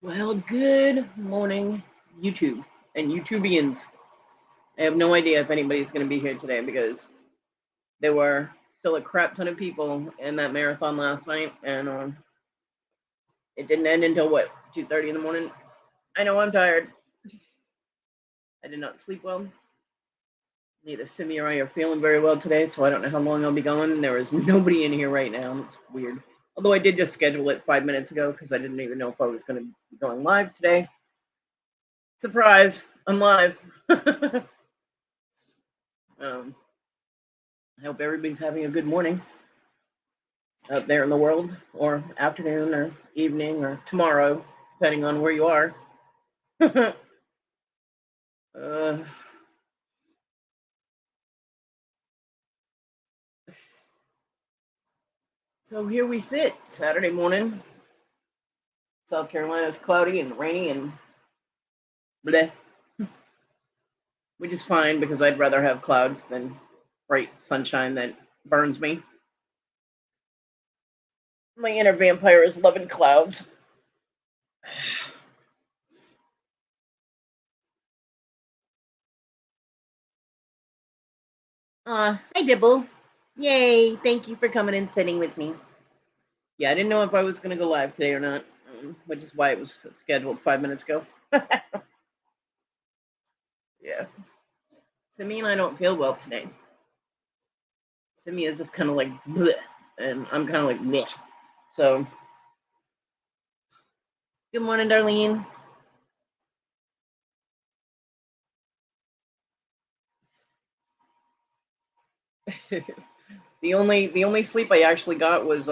Well, good morning, YouTube and YouTubians. I have no idea if anybody's going to be here today because there were still a crap ton of people in that marathon last night, and it didn't end until what, 2:30 in the morning. I know I'm tired. I did not sleep well. Neither Simi or I are feeling very well today, so I don't know how long I'll be going. There is nobody in here right now. It's weird. Although I did just schedule it 5 minutes ago because I didn't even know if I was going to be going live today. Surprise, I'm live. I hope everybody's having a good morning out there in the world, or afternoon, or evening, or tomorrow, depending on where you are. So here we sit, Saturday morning. South Carolina's cloudy and rainy and bleh. Which is fine because I'd rather have clouds than bright sunshine that burns me. My inner vampire is loving clouds. Hi Dibble. Yay, thank you for coming and sitting with me. Yeah, I didn't know if I was going to go live today or not, which is why it was scheduled 5 minutes ago. Yeah. Simi and I don't feel well today. Simi is just kind of like bleh, and I'm kind of like bleh. So, good morning, Darlene. the only sleep I actually got was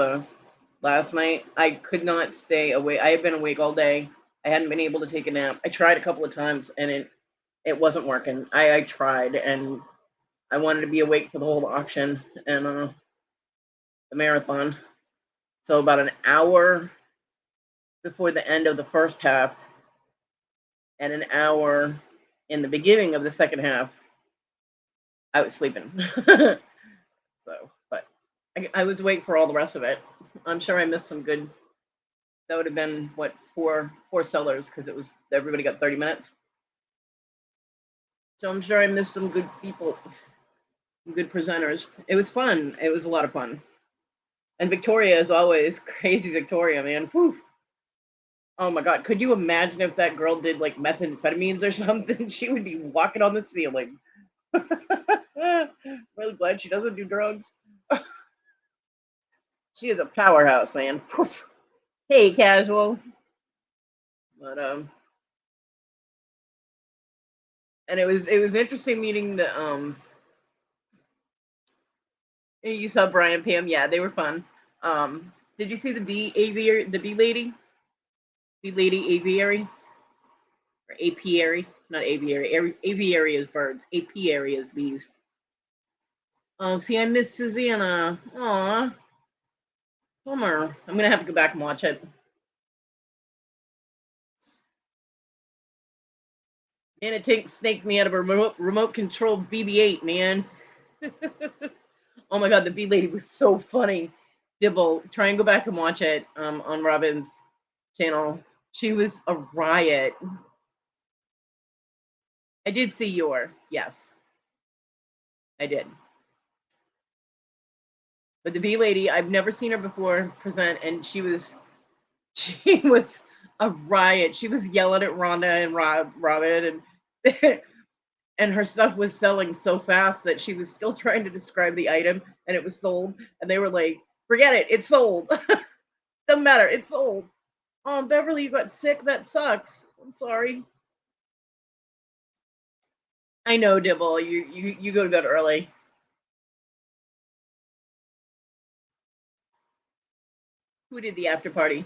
last night. I could not stay awake. I had been awake all day. I hadn't been able to take a nap. I tried a couple of times and it wasn't working. I tried and I wanted to be awake for the whole auction and the marathon. So about an hour before the end of the first half and an hour in the beginning of the second half, I was sleeping. So, but I was awake for all the rest of it. I'm sure I missed some good. That would have been what, four sellers because it was everybody got 30 minutes. So I'm sure I missed some good people, good presenters. It was fun. It was a lot of fun. And Victoria, as always, crazy Victoria, man. Whew. Oh my God. Could you imagine if that girl did like methamphetamines or something? She would be walking on the ceiling. Really glad she doesn't do drugs. She is a powerhouse, man. Poof. Hey, casual. But and it was interesting meeting the you saw Brian Pam, yeah, they were fun. Did you see the bee aviary, the bee lady? Bee lady aviary? Or apiary? Not aviary. Aviary is birds. Apiary is bees. Oh, see, I miss Susanna. Aw. Bummer. I'm gonna have to go back and watch it. And it snaked me out of a remote control BB-8, man. Oh my God, the bee lady was so funny. Dibble, try and go back and watch it on Robin's channel. She was a riot. I did see your, yes, I did. But the bee lady, I've never seen her before present, and she was a riot. She was yelling at Rhonda and Robin, and and her stuff was selling so fast that she was still trying to describe the item, and it was sold, and they were like, "Forget it, it's sold. Doesn't matter, it's sold." Oh, Beverly, you got sick. That sucks. I'm sorry. I know, Dibble. You go to bed early. Who did the after party?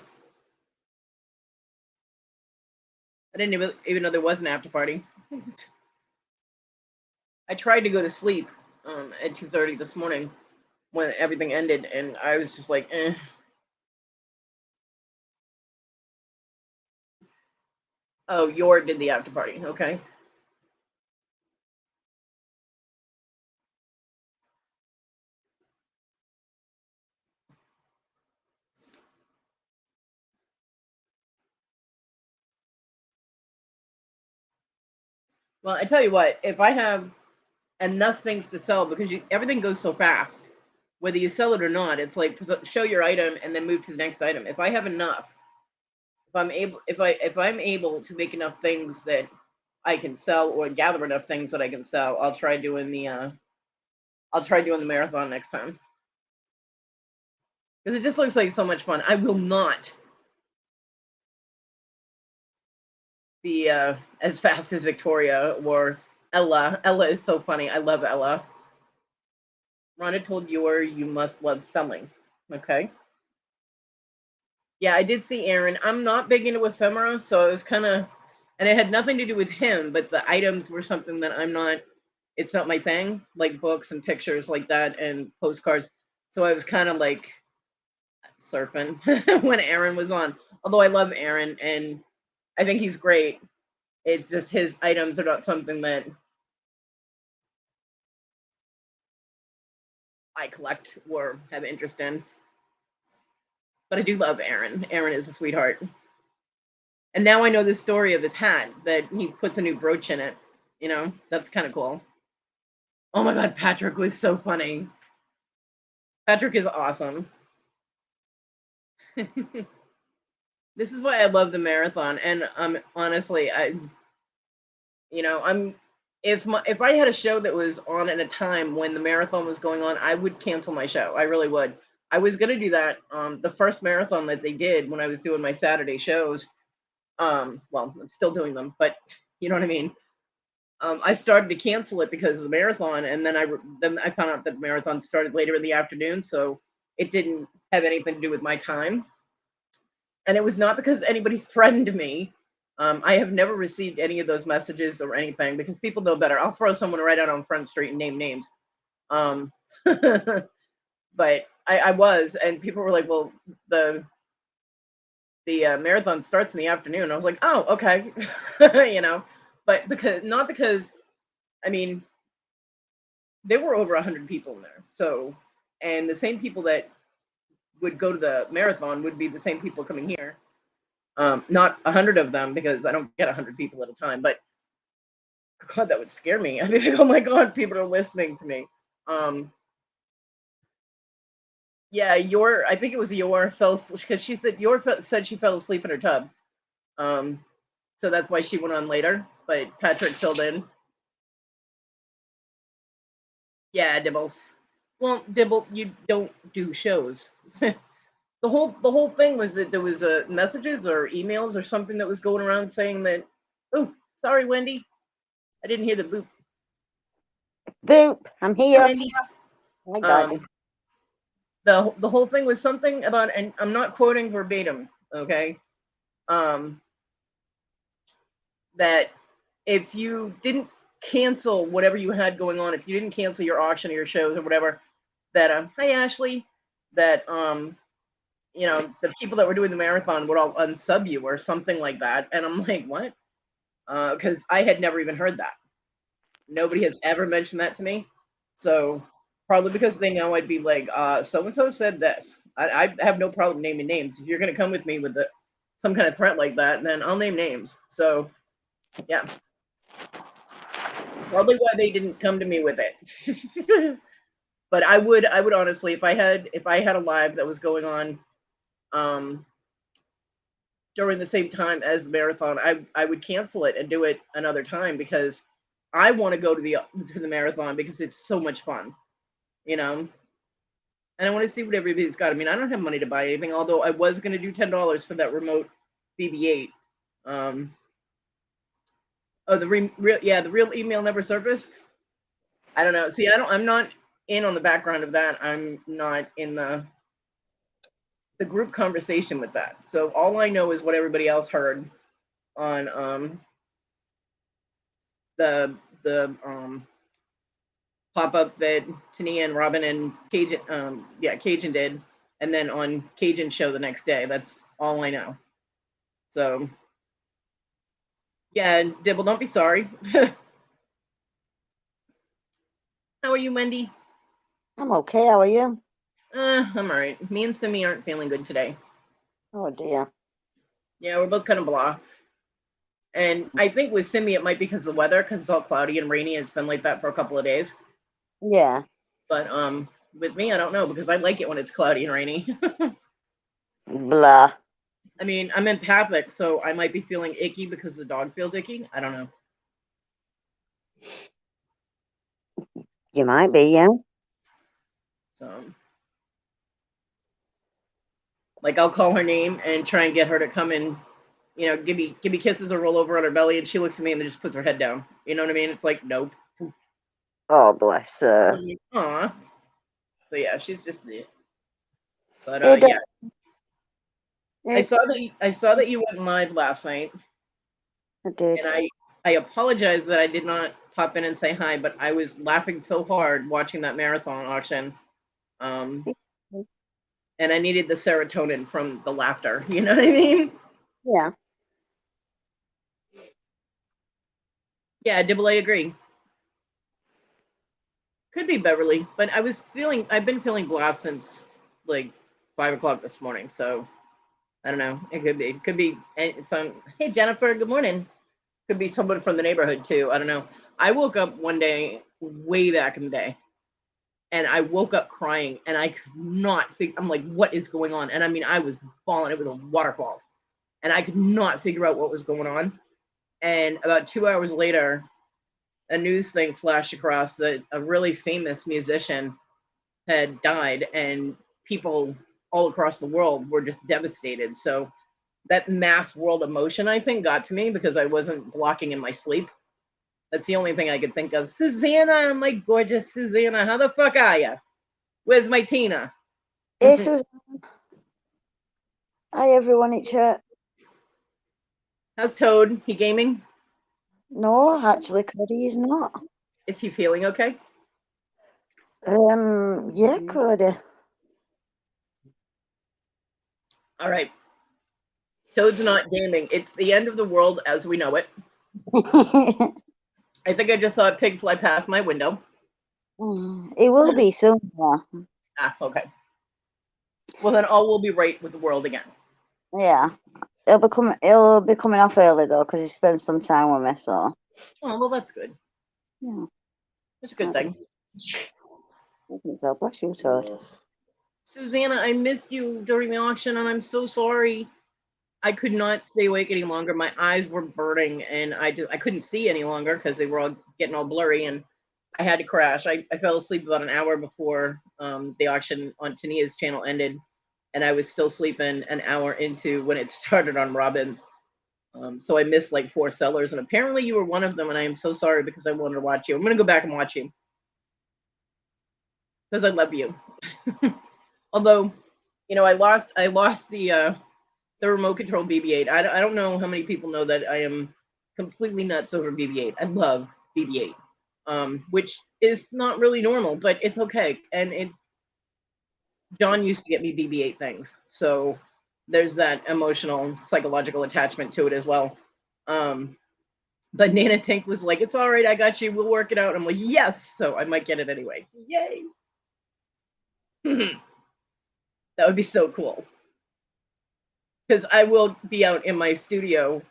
I didn't even know there was an after party. I tried to go to sleep at 2:30 this morning when everything ended, and I was just like, eh. Oh, Yor did the after party. Okay. Well, I tell you what, if I have enough things to sell, because everything goes so fast, whether you sell it or not, it's like show your item and then move to the next item. If I have enough, if I'm able to make enough things that I can sell, or gather enough things that I can sell, I'll try doing the marathon next time, because it just looks like so much fun. I will not be as fast as Victoria or Ella. Ella is so funny. I love Ella. Rhonda told you must love selling. Okay. Yeah, I did see Aaron. I'm not big into ephemera, so it was kind of, and it had nothing to do with him, but the items were something that it's not my thing, like books and pictures like that and postcards. So I was kind of like surfing when Aaron was on. Although I love Aaron and I think he's great. It's just his items are not something that I collect or have interest in. But I do love Aaron. Aaron is a sweetheart. And now I know the story of his hat, that he puts a new brooch in it. That's kind of cool. Oh my God, Patrick was so funny. Patrick is awesome. This is why I love the marathon. And honestly, I'm if I had a show that was on at a time when the marathon was going on, I would cancel my show. I really would. I was gonna do that. The first marathon that they did when I was doing my Saturday shows. Well, I'm still doing them, but you know what I mean. I started to cancel it because of the marathon, and then I found out that the marathon started later in the afternoon, so it didn't have anything to do with my time. And it was not because anybody threatened me. I have never received any of those messages or anything, because people know better. I'll throw someone right out on Front Street and name names. Um, but I was, and people were like, "Well, the marathon starts in the afternoon." I was like, "Oh, okay," But because I mean, there were over 100 people in there, so, and the same people that would go to the marathon would be the same people coming here. Not 100 of them, because I don't get 100 people at a time, but God, that would scare me. I'd be like, oh my God, people are listening to me. Yeah, I think it was because she said said she fell asleep in her tub. So that's why she went on later, but Patrick filled in. Yeah, Dibble. Well, Dibble, you don't do shows. The whole thing was that there was messages or emails or something that was going around saying that. Oh, sorry, Wendy. I didn't hear the boop. Boop. I'm here. Wendy. I got it. The whole thing was something about, and I'm not quoting verbatim, okay? That if you didn't cancel whatever you had going on, if you didn't cancel your auction or your shows or whatever, that hi Ashley, that the people that were doing the marathon would all unsub you or something like that. And I'm like, what? Because I had never even heard that. Nobody has ever mentioned that to me. So probably because they know I'd be like, so and so said this. I have no problem naming names. If you're gonna come with me with some kind of threat like that, then I'll name names. So yeah. Probably why they didn't come to me with it. But I would honestly, if I had a live that was going on during the same time as the marathon, I would cancel it and do it another time, because I want to go to the marathon because it's so much fun, and I want to see what everybody's got. I mean, I don't have money to buy anything, although I was going to do $10 for that remote BB-8. Oh, the real email never surfaced. I don't know. See, I'm not in on the background of that. I'm not in the group conversation with that. So all I know is what everybody else heard on the pop up that Tania and Robin and Cajun did, and then on Cajun's show the next day. That's all I know. So yeah, Dibble, don't be sorry. How are you, Wendy? I'm okay. How are you? I'm all right. Me and Simi aren't feeling good today. Oh dear. Yeah, we're both kind of blah. And I think with Simi, it might be because of the weather, because it's all cloudy and rainy, and it's been like that for a couple of days. Yeah. But with me, I don't know, because I like it when it's cloudy and rainy. Blah. I mean, I'm empathic, so I might be feeling icky because the dog feels icky. I don't know. You might be, yeah. So, like, I'll call her name and try and get her to come and, give me kisses or roll over on her belly, and she looks at me and then just puts her head down. You know what I mean? It's like, nope. Oh, bless her. Aw. So yeah, she's just it. But It, yeah, I it, saw that you went live last night, I did. and I apologize that I did not pop in and say hi, but I was laughing so hard watching that marathon auction. Um, and I needed the serotonin from the laughter. You know what I mean? Yeah. Yeah, Dibble, I agree. Could be Beverly, but I've been feeling blast since like 5 o'clock this morning. So I don't know. It could be some. Hey, Jennifer, good morning. Could be someone from the neighborhood too. I don't know. I woke up one day way back in the day, and I woke up crying, and I could not think. I'm like, what is going on? And I mean, I was falling. It was a waterfall, and I could not figure out what was going on. And about 2 hours later, a news thing flashed across that a really famous musician had died, and people all across the world were just devastated. So that mass world emotion, I think, got to me because I wasn't blocking in my sleep. That's the only thing I could think of. Susanna, my gorgeous Susanna, how the fuck are you? Where's my Tina? It was. Hi, everyone. It's How's Toad? He gaming? no, actually, Kodi is not. Is he feeling okay? Yeah, Kodi. All right. Toad's not gaming. It's the end of the world as we know it. I think I just saw a pig fly past my window. It will be soon. Ah, okay. Well, then all will be right with the world again. Yeah. He'll be coming off early though, because he spends some time with me. So. Oh, well, that's good. Yeah. That's a good thing. So bless you, Toad. Susanna, I missed you during the auction, and I'm so sorry. I could not stay awake any longer. My eyes were burning, and I couldn't see any longer because they were all getting all blurry, and I had to crash. I fell asleep about an hour before the auction on Tania's channel ended, and I was still sleeping an hour into when it started on Robin's. So I missed like 4 sellers, and apparently you were one of them, and I am so sorry because I wanted to watch you. I'm gonna go back and watch you because I love you. Although, I lost the remote control BB-8. I don't know how many people know that I am completely nuts over BB-8. I love BB-8, which is not really normal, but it's okay. And John used to get me BB-8 things, so there's that emotional, psychological attachment to it as well. But Nana Tank was like, "It's all right, I got you. We'll work it out." I'm like, "Yes!" So I might get it anyway. Yay! That would be so cool. Because I will be out in my studio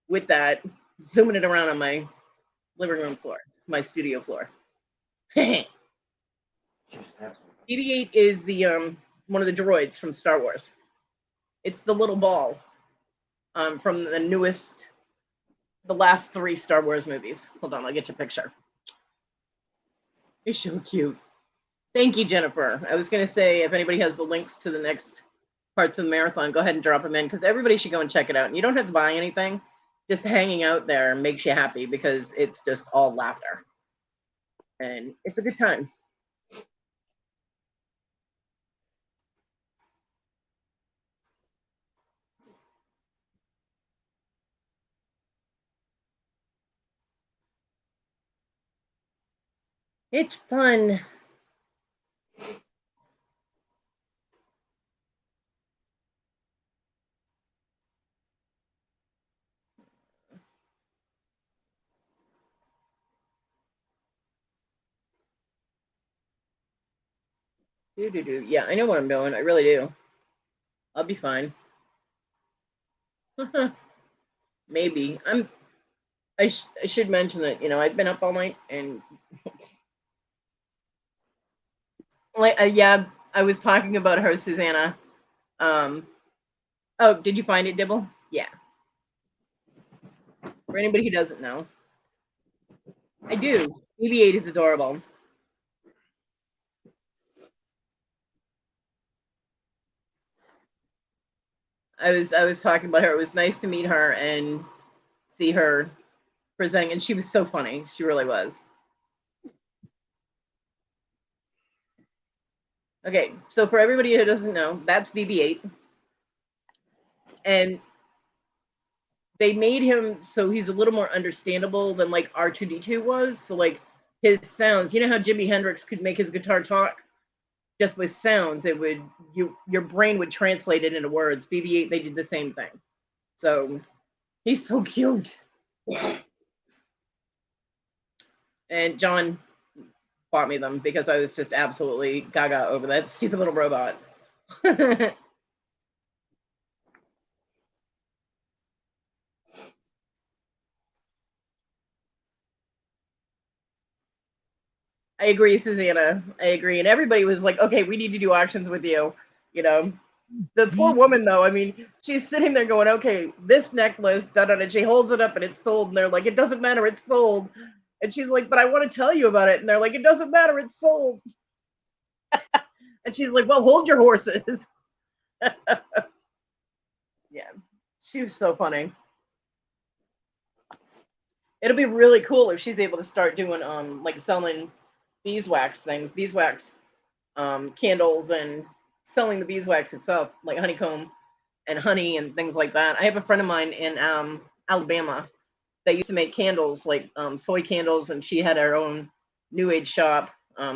with that, zooming it around on my living room floor, my studio floor. BB-8 is the one of the droids from Star Wars. It's the little ball from the last 3 Star Wars movies. Hold on, I'll get you a picture. You're so cute. Thank you, Jennifer. I was going to say, if anybody has the links to the next parts of the marathon, go ahead and drop them in because everybody should go and check it out. And you don't have to buy anything. Just hanging out there makes you happy because it's just all laughter. And it's a good time. It's fun. Do. Yeah, I know what I'm doing. I really do. I'll be fine. maybe. I should mention that, I've been up all night and like yeah, I was talking about her, Susanna. Um, oh, did you find it, Dibble? Yeah. For anybody who doesn't know, I do. BB-8 is adorable. I was talking about her. It was nice to meet her and see her presenting, and she was so funny. She really was. Okay, so for everybody who doesn't know, that's BB-8, and they made him so he's a little more understandable than like R2D2 was. So like his sounds, you know how Jimi Hendrix could make his guitar talk just with sounds. It would your brain would translate it into words. BB-8 they did the same thing. So he's so cute. And John bought me them because I was just absolutely gaga over that stupid little robot. I agree, Susanna. I agree. And everybody was like, okay, we need to do auctions with you. You know, the poor woman, though, I mean, she's sitting there going, okay, this necklace, da da da. She holds it up and it's sold. And they're like, it doesn't matter, it's sold. And she's like, but I want to tell you about it. And they're like, it doesn't matter, it's sold. And she's like, well, hold your horses. Yeah, she was so funny. It'll be really cool if she's able to start doing like selling beeswax things, beeswax candles, and selling the beeswax itself, like honeycomb and honey and things like that. I have a friend of mine in Alabama that used to make candles, like soy candles, and she had her own new age shop.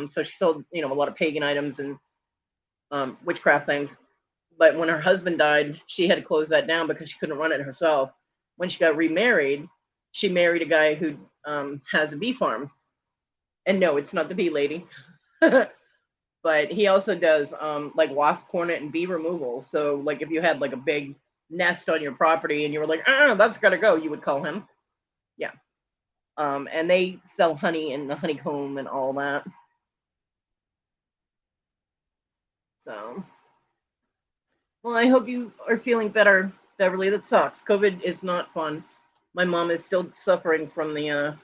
So she sold, a lot of pagan items and witchcraft things. But when her husband died, she had to close that down because she couldn't run it herself. When she got remarried, she married a guy who has a bee farm. And no, it's not the bee lady. But he also does like wasp hornet and bee removal. So like if you had like a big nest on your property and you were like, that's gotta go, you would call him. Yeah. And they sell honey and the honeycomb and all that. So well, I hope you are feeling better, Beverly. That sucks. COVID is not fun. My mom is still suffering from the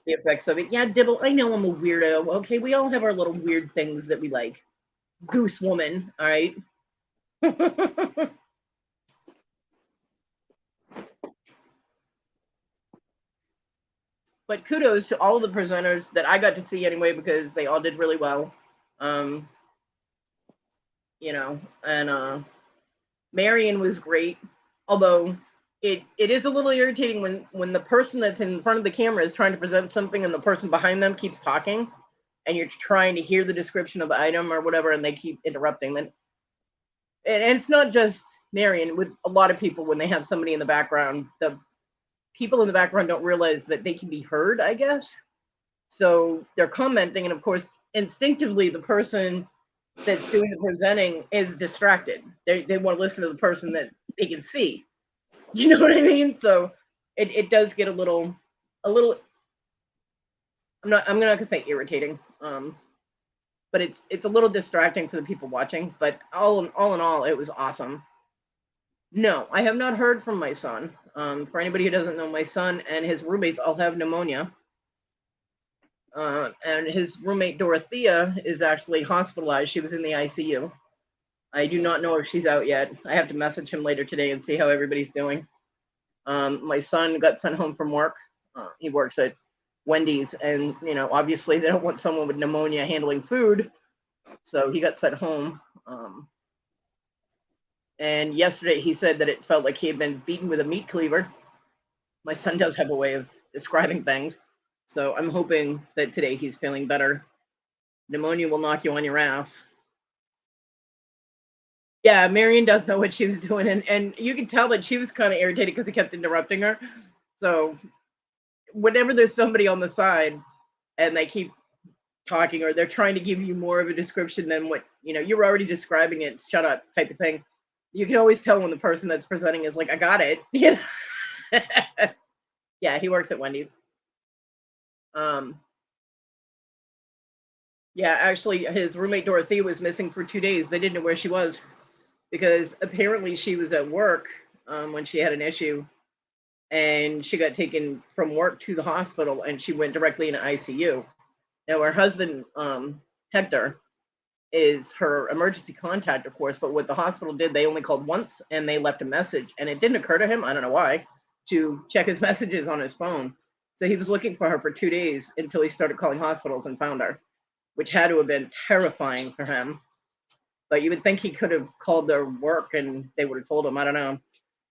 effects of it. Yeah, Dibble, I know I'm a weirdo. Okay, we all have our little weird things that we like. Goose woman, all right? But kudos to all of the presenters that I got to see anyway, because they all did really well. Um, and Marion was great, although it is a little irritating when the person that's in front of the camera is trying to present something and the person behind them keeps talking and you're trying to hear the description of the item or whatever and they keep interrupting. Then and it's not just Marion, with a lot of people when they have somebody in the background, the people in the background don't realize that they can be heard, I guess. So they're commenting, and of course, instinctively, the person that's doing the presenting is distracted. They want to listen to the person that they can see. You know what I mean? So it does get a little. I'm not gonna say irritating, but it's a little distracting for the people watching. But all in all, it was awesome. No, I have not heard from my son. For anybody who doesn't know, my son and his roommates all have pneumonia. And his roommate Dorothea is actually hospitalized. She was in the ICU. I do not know if she's out yet. I have to message him later today and see how everybody's doing. My son got sent home from work. He works at Wendy's, and obviously they don't want someone with pneumonia handling food, so he got sent home. And yesterday he said that it felt like he had been beaten with a meat cleaver. My son does have a way of describing things, so I'm hoping that today he's feeling better. Pneumonia will knock you on your ass. Yeah, Marion does know what she was doing, and you can tell that she was kind of irritated because he kept interrupting her. So whenever there's somebody on the side and they keep talking or they're trying to give you more of a description than what you're already describing it, shut up type of thing, you can always tell when the person that's presenting is like, I got it. Yeah, he works at Wendy's. Um, yeah, actually, his roommate Dorothy was missing for 2 days. They didn't know where she was because apparently she was at work when she had an issue, and she got taken from work to the hospital, and she went directly into ICU. Now, her husband, Hector, is her emergency contact, of course, but what the hospital did, they only called once and they left a message. And it didn't occur to him, I don't know why, to check his messages on his phone. So he was looking for her for 2 days until he started calling hospitals and found her, which had to have been terrifying for him. But you would think he could have called their work and they would have told him. I don't know.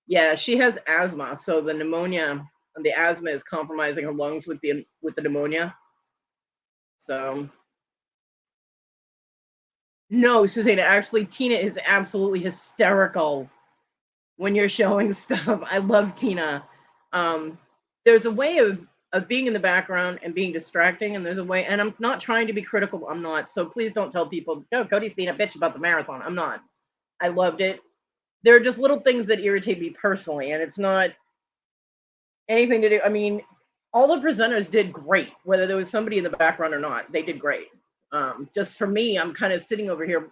Yeah, she has asthma, so the pneumonia, the asthma is compromising her lungs with the pneumonia. So no, Susanna, actually, Tina is absolutely hysterical when you're showing stuff. I love Tina. Um, there's a way of being in the background and being distracting, and there's a way, and I'm not trying to be critical. I'm not. So please don't tell people, oh, Cody's being a bitch about the marathon. I'm not. I loved it. There are just little things that irritate me personally, and it's not anything to do. I mean, all the presenters did great, whether there was somebody in the background or not. They did great. Just for me, I'm kind of sitting over here,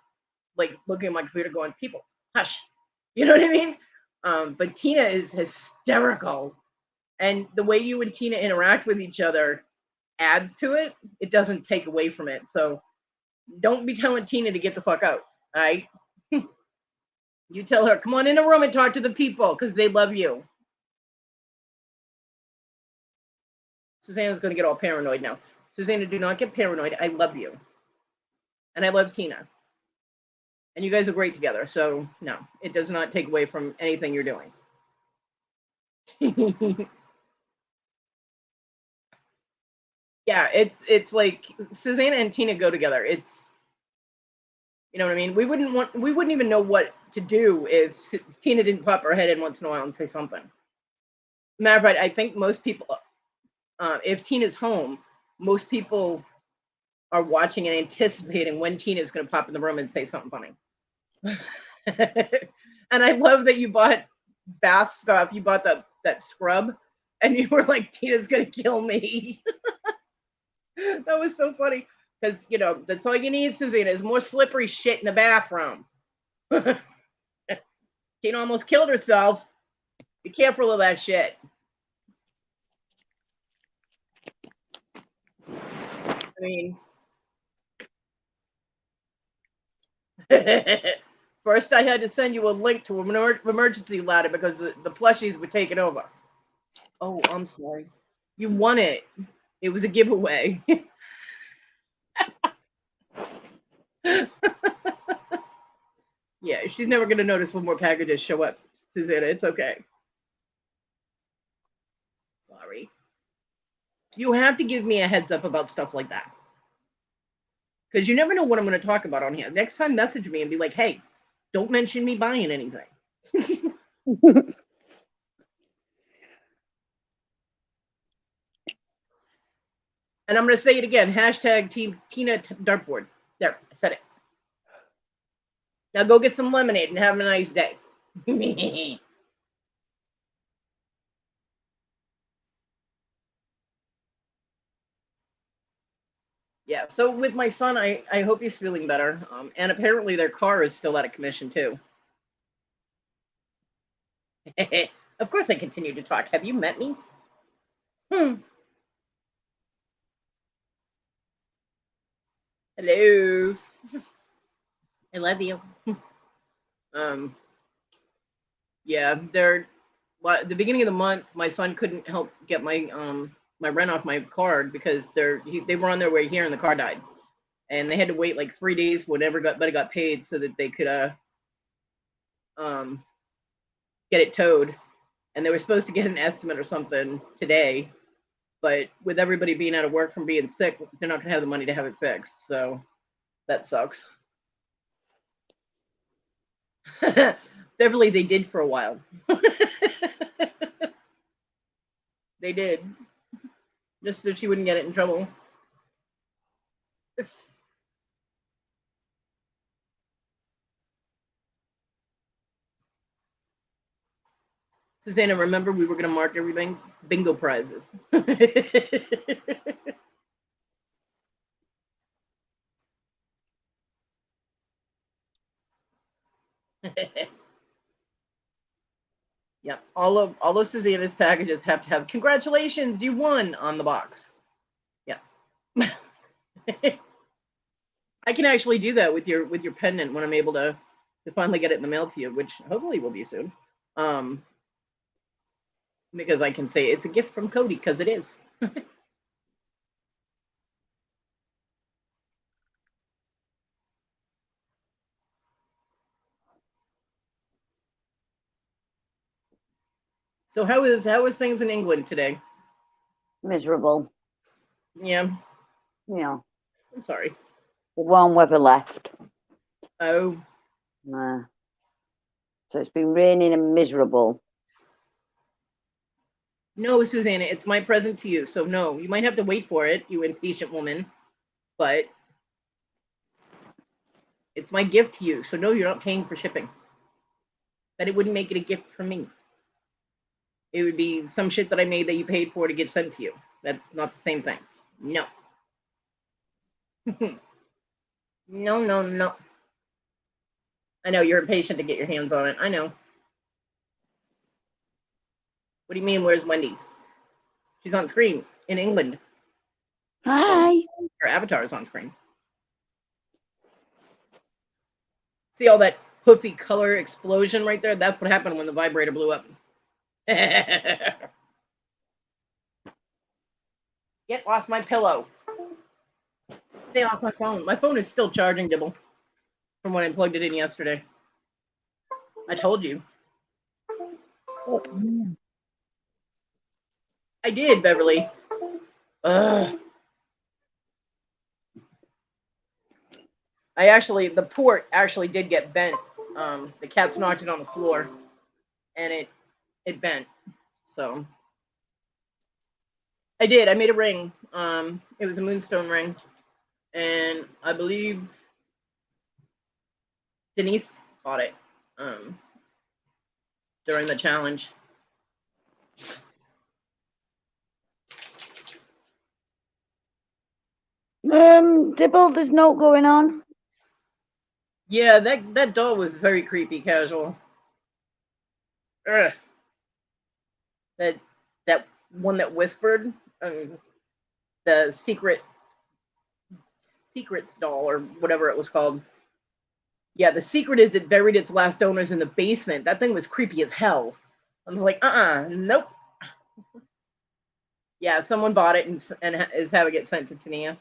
like looking at my computer, going, "People, hush," you know what I mean? But Tina is hysterical, and the way you and Tina interact with each other adds to it. It doesn't take away from it. So don't be telling Tina to get the fuck out. All right? You tell her, come on in the room and talk to the people because they love you. Susanna's going to get all paranoid now. Susanna, do not get paranoid. I love you. And I love Tina. And you guys are great together. So, no, it does not take away from anything you're doing. Yeah, it's like Susanna and Tina go together. It's, you know what I mean? We wouldn't even know what to do if Tina didn't pop her head in once in a while and say something. Matter of fact, I think most people, if Tina's home, most people are watching and anticipating when Tina's going to pop in the room and say something funny. And I love that you bought bath stuff. You bought that scrub, and you were like, Tina's going to kill me. That was so funny because that's all you need, Susanna, is more slippery shit in the bathroom. Tina almost killed herself. Be careful of that shit. I mean, first I had to send you a link to an emergency ladder because the plushies were taken over. Oh, I'm sorry. You won it. It was a giveaway. Yeah, she's never going to notice when more packages show up, Susanna. It's okay. Sorry. You have to give me a heads up about stuff like that. Because you never know what I'm going to talk about on here. Next time, message me and be like, hey, don't mention me buying anything. And I'm going to say it again. Hashtag Team Tina Dartboard. There, I said it. Now go get some lemonade and have a nice day. Yeah, so with my son, I hope he's feeling better. And apparently their car is still out of commission, too. Of course I continue to talk. Have you met me? Hello. I love you. um, yeah, the beginning of the month, my son couldn't help get my rent off my card because they were on their way here and the car died. And they had to wait like 3 days whenever got paid so that they could um get it towed. And they were supposed to get an estimate or something today, but with everybody being out of work from being sick, they're not gonna have the money to have it fixed. So that sucks. Beverly, they did for a while. They did, just so she wouldn't get it in trouble. Susanna, remember we were going to mark everything? Bingo prizes. Yeah, all of Susanna's packages have to have congratulations, you won on the box. Yeah. I can actually do that with your pendant when I'm able to finally get it in the mail to you, which hopefully will be soon. Because I can say it's a gift from Kodi, because it is. So how is things in England today? Miserable. Yeah, You know, I'm sorry. the warm weather left. Oh, So it's been raining and miserable. no, Susanna, it's my present to you. So no, you might have to wait for it, you impatient woman, but it's my gift to you. So no, you're not paying for shipping. That it wouldn't make it a gift from me. It would be some shit that I made that you paid for to get sent to you. That's not the same thing. No. No, no, no. I know you're impatient to get your hands on it. I know. What do you mean, where's Wendy? She's on screen in England. Hi. Her avatar is on screen. See all that poofy color explosion right there? That's what happened when the vibrator blew up. Get off my pillow. Stay off my phone. My phone is still charging, Dibble, from when I plugged it in yesterday. I told you. I did, Beverly. Ugh. The port actually did get bent. The cats knocked it on the floor, and it bent. So I did. I made a ring. It was a moonstone ring, and I believe Denise bought it during the challenge. Dibble, there's no going on. Yeah, that doll was very creepy. Casual. Ugh. That one that whispered, the secrets doll or whatever it was called. Yeah, the secret is it buried its last owners in the basement. That thing was creepy as hell. I was like, nope. Yeah, someone bought it and is having it sent to Tania,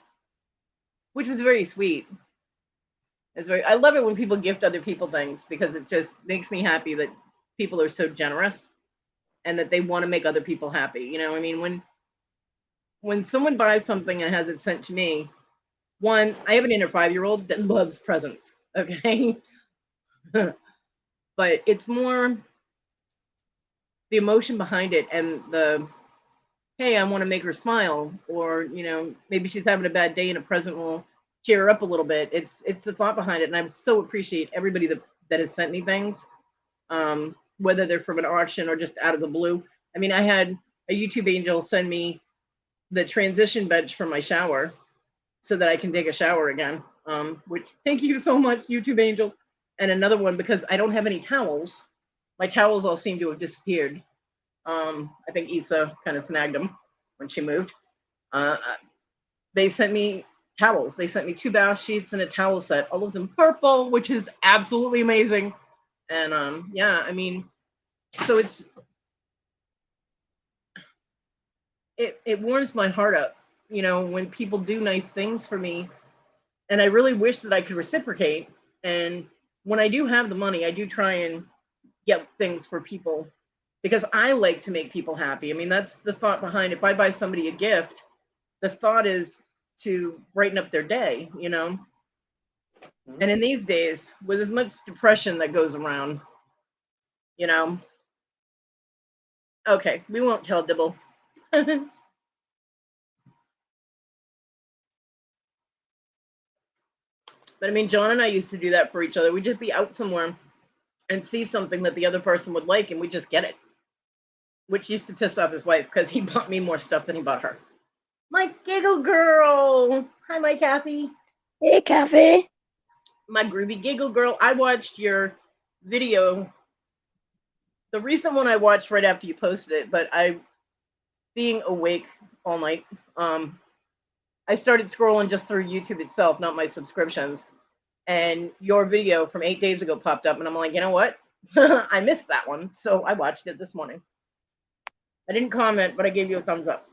which was very sweet. I love it when people gift other people things because it just makes me happy that people are so generous and that they want to make other people happy. You know, I mean, when someone buys something and has it sent to me, one, I have an inner 5-year-old that loves presents. Okay, but it's more the emotion behind it and the hey, I want to make her smile, or maybe she's having a bad day and a present will cheer her up a little bit. It's the thought behind it, and I so appreciate everybody that has sent me things, whether they're from an auction or just out of the blue. I mean, I had a YouTube angel send me the transition bench for my shower so that I can take a shower again. Which thank you so much, YouTube angel, and another one because I don't have any towels. My towels all seem to have disappeared. I think Issa kind of snagged them when she moved. They sent me towels. They sent me 2 bath sheets and a towel set, all of them purple, which is absolutely amazing. And yeah, I mean, so it warms my heart up, when people do nice things for me, and I really wish that I could reciprocate. And when I do have the money, I do try and get things for people because I like to make people happy. I mean, that's the thought behind it. If I buy somebody a gift, the thought is to brighten up their day, And in these days, with as much depression that goes around, you know. Okay, we won't tell Dibble. But I mean, John and I used to do that for each other. We'd just be out somewhere and see something that the other person would like, and we just get it. which used to piss off his wife because he bought me more stuff than he bought her. My giggle girl. Hi, my Kathy. Hey, Kathy. My groovy giggle girl. I watched your video, the recent one I watched right after you posted it, but being awake all night, I started scrolling just through YouTube itself, not my subscriptions. And your video from 8 days ago popped up, and I'm like, you know what? I missed that one, so I watched it this morning. I didn't comment, but I gave you a thumbs up.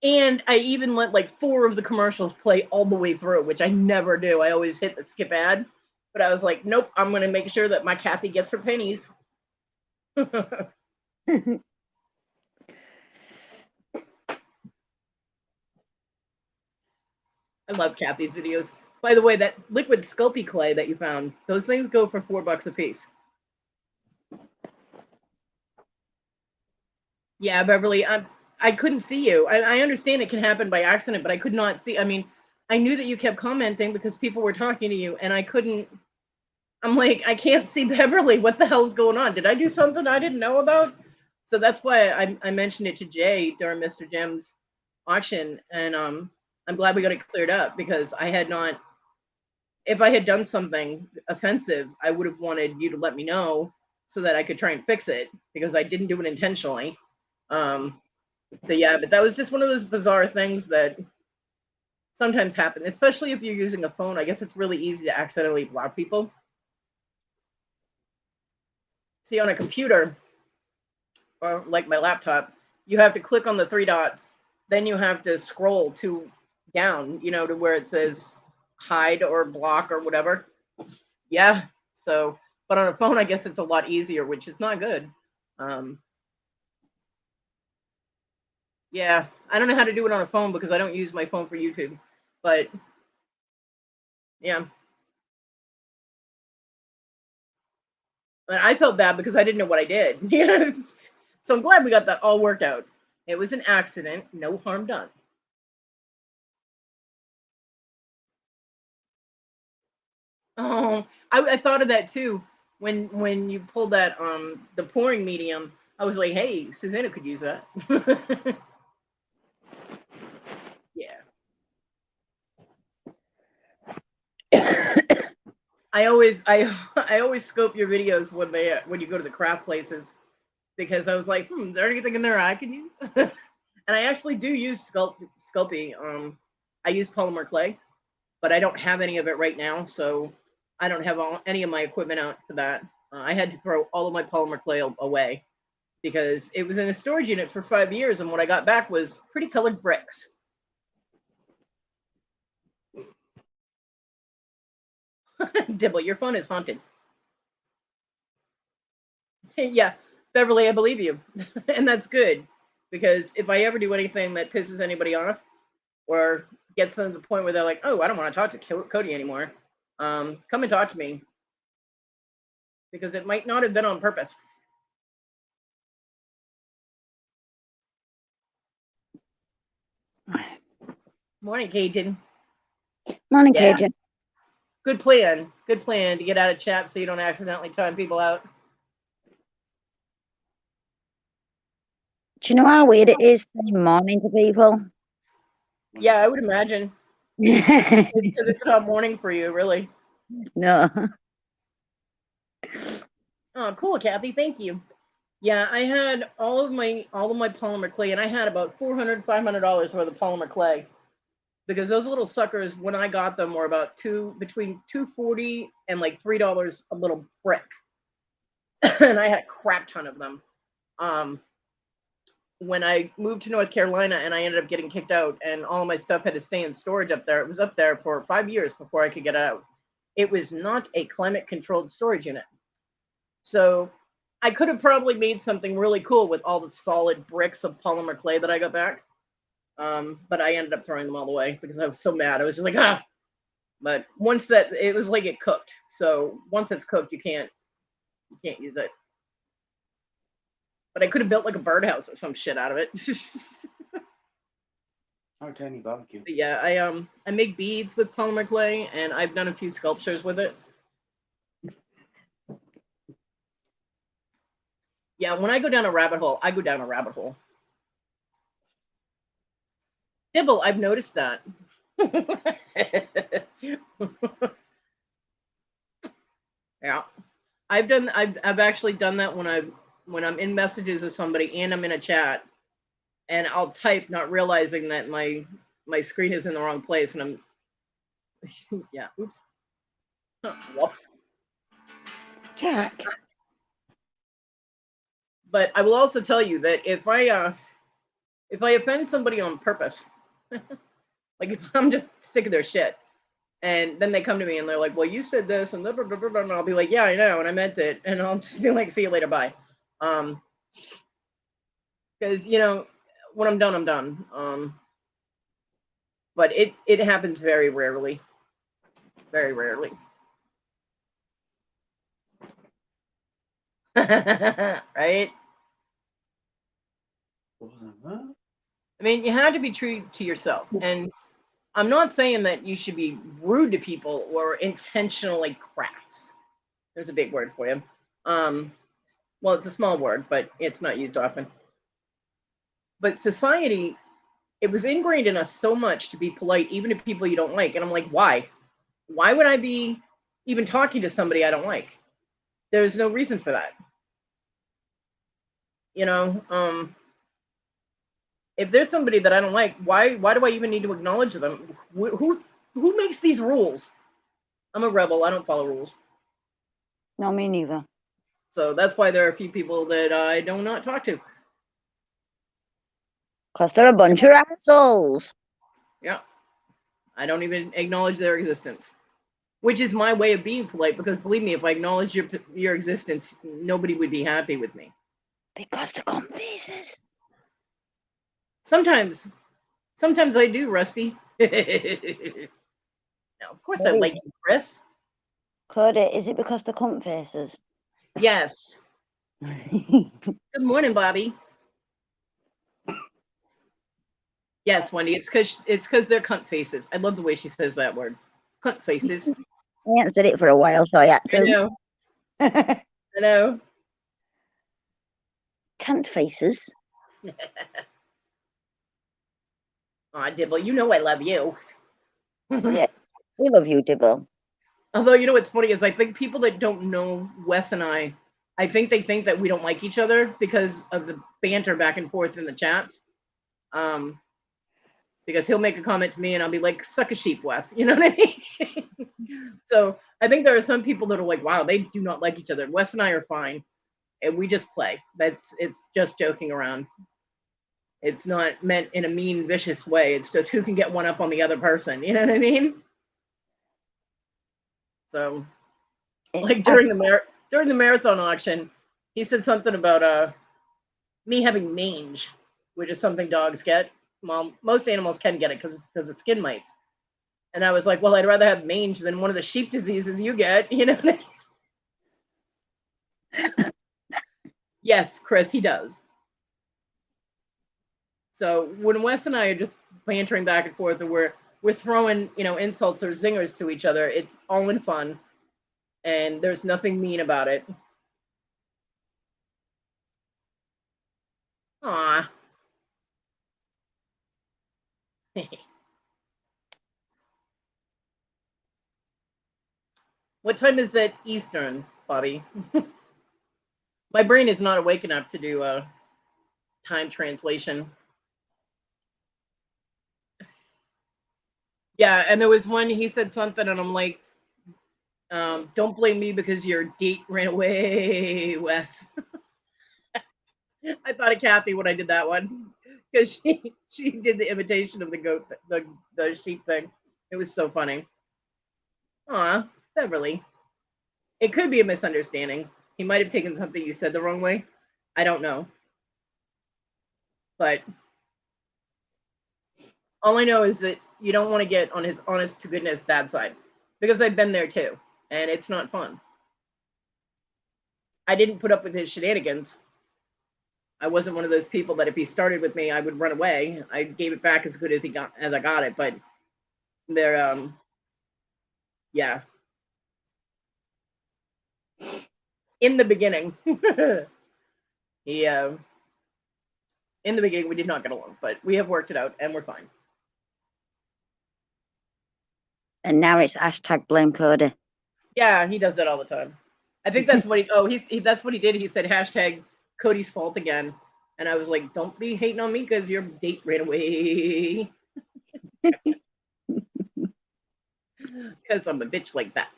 And I even let like 4 of the commercials play all the way through, which I never do. I always hit the skip ad. But I was like, nope, I'm going to make sure that my Kathy gets her pennies. I love Kathy's videos. By the way, that liquid Sculpey clay that you found, those things go for $4 a piece. Yeah, Beverly, I couldn't see you. I understand it can happen by accident, but I could not see. I mean, I knew that you kept commenting because people were talking to you, and I couldn't. I'm like, I can't see Beverly. What the hell's going on? Did I do something I didn't know about? So that's why I mentioned it to Jay during Mr. Jim's auction, and I'm glad we got it cleared up because I had not. If I had done something offensive, I would have wanted you to let me know so that I could try and fix it because I didn't do it intentionally. So yeah, but that was just one of those bizarre things that sometimes happen, especially if you're using a phone. I guess it's really easy to accidentally block people. See, on a computer or like my laptop, you have to click on the 3 dots, then you have to scroll to down, to where it says hide or block or whatever. Yeah. So, but on a phone, I guess it's a lot easier, which is not good. Yeah, I don't know how to do it on a phone because I don't use my phone for YouTube. But yeah, but I felt bad because I didn't know what I did. So I'm glad we got that all worked out. It was an accident, no harm done. Oh, I thought of that too when you pulled that the pouring medium. I was like, hey, Susanna could use that. Yeah. I always I always scope your videos when you go to the craft places because I was like, is there anything in there I can use? And I actually do use Sculpey. I use polymer clay, but I don't have any of it right now, so I don't have any of my equipment out for that. I had to throw all of my polymer clay away because it was in a storage unit for 5 years, and what I got back was pretty colored bricks. Dibble, your phone is haunted. Yeah, Beverly, I believe you. And that's good because if I ever do anything that pisses anybody off or gets them to the point where they're like, oh, I don't want to talk to Kodi anymore, come and talk to me because it might not have been on purpose. Morning, Cajun. Morning, Yeah. Cajun. Good plan. Good plan to get out of chat so you don't accidentally time people out. Do you know how weird it is saying morning to people? Yeah, I would imagine. It's because it's not morning for you, really. No. Oh, cool, Kathy. Thank you. Yeah, I had all of my polymer clay, and I had about $400, $500 worth of polymer clay because those little suckers, when I got them, were about between $2.40 and like $3 a little brick, and I had a crap ton of them. When I moved to North Carolina and I ended up getting kicked out and all of my stuff had to stay in storage up there, it was up there for 5 years before I could get out. It was not a climate controlled storage unit. So I could have probably made something really cool with all the solid bricks of polymer clay that I got back. But I ended up throwing them all away because I was so mad. I was just like, ah. But once that, it was like it cooked. So once it's cooked, you can't use it. But I could have built like a birdhouse or some shit out of it. Oh, tiny barbecue. But yeah, I make beads with polymer clay, and I've done a few sculptures with it. Yeah, when I go down a rabbit hole, I go down a rabbit hole. Dibble, I've noticed that. Yeah, I've actually done that when I'm in messages with somebody and I'm in a chat, and I'll type not realizing that my screen is in the wrong place, and I'm yeah, oops, whoops. Jack. But I will also tell you that if I offend somebody on purpose, like if I'm just sick of their shit, and then they come to me and they're like, "Well, you said this," and blah, blah, blah, blah, and I'll be like, "Yeah, I know, and I meant it," and I'll just be like, "See you later, bye," because when I'm done, I'm done. But it happens very rarely, very rarely. Right? I mean, you have to be true to yourself, and I'm not saying that you should be rude to people or intentionally crass. There's a big word for you. Well, it's a small word, but it's not used often. But society, it was ingrained in us so much to be polite, even to people you don't like. And I'm like, why? Why would I be even talking to somebody I don't like? There's no reason for that. You know, if there's somebody that I don't like, why do I even need to acknowledge them? Who makes these rules? I'm a rebel. I don't follow rules. No, me neither. So that's why there are a few people that I do not talk to. Because they're a bunch of assholes. Yeah. I don't even acknowledge their existence, which is my way of being polite, because believe me, if I acknowledge your existence, nobody would be happy with me. Because they're cum faces. Sometimes I do, Rusty. No, of course I like you, Chris. Kodi, is it because they're cum faces? Yes. Good morning, Bobby. Yes, Wendy. It's because they're cunt faces. I love the way she says that word, cunt faces. I haven't said it for a while, so I had to. I know. I know. Cunt faces. Aw, Dibble, you know I love you. Yeah, we love you, Dibble. Although, you know what's funny is I think people that don't know Wes and I think they think that we don't like each other because of the banter back and forth in the chats. Because he'll make a comment to me and I'll be like, suck a sheep, Wes. You know what I mean? So I think there are some people that are like, wow, they do not like each other. Wes and I are fine. And we just play. It's just joking around. It's not meant in a mean, vicious way. It's just who can get one up on the other person. You know what I mean? So like during the marathon auction, he said something about me having mange, which is something dogs get. Well, most animals can get it because of skin mites. And I was like, well, I'd rather have mange than one of the sheep diseases you get, you know? Yes, Chris, he does. So when Wes and I are just bantering back and forth, and we're throwing insults or zingers to each other, it's all in fun, and there's nothing mean about it. Aw. What time is that Eastern, Bobby? My brain is not awake enough to do time translation. Yeah, and there was one, he said something, and I'm like, don't blame me because your date ran away, Wes. I thought of Kathy when I did that one because she did the imitation of the goat, the sheep thing. It was so funny. Aw, Beverly. It could be a misunderstanding. He might have taken something you said the wrong way. I don't know. But all I know is that you don't want to get on his honest to goodness bad side, because I've been there too, and it's not fun. I didn't put up with his shenanigans. I wasn't one of those people that if he started with me, I would run away. I gave it back as good as I got it. But they're yeah, in the beginning. He, in the beginning, we did not get along, but we have worked it out and we're fine. And now it's hashtag blame Kodi. Yeah, he does that all the time. I think that's what that's what he did. He said hashtag Kodi's fault again. And I was like, don't be hating on me because your date ran away. Because I'm a bitch like that.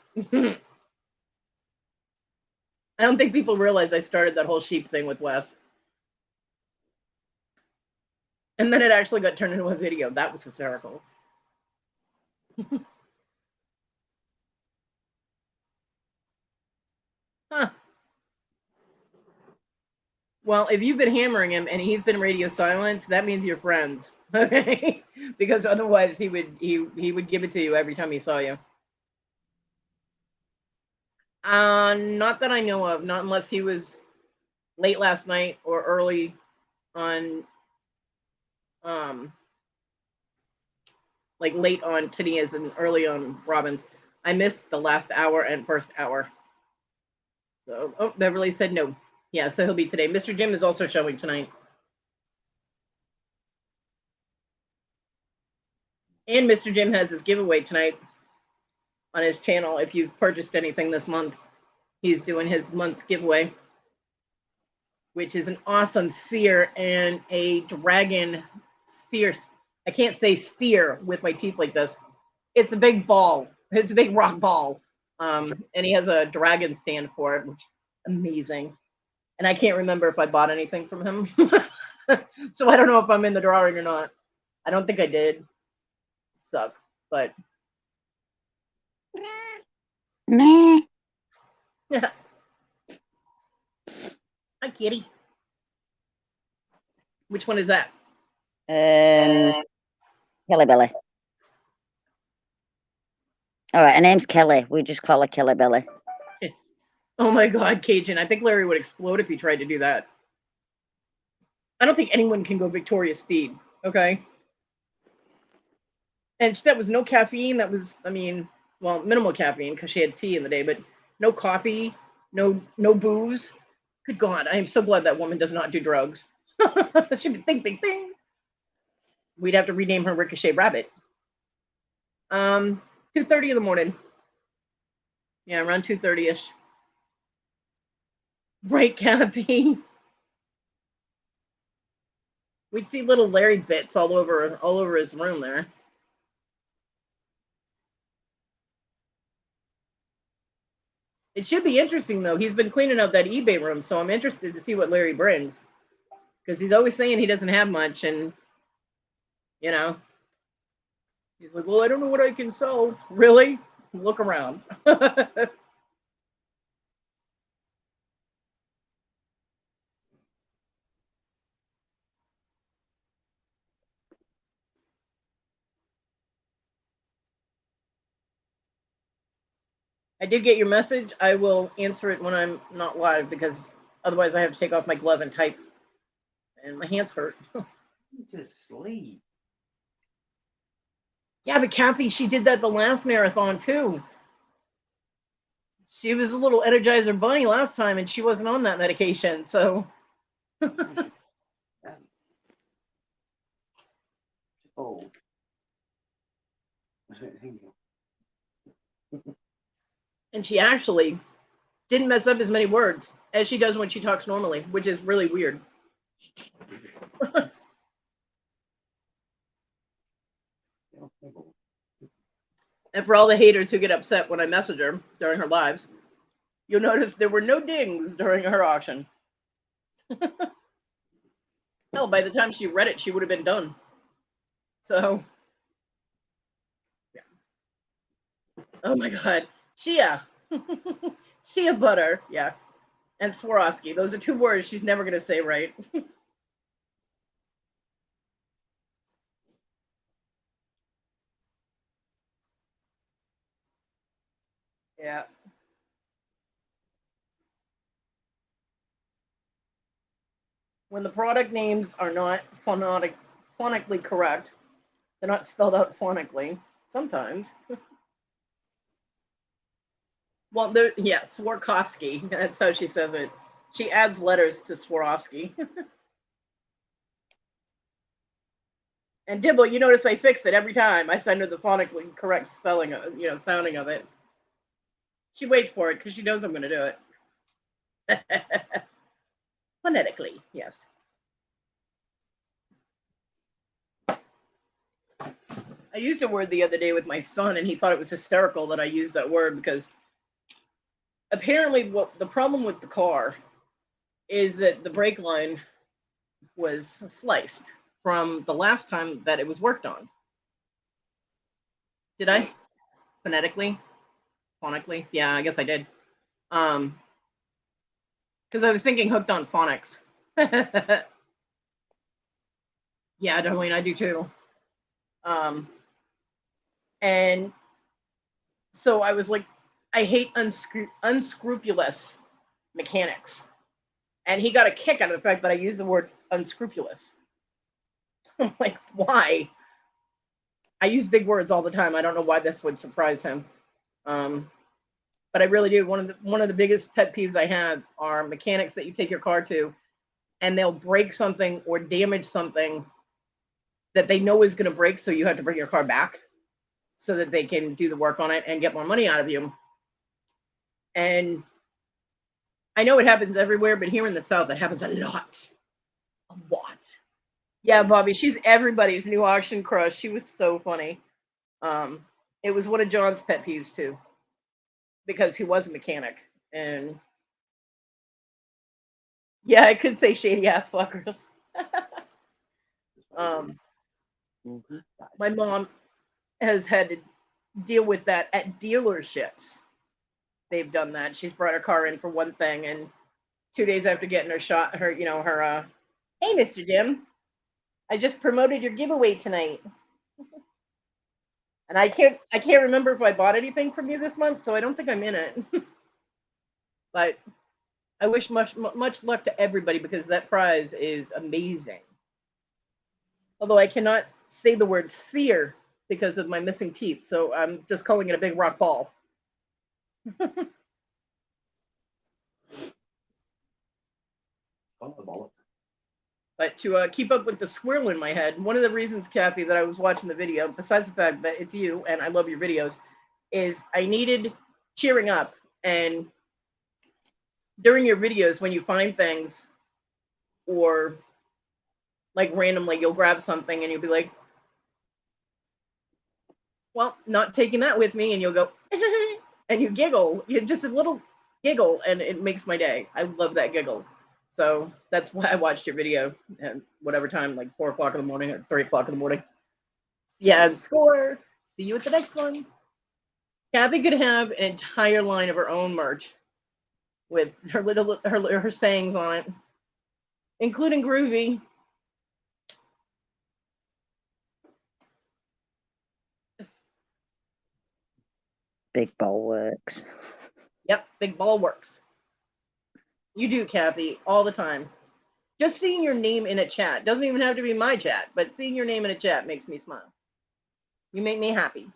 I don't think people realize I started that whole sheep thing with Wes. And then it actually got turned into a video. That was hysterical. Huh. Well, if you've been hammering him and he's been radio silence, that means you're friends. Okay? Because otherwise he would give it to you every time he saw you. Not that I know of, not unless he was late last night or early on like late on Tania's and early on Robin's. I missed the last hour and first hour. So, oh, Beverly said no. Yeah, so he'll be today. Mr. Jim is also showing tonight. And Mr. Jim has his giveaway tonight on his channel. If you've purchased anything this month, he's doing his month giveaway, which is an awesome sphere and a dragon sphere. I can't say sphere with my teeth like this. It's a big ball. It's a big rock ball. And he has a dragon stand for it, which is amazing. And I can't remember if I bought anything from him. So I don't know if I'm in the drawing or not. I don't think I did. Sucks, but Meh. yeah. Hi, kitty. Which one is that? Kelly Belly. All right, her name's Kelly. We just call her Kelly Belly. Oh my God, Cajun. I think Larry would explode if he tried to do that. I don't think anyone can go Victoria's speed, okay? And that was no caffeine. That was, I mean, well, minimal caffeine because she had tea in the day, but no coffee, no booze. Good God, I am so glad that woman does not do drugs. She'd be think, think, think. We'd have to rename her Ricochet Rabbit. 2:30 in the morning. Yeah, around 2:30ish. Right, Canopy. We'd see little Larry bits all over his room there. It should be interesting though. He's been cleaning up that eBay room, so I'm interested to see what Larry brings. Because he's always saying he doesn't have much, and you know, he's like, well, I don't know what I can sell. Really? Look around. I did get your message. I will answer it when I'm not live because otherwise I have to take off my glove and type, and my hands hurt. To sleep. Yeah, but Kathy, she did that the last marathon too. She was a little Energizer bunny last time, and she wasn't on that medication. So, Oh. and she actually didn't mess up as many words as she does when she talks normally, which is really weird. And for all the haters who get upset when I message her during her lives, you'll notice there were no dings during her auction. Hell, by the time she read it, she would have been done. So, yeah. Oh my God. Shia. Shea butter. Yeah. And Swarovski. Those are two words she's never going to say right. Yeah. When the product names are not phonically correct, they're not spelled out phonically sometimes. Well, yeah, Swarovski. That's how she says it. She adds letters to Swarovski. And Dibble, you notice I fix it every time. I send her the phonically correct spelling, sounding of it. She waits for it because she knows I'm going to do it. Phonetically, yes. I used a word the other day with my son, and he thought it was hysterical that I used that word because apparently what the problem with the car is that the brake line was sliced from the last time that it was worked on. Did I? Phonetically? Phonically? Yeah, I guess I did. Because I was thinking hooked on phonics. Yeah, Darlene, I do too. And so I was like, I hate unscrupulous mechanics. And he got a kick out of the fact that I used the word unscrupulous. I'm like, why? I use big words all the time. I don't know why this would surprise him. But I really do. One of the biggest pet peeves I have are mechanics that you take your car to and they'll break something or damage something that they know is going to break, so you have to bring your car back so that they can do the work on it and get more money out of you. And I know it happens everywhere, but here in the South, it happens a lot. A lot. Yeah, Bobby, she's everybody's new auction crush. She was so funny. It was one of John's pet peeves, too, because he was a mechanic. And yeah, I could say shady ass fuckers. My mom has had to deal with that at dealerships. They've done that. She's brought her car in for one thing, and 2 days after getting her shot, hey, Mr. Jim, I just promoted your giveaway tonight. And I can't remember if I bought anything from you this month, so I don't think I'm in it. But I wish much luck to everybody because that prize is amazing. Although I cannot say the word seer because of my missing teeth, so I'm just calling it a big rock ball. But to keep up with the squirrel in my head, one of the reasons, Kathy, that I was watching the video, besides the fact that it's you and I love your videos, is I needed cheering up. And during your videos, when you find things or like randomly you'll grab something and you'll be like, well, not taking that with me, and you'll go and you giggle. You just a little giggle and it makes my day. I love that giggle. So that's why I watched your video at whatever time, like 4 o'clock in the morning or 3 o'clock in the morning. Yeah, and score. See you at the next one. Kathy could have an entire line of her own merch with her sayings on it, including Groovy. Big ball works. Yep, big ball works. You do, Kathy, all the time. Just seeing your name in a chat doesn't even have to be my chat, but seeing your name in a chat makes me smile. You make me happy.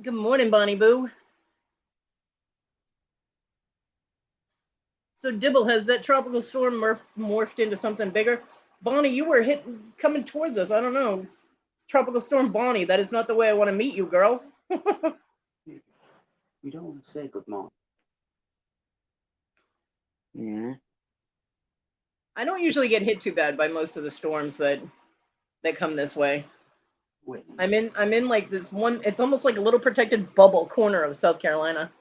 Good morning, Bonnie Boo. So Dibble, has that tropical storm morphed into something bigger? Bonnie, you were coming towards us. I don't know. It's Tropical Storm Bonnie. That is not the way I want to meet you, girl. You don't want to say good morning. Yeah. I don't usually get hit too bad by most of the storms that come this way. Wait. I'm in like this one. It's almost like a little protected bubble corner of South Carolina.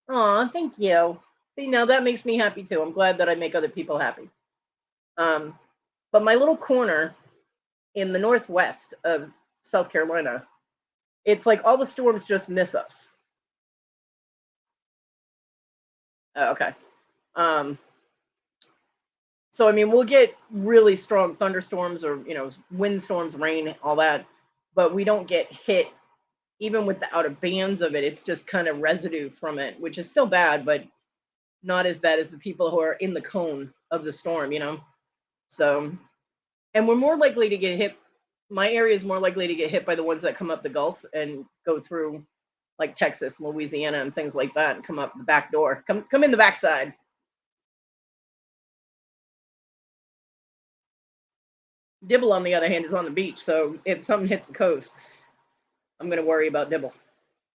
Aw, thank you. See, now that makes me happy too. I'm glad that I make other people happy. But my little corner in the northwest of South Carolina, it's like all the storms just miss us. Oh, okay. So I mean, we'll get really strong thunderstorms or windstorms, rain, all that, but we don't get hit even with the outer bands of it. It's just kind of residue from it, which is still bad, but not as bad as the people who are in the cone of the storm, So, and we're more likely to get hit. My area is more likely to get hit by the ones that come up the Gulf and go through like Texas, Louisiana, and things like that, and come up the back door. Come in the backside. Dibble, on the other hand, is on the beach, so if something hits the coast, I'm going to worry about Dibble.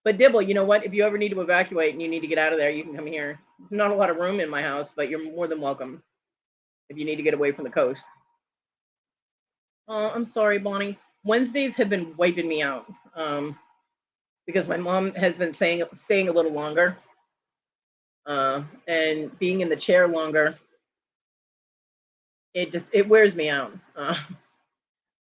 But Dibble, you know what? If you ever need to evacuate and you need to get out of there, you can come here. Not a lot of room in my house, but you're more than welcome if you need to get away from the coast. I'm sorry, Bonnie. Wednesdays have been wiping me out because my mom has been staying a little longer and being in the chair longer. It wears me out.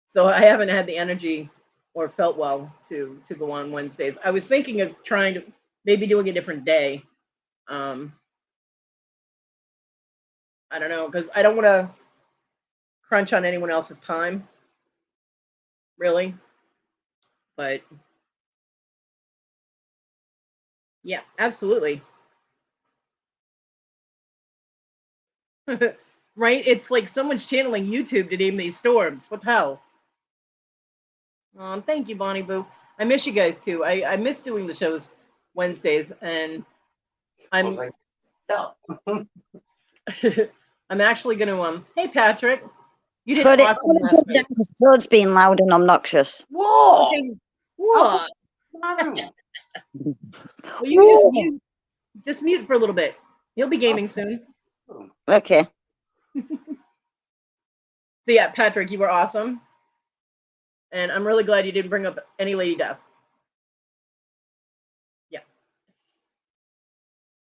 So I haven't had the energy or felt well to go on Wednesdays. I was thinking of trying to maybe doing a different day. I don't know, because I don't want to crunch on anyone else's time, really. But yeah, absolutely. Right? It's like someone's channeling YouTube to name these storms. What the hell? Thank you, Bonnie Boo. I miss you guys too. I miss doing the shows Wednesdays, and I'm I'm actually gonna hey Patrick, you did Kodi, awesome last night. because Toad's being loud and obnoxious. Whoa! Okay, what? Wow. Well, you just mute for a little bit. He'll be gaming soon. Okay. So yeah, Patrick, you were awesome, and I'm really glad you didn't bring up any Lady Death. Yeah,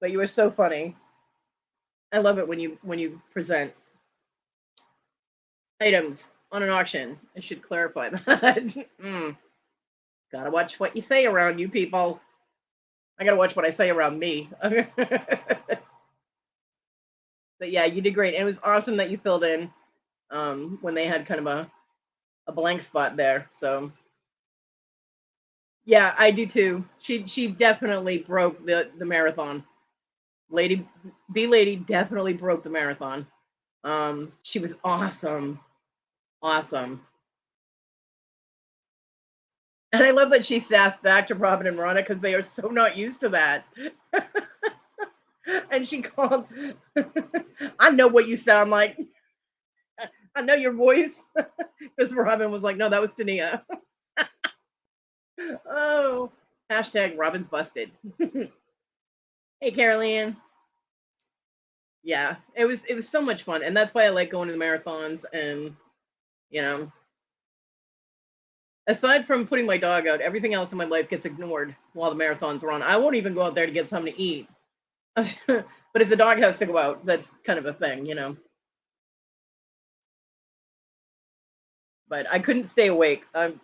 but you were so funny. I love it when you present items on an auction. I should clarify that. Gotta watch what you say around you people. I gotta watch what I say around me. But yeah, you did great. And it was awesome that you filled in when they had kind of a blank spot there. So yeah, I do too. She definitely broke the marathon. Lady definitely broke the marathon. She was awesome. Awesome. And I love that she sassed back to Robin and Ronna because they are so not used to that. And she called, I know what you sound like. I know your voice. Because Robin was like, no, that was Tania. Oh, hashtag Robin's busted. Hey, Caroline. Yeah, it was so much fun. And that's why I like going to the marathons. And, you know, aside from putting my dog out, everything else in my life gets ignored while the marathons are on. I won't even go out there to get something to eat. But if the dog has to go out, that's kind of a thing, you know. But I couldn't stay awake. Bye,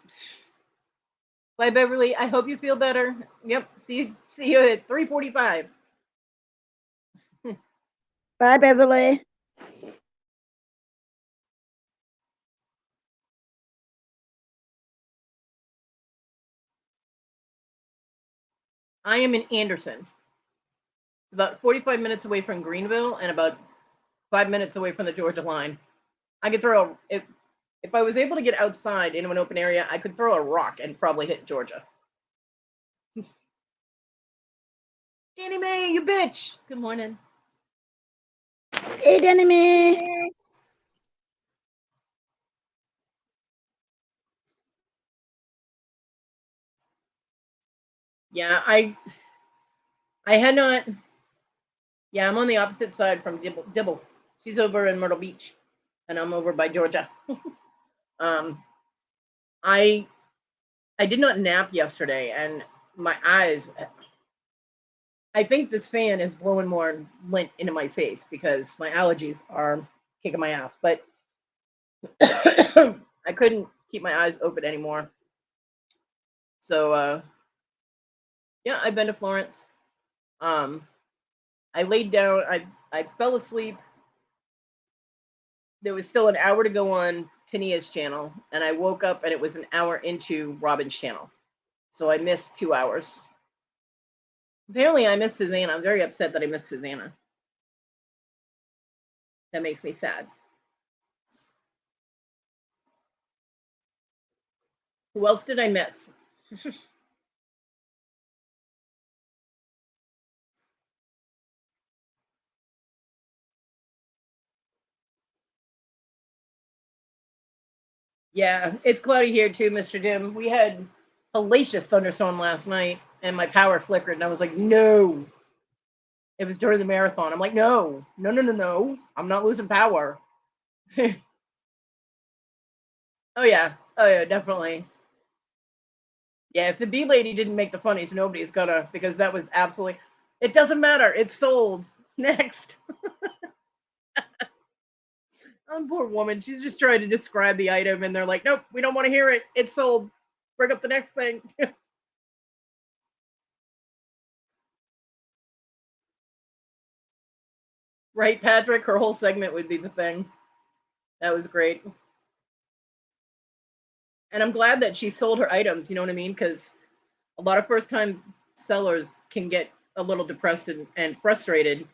Beverly. I hope you feel better. Yep. See you at 3:45. Bye, Beverly. I am in Anderson. It's about 45 minutes away from Greenville and about 5 minutes away from the Georgia line. I could throw if I was able to get outside into an open area, I could throw a rock and probably hit Georgia. Danny Mae, you bitch. Good morning. Hey, Danny Mae. Yeah, I had not. Yeah, I'm on the opposite side from Dibble. She's over in Myrtle Beach, and I'm over by Georgia. I did not nap yesterday, and my eyes. I think this fan is blowing more lint into my face because my allergies are kicking my ass. But I couldn't keep my eyes open anymore. So yeah, I've been to Florence. I laid down. I fell asleep. There was still an hour to go on Tania's channel, and I woke up and it was an hour into Robin's channel. So I missed 2 hours. Apparently, I missed Susanna. I'm very upset that I missed Susanna. That makes me sad. Who else did I miss? Yeah, it's cloudy here too, Mr. Dim. We had hellacious thunderstorm last night, and my power flickered, and I was like, no. It was during the marathon. I'm like, no, no, no, no, no. I'm not losing power. Oh yeah, definitely. Yeah, if the bee lady didn't make the funnies, nobody's gonna, because that was absolutely. It doesn't matter. It's sold. Next. Oh, poor woman. She's just trying to describe the item, and they're like, nope, we don't want to hear it. It's sold. Bring up the next thing. Right, Patrick? Her whole segment would be the thing. That was great. And I'm glad that she sold her items, you know what I mean? Because a lot of first time sellers can get a little depressed and frustrated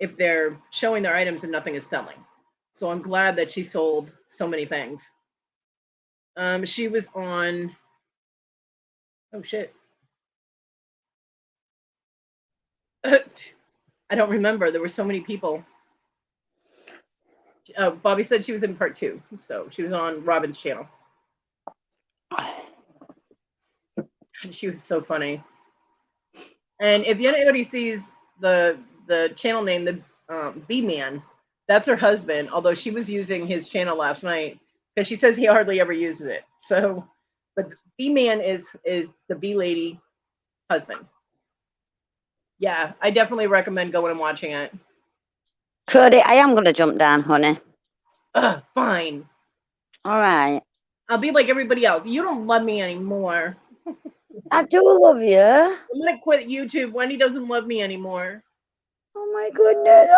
if they're showing their items and nothing is selling. So I'm glad that she sold so many things. She was on, oh shit. I don't remember. There were so many people. Bobby said she was in part 2. So she was on Robin's channel. She was so funny. And if anybody sees the channel name, the B-Man, that's her husband, although she was using his channel last night because she says he hardly ever uses it. So, but B-Man is the B-Lady husband. Yeah, I definitely recommend going and watching it. Kodi, I am going to jump down, honey. Fine. All right. I'll be like everybody else. You don't love me anymore. I do love you. I'm going to quit YouTube. Wendy doesn't love me anymore. Oh my goodness.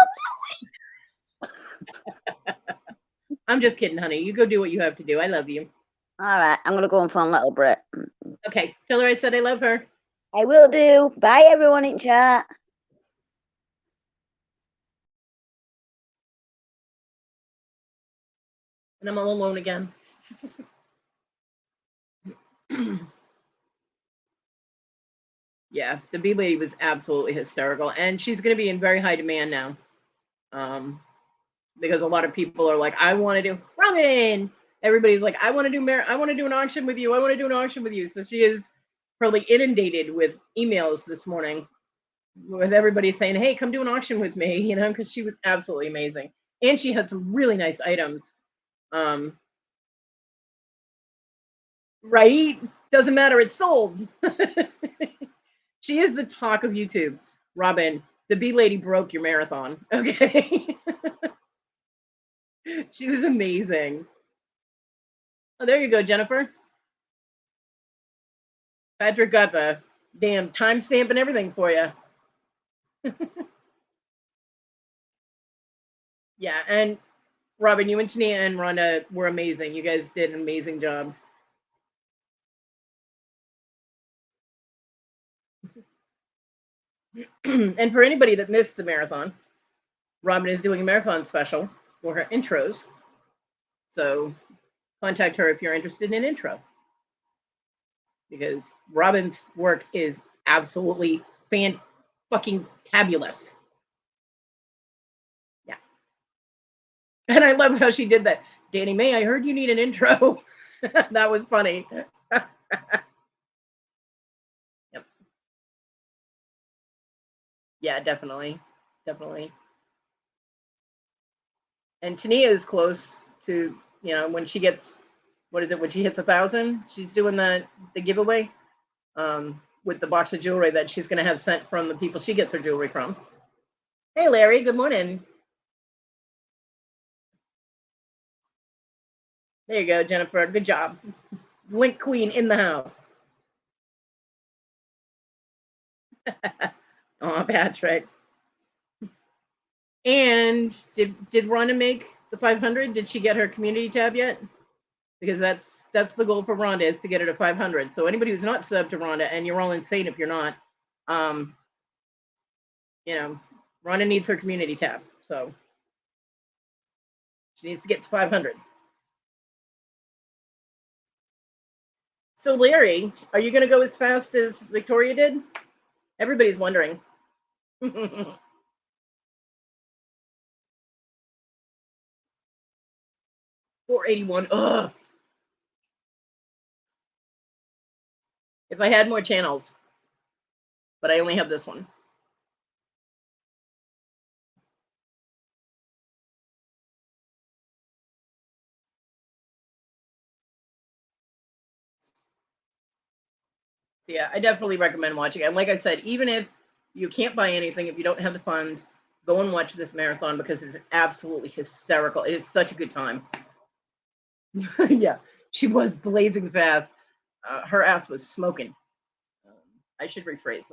I'm just kidding, honey. You go do what you have to do. I love you. All right. I'm going to go and phone little Brit. Okay. Tell her I said I love her. I will do. Bye, everyone in chat. And I'm all alone again. Yeah, the bee lady was absolutely hysterical, and she's going to be in very high demand now, because a lot of people are like, "I want to do Robin." Everybody's like, "I want to do I want to do an auction with you. I want to do an auction with you." So she is probably inundated with emails this morning, with everybody saying, "Hey, come do an auction with me," you know, because she was absolutely amazing, and she had some really nice items. Right? Doesn't matter. It's sold. She is the talk of YouTube. Robin, the bee lady broke your marathon. Okay. She was amazing. Oh, there you go, Jennifer. Patrick got the damn timestamp and everything for you. Yeah, and Robin, you and Tania and Rhonda were amazing. You guys did an amazing job. And for anybody that missed the marathon, Robin is doing a marathon special for her intros. So contact her if you're interested in an intro, because Robin's work is absolutely fucking tabulous. Yeah. And I love how she did that. Danny May, I heard you need an intro. That was funny. Yep. Yeah, definitely. Definitely. And Tania is close to, when she gets, what is it, when she hits 1,000, she's doing the giveaway with the box of jewelry that she's going to have sent from the people she gets her jewelry from. Hey, Larry, good morning. There you go, Jennifer. Good job. Link Queen in the house. Oh, Patrick. And did Rhonda make the 500? Did she get her community tab yet? Because that's the goal for Rhonda, is to get her to 500. So anybody who's not subbed to Rhonda, and you're all insane if you're not, Rhonda needs her community tab. So she needs to get to 500. So Larry, are you going to go as fast as Victoria did? Everybody's wondering. 481. Ugh. If I had more channels, but I only have this one. So yeah, I definitely recommend watching it. And like I said, even if you can't buy anything, if you don't have the funds, go and watch this marathon because it's absolutely hysterical. It is such a good time. Yeah, she was blazing fast. Her ass was smoking. I should rephrase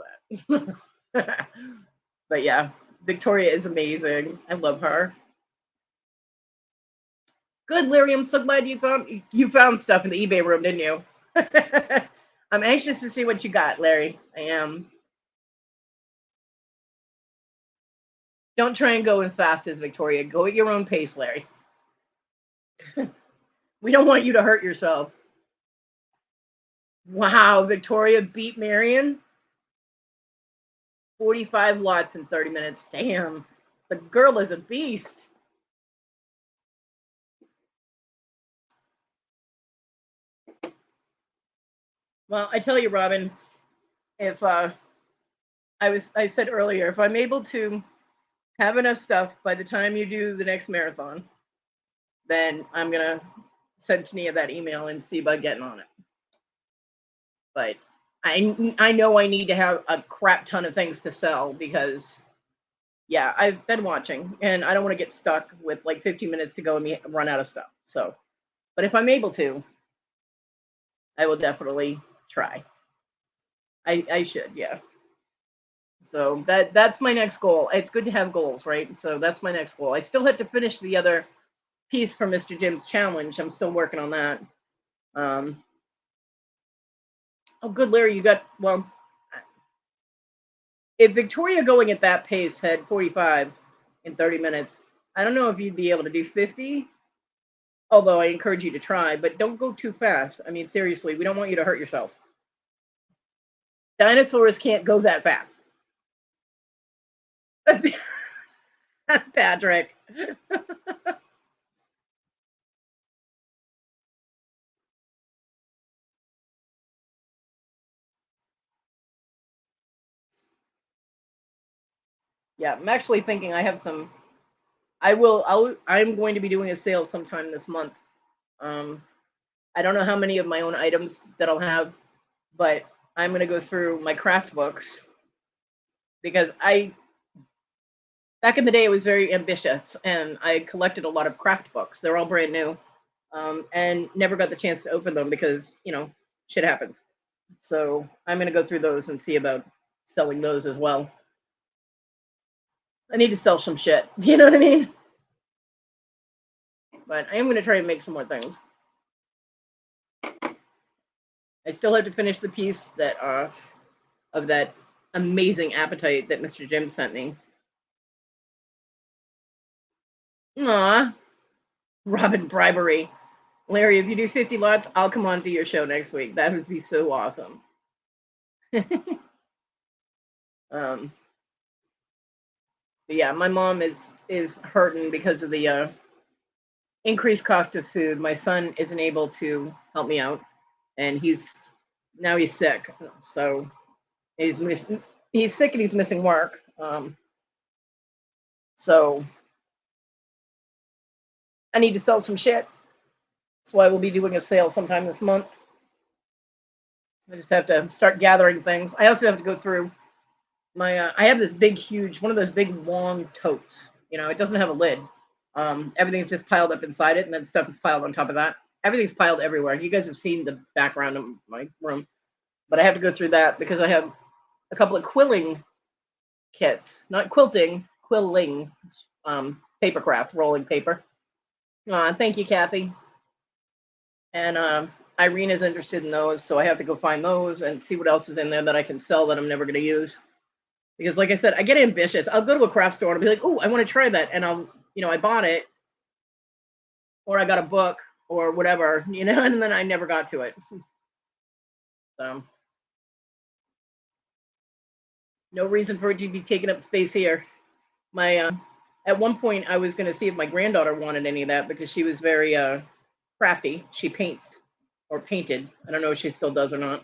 that. But yeah, Victoria is amazing. I love her. Good, Larry. I'm so glad you found stuff in the eBay room, didn't you? I'm anxious to see what you got, Larry. I am. Don't try and go as fast as Victoria. Go at your own pace, Larry. We don't want you to hurt yourself. Wow, Victoria beat Marion. 45 lots in 30 minutes. Damn, the girl is a beast. Well, I tell you, Robin, if I said earlier, if I'm able to have enough stuff by the time you do the next marathon, then I'm gonna send Tania that email and see about getting on it. But I know I need to have a crap ton of things to sell because, yeah, I've been watching and I don't want to get stuck with like 15 minutes to go and run out of stuff. So, but if I'm able to, I will definitely try. I should, yeah. So that's my next goal. It's good to have goals, right? So that's my next goal. I still have to finish the other piece for Mr. Jim's challenge. I'm still working on that. Oh, good, Larry. You got, well, if Victoria going at that pace had 45 in 30 minutes, I don't know if you'd be able to do 50. Although I encourage you to try, but don't go too fast. I mean, seriously, we don't want you to hurt yourself. Dinosaurs can't go that fast. Patrick. Yeah, I'm actually thinking I have some. I'm going to be doing a sale sometime this month. I don't know how many of my own items that I'll have, but I'm going to go through my craft books because back in the day, I was very ambitious and I collected a lot of craft books. They're all brand new, and never got the chance to open them because, shit happens. So I'm going to go through those and see about selling those as well. I need to sell some shit. You know what I mean? But I am going to try and make some more things. I still have to finish the piece that of that amazing appetite that Mr. Jim sent me. Aw, Robin bribery. Larry, if you do 50 lots, I'll come on to your show next week. That would be so awesome. But yeah, my mom is hurting because of the increased cost of food. My son isn't able to help me out, and he's sick. So he's sick and he's missing work. So I need to sell some shit. That's why we'll be doing a sale sometime this month. I just have to start gathering things. I also have to go through my. I have this big, huge one of those big, long totes. It doesn't have a lid. Everything's just piled up inside it, and then stuff is piled on top of that. Everything's piled everywhere. You guys have seen the background of my room, but I have to go through that because I have a couple of quilling kits, not quilting, quilling, papercraft, rolling paper. Thank you, Kathy. And Irene is interested in those, so I have to go find those and see what else is in there that I can sell that I'm never going to use. Because, like I said, I get ambitious. I'll go to a craft store and I'll be like, "Oh, I want to try that," and I bought it, or I got a book or whatever, and then I never got to it. So, no reason for it to be taking up space here. At one point, I was going to see if my granddaughter wanted any of that because she was very crafty. She paints or painted. I don't know if she still does or not.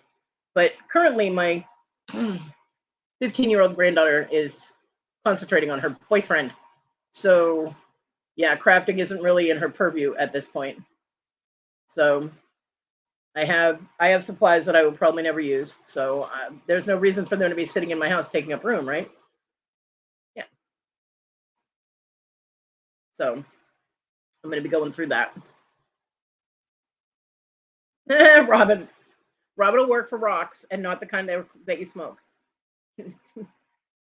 But currently, my 15-year-old granddaughter is concentrating on her boyfriend. So, yeah, crafting isn't really in her purview at this point. So, I have supplies that I will probably never use. So, there's no reason for them to be sitting in my house taking up room, right? Yeah. So, I'm going to be going through that. Robin will work for rocks and not the kind that you smoke.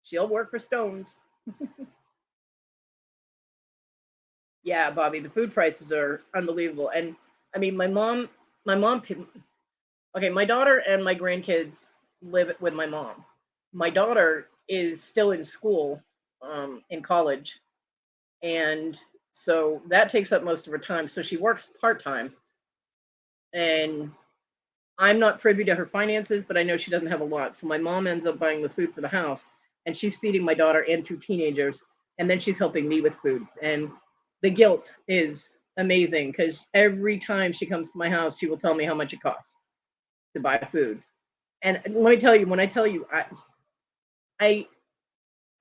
She'll work for stones. Yeah, Bobby, the food prices are unbelievable. And I mean, my mom, okay, my daughter and my grandkids live with my mom. My daughter is still in school, in college. And so that takes up most of her time. So she works part-time. And I'm not privy to her finances, but I know she doesn't have a lot. So my mom ends up buying the food for the house, and she's feeding my daughter and 2 teenagers, and then she's helping me with food. And the guilt is amazing because every time she comes to my house, she will tell me how much it costs to buy food. And let me tell you, when I tell you, I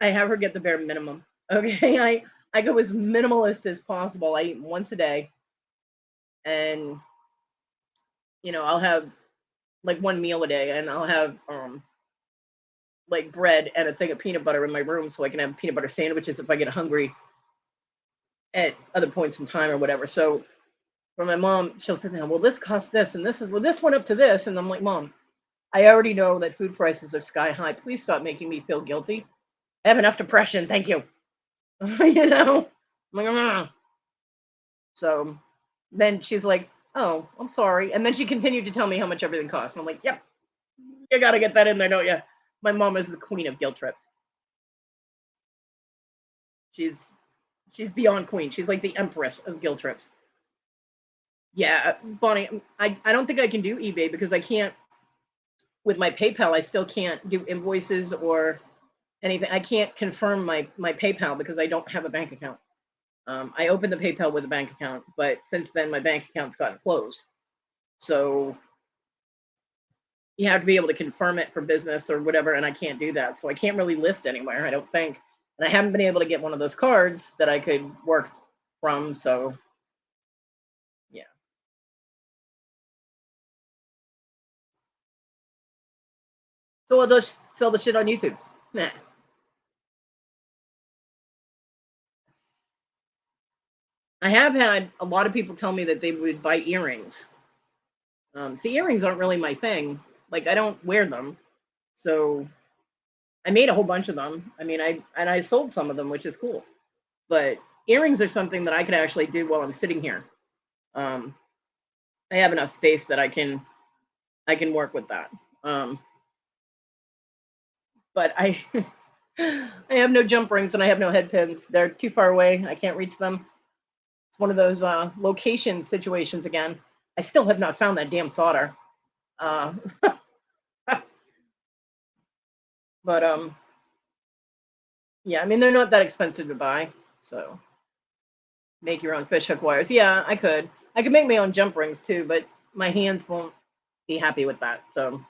have her get the bare minimum. Okay, I go as minimalist as possible. I eat once a day, and I'll have like one meal a day, and I'll have like bread and a thing of peanut butter in my room so I can have peanut butter sandwiches if I get hungry at other points in time or whatever. So for my mom, she'll say, well, this costs this, and this is, well, this went up to this. And I'm like, Mom, I already know that food prices are sky high. Please stop making me feel guilty. I have enough depression. Thank you. I'm like, "Ugh." So then she's like, oh, I'm sorry. And then she continued to tell me how much everything costs. And I'm like, yep, you got to get that in there, don't you? My mom is the queen of guilt trips. She's beyond queen. She's like the empress of guilt trips. Yeah, Bonnie, I don't think I can do eBay because I can't, with my PayPal, I still can't do invoices or anything. I can't confirm my PayPal because I don't have a bank account. I opened the PayPal with a bank account, but since then my bank account's gotten closed. So you have to be able to confirm it for business or whatever, and I can't do that. So I can't really list anywhere, I don't think. And I haven't been able to get one of those cards that I could work from. So yeah. So I'll just sell the shit on YouTube. Nah. I have had a lot of people tell me that they would buy earrings. See, earrings aren't really my thing. Like, I don't wear them. So I made a whole bunch of them. I mean, I sold some of them, which is cool. But earrings are something that I could actually do while I'm sitting here. I have enough space that I can work with that. But I I have no jump rings and I have no head pins. They're too far away. I can't reach them. It's one of those location situations again. I still have not found that damn solder. Uh, but yeah, I mean they're not that expensive to buy. So make your own fishhook wires. Yeah, I could. I could make my own jump rings too, but my hands won't be happy with that. So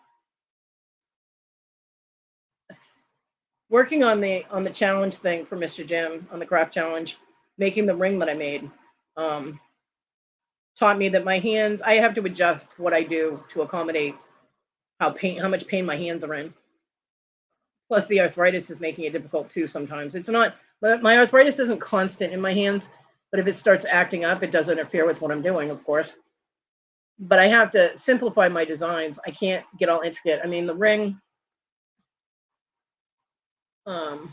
working on the challenge thing for Mr. Jim on the craft challenge, making the ring that I made, taught me that my hands, I have to adjust what I do to accommodate how much pain my hands are in. Plus the arthritis is making it difficult too sometimes. It's not, my arthritis isn't constant in my hands, but if it starts acting up, it does interfere with what I'm doing, of course. But I have to simplify my designs. I can't get all intricate. I mean, the ring, the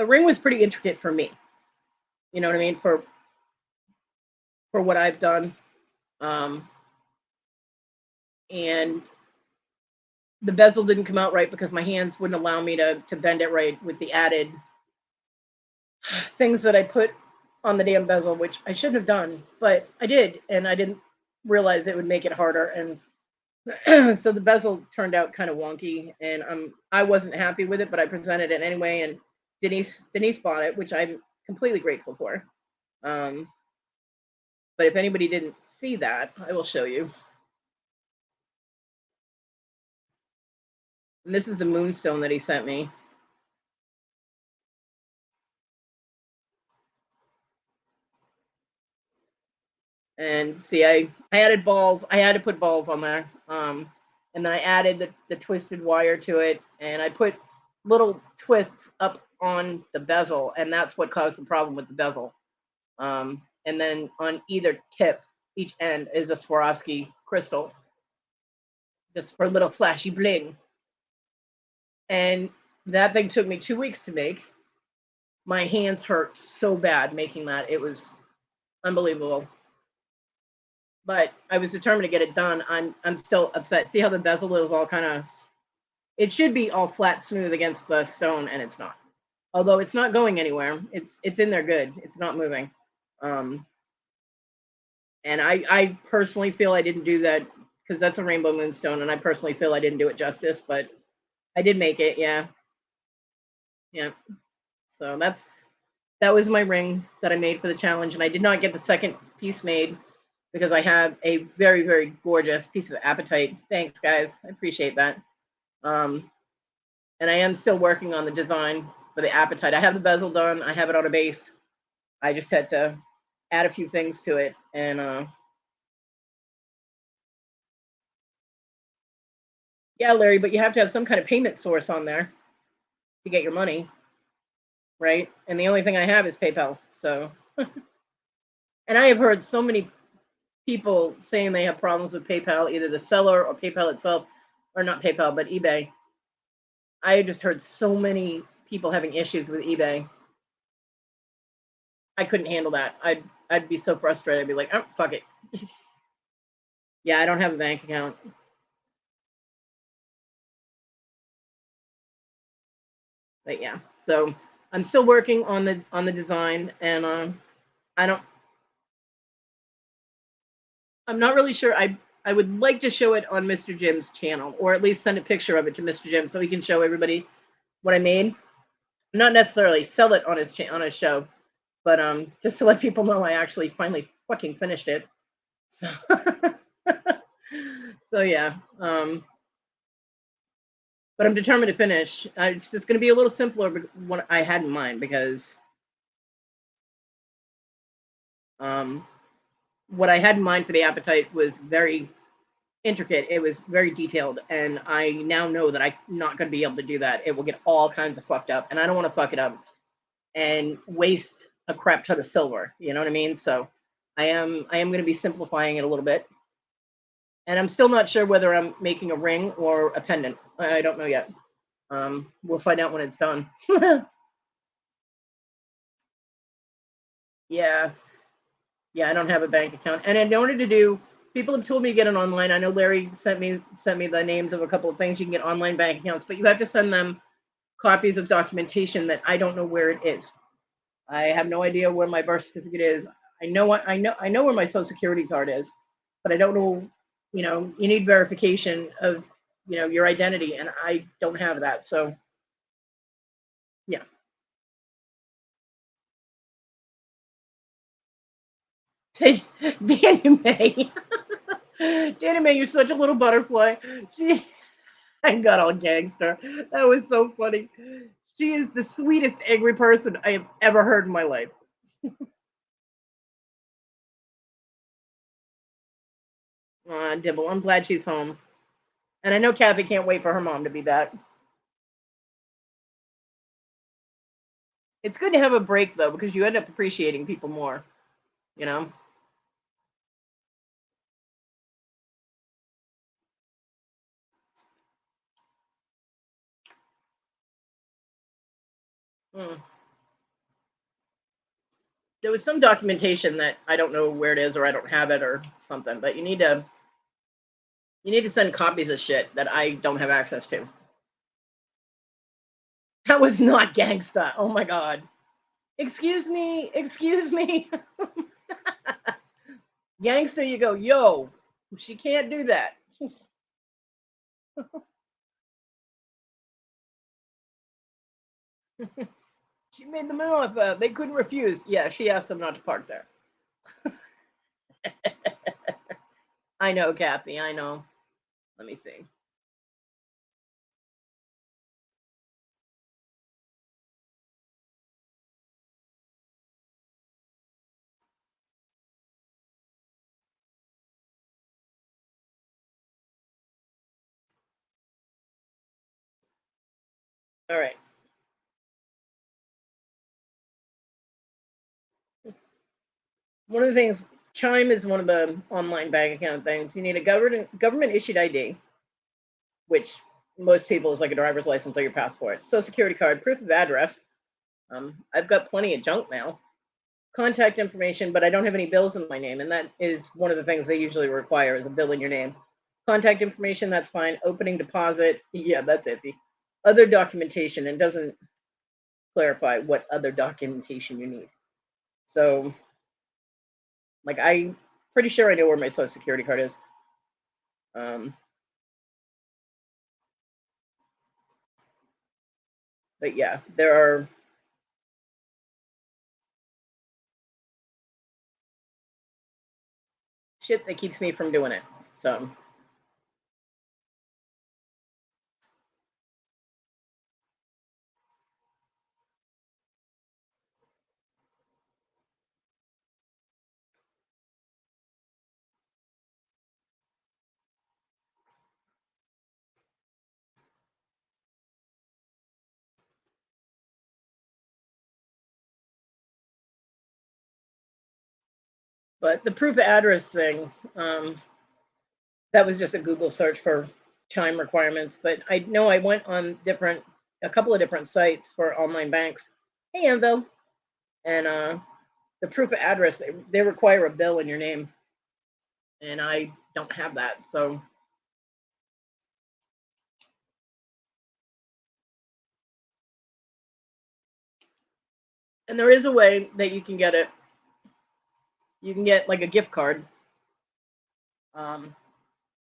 ring was pretty intricate for me. You know what I mean? For what I've done. And the bezel didn't come out right because my hands wouldn't allow me to bend it right with the added things that I put on the damn bezel, which I shouldn't have done, but I did, and I didn't realize it would make it harder. And so the bezel turned out kind of wonky, and I wasn't happy with it, but I presented it anyway, and Denise bought it, which I'm completely grateful for. But if anybody didn't see that, I will show you. And this is the moonstone that he sent me. And see, I added balls. I had to put balls on there. And then I added the twisted wire to it, and I put little twists up on the bezel, and that's what caused the problem with the bezel. And then on either tip, each end is a Swarovski crystal, just for a little flashy bling. And that thing took me 2 weeks to make. My hands hurt so bad making that. It was unbelievable. But I was determined to get it done. I'm still upset. See how the bezel is all kind of, it should be all flat smooth against the stone, and it's not. Although it's not going anywhere. It's in there good. It's not moving. And I personally feel I didn't do that because that's a rainbow moonstone, and I personally feel I didn't do it justice, but I did make it, yeah. Yeah. So that was my ring that I made for the challenge, and I did not get the second piece made because I have a very, very gorgeous piece of apatite. Thanks, guys. I appreciate that. And I am still working on the design for the apatite. I have the bezel done. I have it on a base. I just had to add a few things to it. And yeah, Larry, but you have to have some kind of payment source on there to get your money, right? And the only thing I have is PayPal. So, and I have heard so many people saying they have problems with PayPal, either the seller or PayPal itself, or not PayPal, but eBay. I just heard so many people having issues with eBay. I couldn't handle that. I'd be so frustrated. I'd be like, oh, fuck it. Yeah, I don't have a bank account. But yeah, so I'm still working on the design, and I don't. I'm not really sure. I would like to show it on Mr. Jim's channel, or at least send a picture of it to Mr. Jim so he can show everybody what I made. Not necessarily sell it on his show, but just to let people know I actually finally fucking finished it. So so yeah, but I'm determined to finish. It's just going to be a little simpler than what I had in mind because what I had in mind for the appetite was very intricate. It was very detailed, and I now know that I'm not going to be able to do that. It will get all kinds of fucked up, and I don't want to fuck it up and waste a crap ton of silver. You know what I mean? So I am going to be simplifying it a little bit, and I'm still not sure whether I'm making a ring or a pendant. I don't know yet. We'll find out when it's done. Yeah, yeah. I don't have a bank account, and in order to do, people have told me to get an online. I know Larry sent me the names of a couple of things you can get online bank accounts, but you have to send them copies of documentation that I don't know where it is. I have no idea where my birth certificate is. I know where my social security card is, but I don't know. You know, you need verification of your identity, and I don't have that. So yeah. Danny May. Danny May, you're such a little butterfly. She, I got all gangster. That was so funny. She is the sweetest angry person I have ever heard in my life. Dibble, I'm glad she's home. And I know Kathy can't wait for her mom to be back. It's good to have a break, though, because you end up appreciating people more, you know? Mm. There was some documentation that I don't know where it is, or I don't have it, or something, but you need to send copies of shit that I don't have access to. That was not gangsta. Oh my god. Excuse me. Excuse me. Gangster, you go, yo, she can't do that. She made them offer. They couldn't refuse. Yeah, she asked them not to park there. I know, Kathy. I know. Let me see. All right. One of the things, Chime is one of the online bank account things. You need a government issued ID, which most people is like a driver's license or your passport, social security card, proof of address. I've got plenty of junk mail, contact information, but I don't have any bills in my name, and that is one of the things they usually require is a bill in your name. Contact information, that's fine. Opening deposit, yeah, that's iffy. Other documentation, and doesn't clarify what other documentation you need. So, like, I'm pretty sure I know where my social security card is. But yeah, there are shit that keeps me from doing it. So, but the proof of address thing, that was just a Google search for Chime requirements. But I know I went on a couple of different sites for online banks. Hey, Anvil. And the proof of address, they require a bill in your name. And I don't have that. So, and there is a way that you can get it. You can get like a gift card. And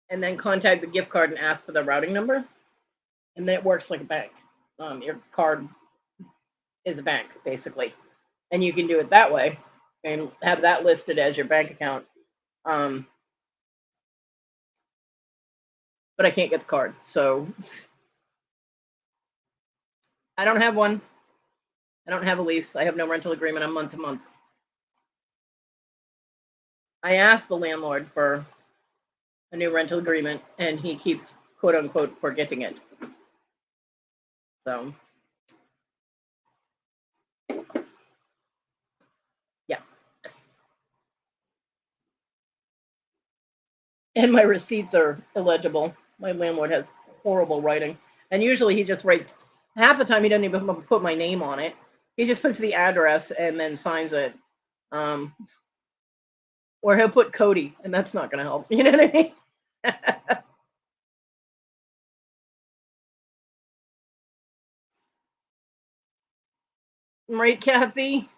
then contact the gift card and ask for the routing number. And then it works like a bank. Your card is a bank, basically. And you can do it that way and have that listed as your bank account. But I can't get the card. So I don't have one. I don't have a lease. I have no rental agreement. I'm month to month. I asked the landlord for a new rental agreement, and he keeps, quote unquote, forgetting it. So, yeah. And my receipts are illegible. My landlord has horrible writing. And usually he just writes, half the time he doesn't even put my name on it. He just puts the address and then signs it. Or he'll put Kodi, and that's not going to help. You know what I mean? Right, Kathy?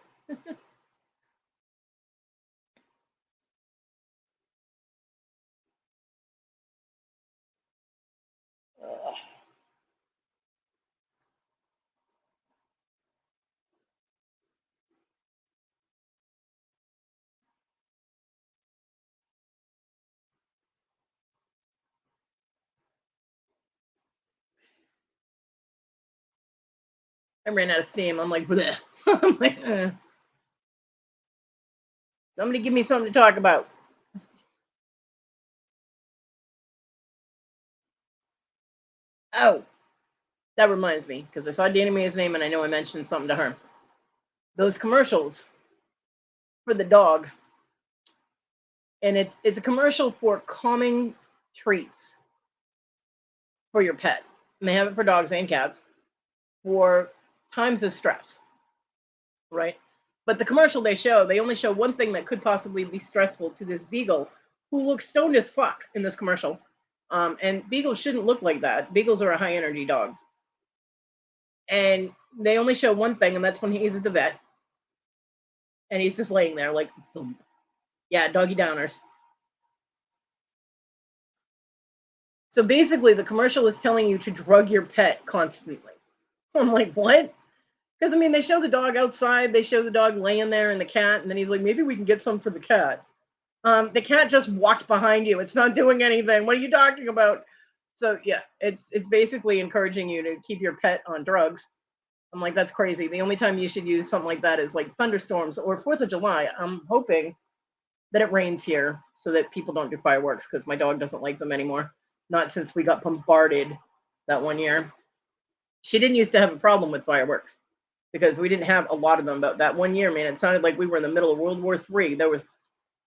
I ran out of steam. I'm like, bleh. I'm like, somebody give me something to talk about. Oh, that reminds me, because I saw Dana Mae's name and I know I mentioned something to her. Those commercials for the dog. And it's a commercial for calming treats for your pet. And they have it for dogs and cats for times of stress. Right? But the commercial they only show one thing that could possibly be stressful to this beagle who looks stoned as fuck in this commercial. And beagles shouldn't look like that. Beagles are a high energy dog. And they only show one thing, and that's when he's at the vet. And he's just laying there like, boom. Yeah, doggy downers. So basically, the commercial is telling you to drug your pet constantly. I'm like, what? Because, I mean, they show the dog outside. They show the dog laying there and the cat. And then he's like, maybe we can get some for the cat. The cat just walked behind you. It's not doing anything. What are you talking about? So, yeah, it's basically encouraging you to keep your pet on drugs. I'm like, that's crazy. The only time you should use something like that is like thunderstorms or 4th of July. I'm hoping that it rains here so that people don't do fireworks because my dog doesn't like them anymore. Not since we got bombarded that one year. She didn't used to have a problem with fireworks because we didn't have a lot of them. But that one year, man, it sounded like we were in the middle of World War III. There was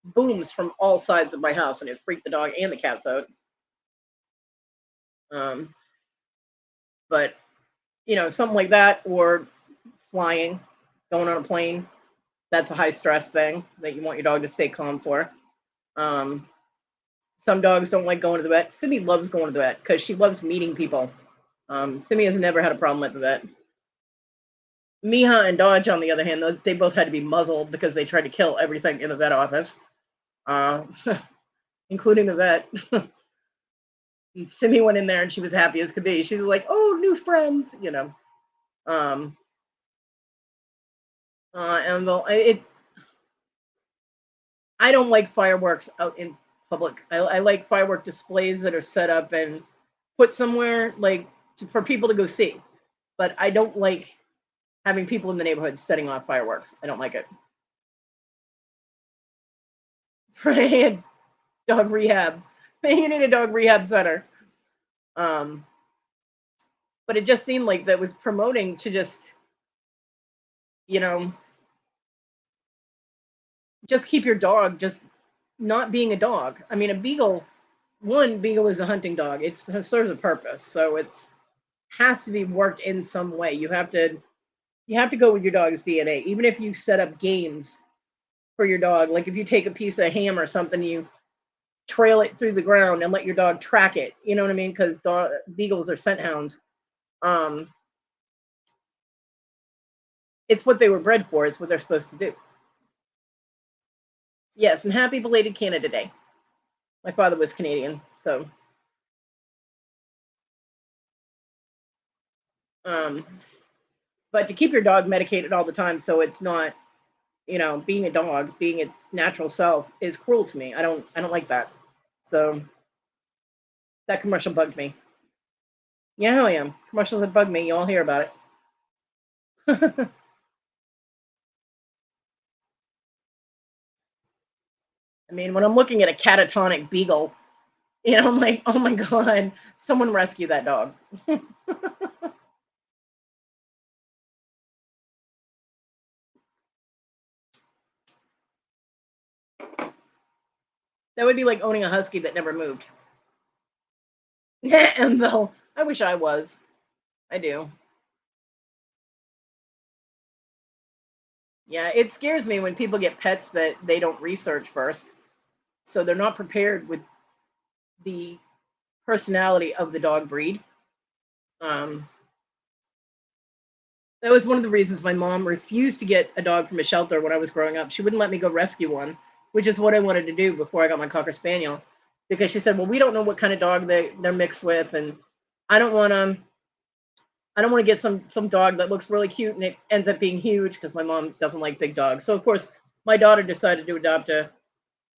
booms from all sides of my house, and it freaked the dog and the cats out. But you know, something like that, or flying, going on a plane, that's a high stress thing that you want your dog to stay calm for. Some dogs don't like going to the vet. Simi loves going to the vet because she loves meeting people. Simi has never had a problem at the vet. Miha and Dodge, on the other hand, they both had to be muzzled because they tried to kill everything in the vet office, including the vet. And Simi went in there and she was happy as could be. She was like, "Oh, new friends," you know. And I don't like fireworks out in public. I like firework displays that are set up and put somewhere like for people to go see. But I don't like having people in the neighborhood setting off fireworks. I don't like it. Right? Dog rehab. You need a dog rehab center. But it just seemed like that was promoting to just, you know, just keep your dog just not being a dog. I mean, beagle is a hunting dog. It serves a purpose, so it's has to be worked in some way. You have to go with your dog's DNA, even if you set up games for your dog. Like if you take a piece of ham or something, you trail it through the ground and let your dog track it. You know what I mean? Because beagles are scent hounds. It's what they were bred for. It's what they're supposed to do. Yes, and happy belated Canada Day. My father was Canadian, so. But to keep your dog medicated all the time so it's not, you know, being a dog, being its natural self is cruel to me. I don't like that. So that commercial bugged me. Yeah, hell yeah. Commercials that bug me, you all hear about it. I mean, when I'm looking at a catatonic beagle, you know, I'm like, oh my God, someone rescue that dog. That would be like owning a husky that never moved. And though, I wish I was. I do. Yeah, it scares me when people get pets that they don't research first. So they're not prepared with the personality of the dog breed. That was one of the reasons my mom refused to get a dog from a shelter when I was growing up. She wouldn't let me go rescue one, which is what I wanted to do before I got my Cocker Spaniel. Because she said, well, we don't know what kind of dog they're mixed with, and I don't want to get some dog that looks really cute and it ends up being huge because my mom doesn't like big dogs. So of course, my daughter decided to adopt a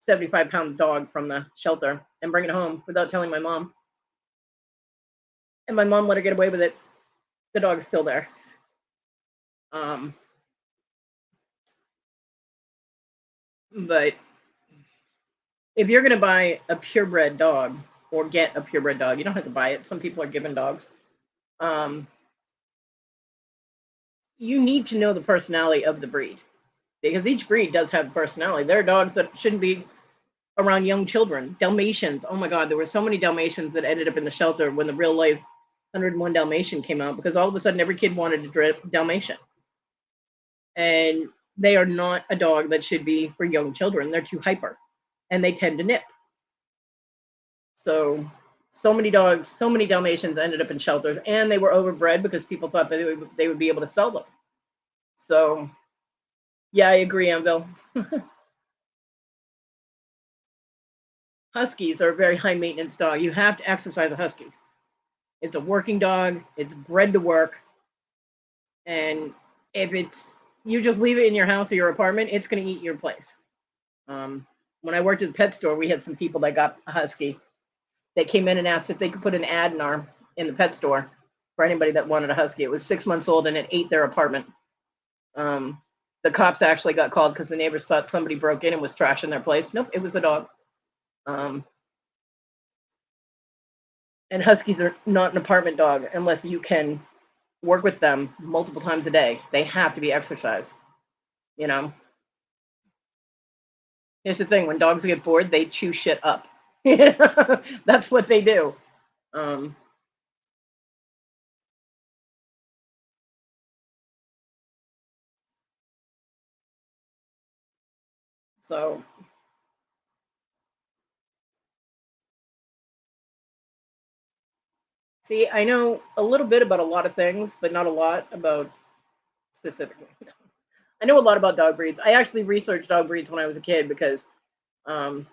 75-pound dog from the shelter and bring it home without telling my mom. And my mom let her get away with it. The dog is still there. But if you're going to buy a purebred dog or get a purebred dog, you don't have to buy it. Some people are given dogs. You need to know the personality of the breed because each breed does have personality. There are dogs that shouldn't be around young children. Dalmatians. Oh my God, there were so many Dalmatians that ended up in the shelter when the real life 101 Dalmatian came out because all of a sudden every kid wanted a Dalmatian. And they are not a dog that should be for young children. They're too hyper and they tend to nip. So many dogs, so many Dalmatians ended up in shelters and they were overbred because people thought that they would be able to sell them. So yeah, I agree, Anvil. Huskies are a very high maintenance dog. You have to exercise a husky. It's a working dog. It's bred to work. And if you just leave it in your house or your apartment, it's going to eat your place. When I worked at the pet store, we had some people that got a husky that came in and asked if they could put an ad in the pet store for anybody that wanted a husky. It was 6 months old and it ate their apartment. The cops actually got called because the neighbors thought somebody broke in and was trashing their place. Nope, it was a dog. And huskies are not an apartment dog unless you can work with them multiple times a day. They have to be exercised. You know, here's the thing: when dogs get bored, they chew shit up. That's what they do. Um, so see, I know a little bit about a lot of things, but not a lot about specifically. I know a lot about dog breeds. I actually researched dog breeds when I was a kid because um,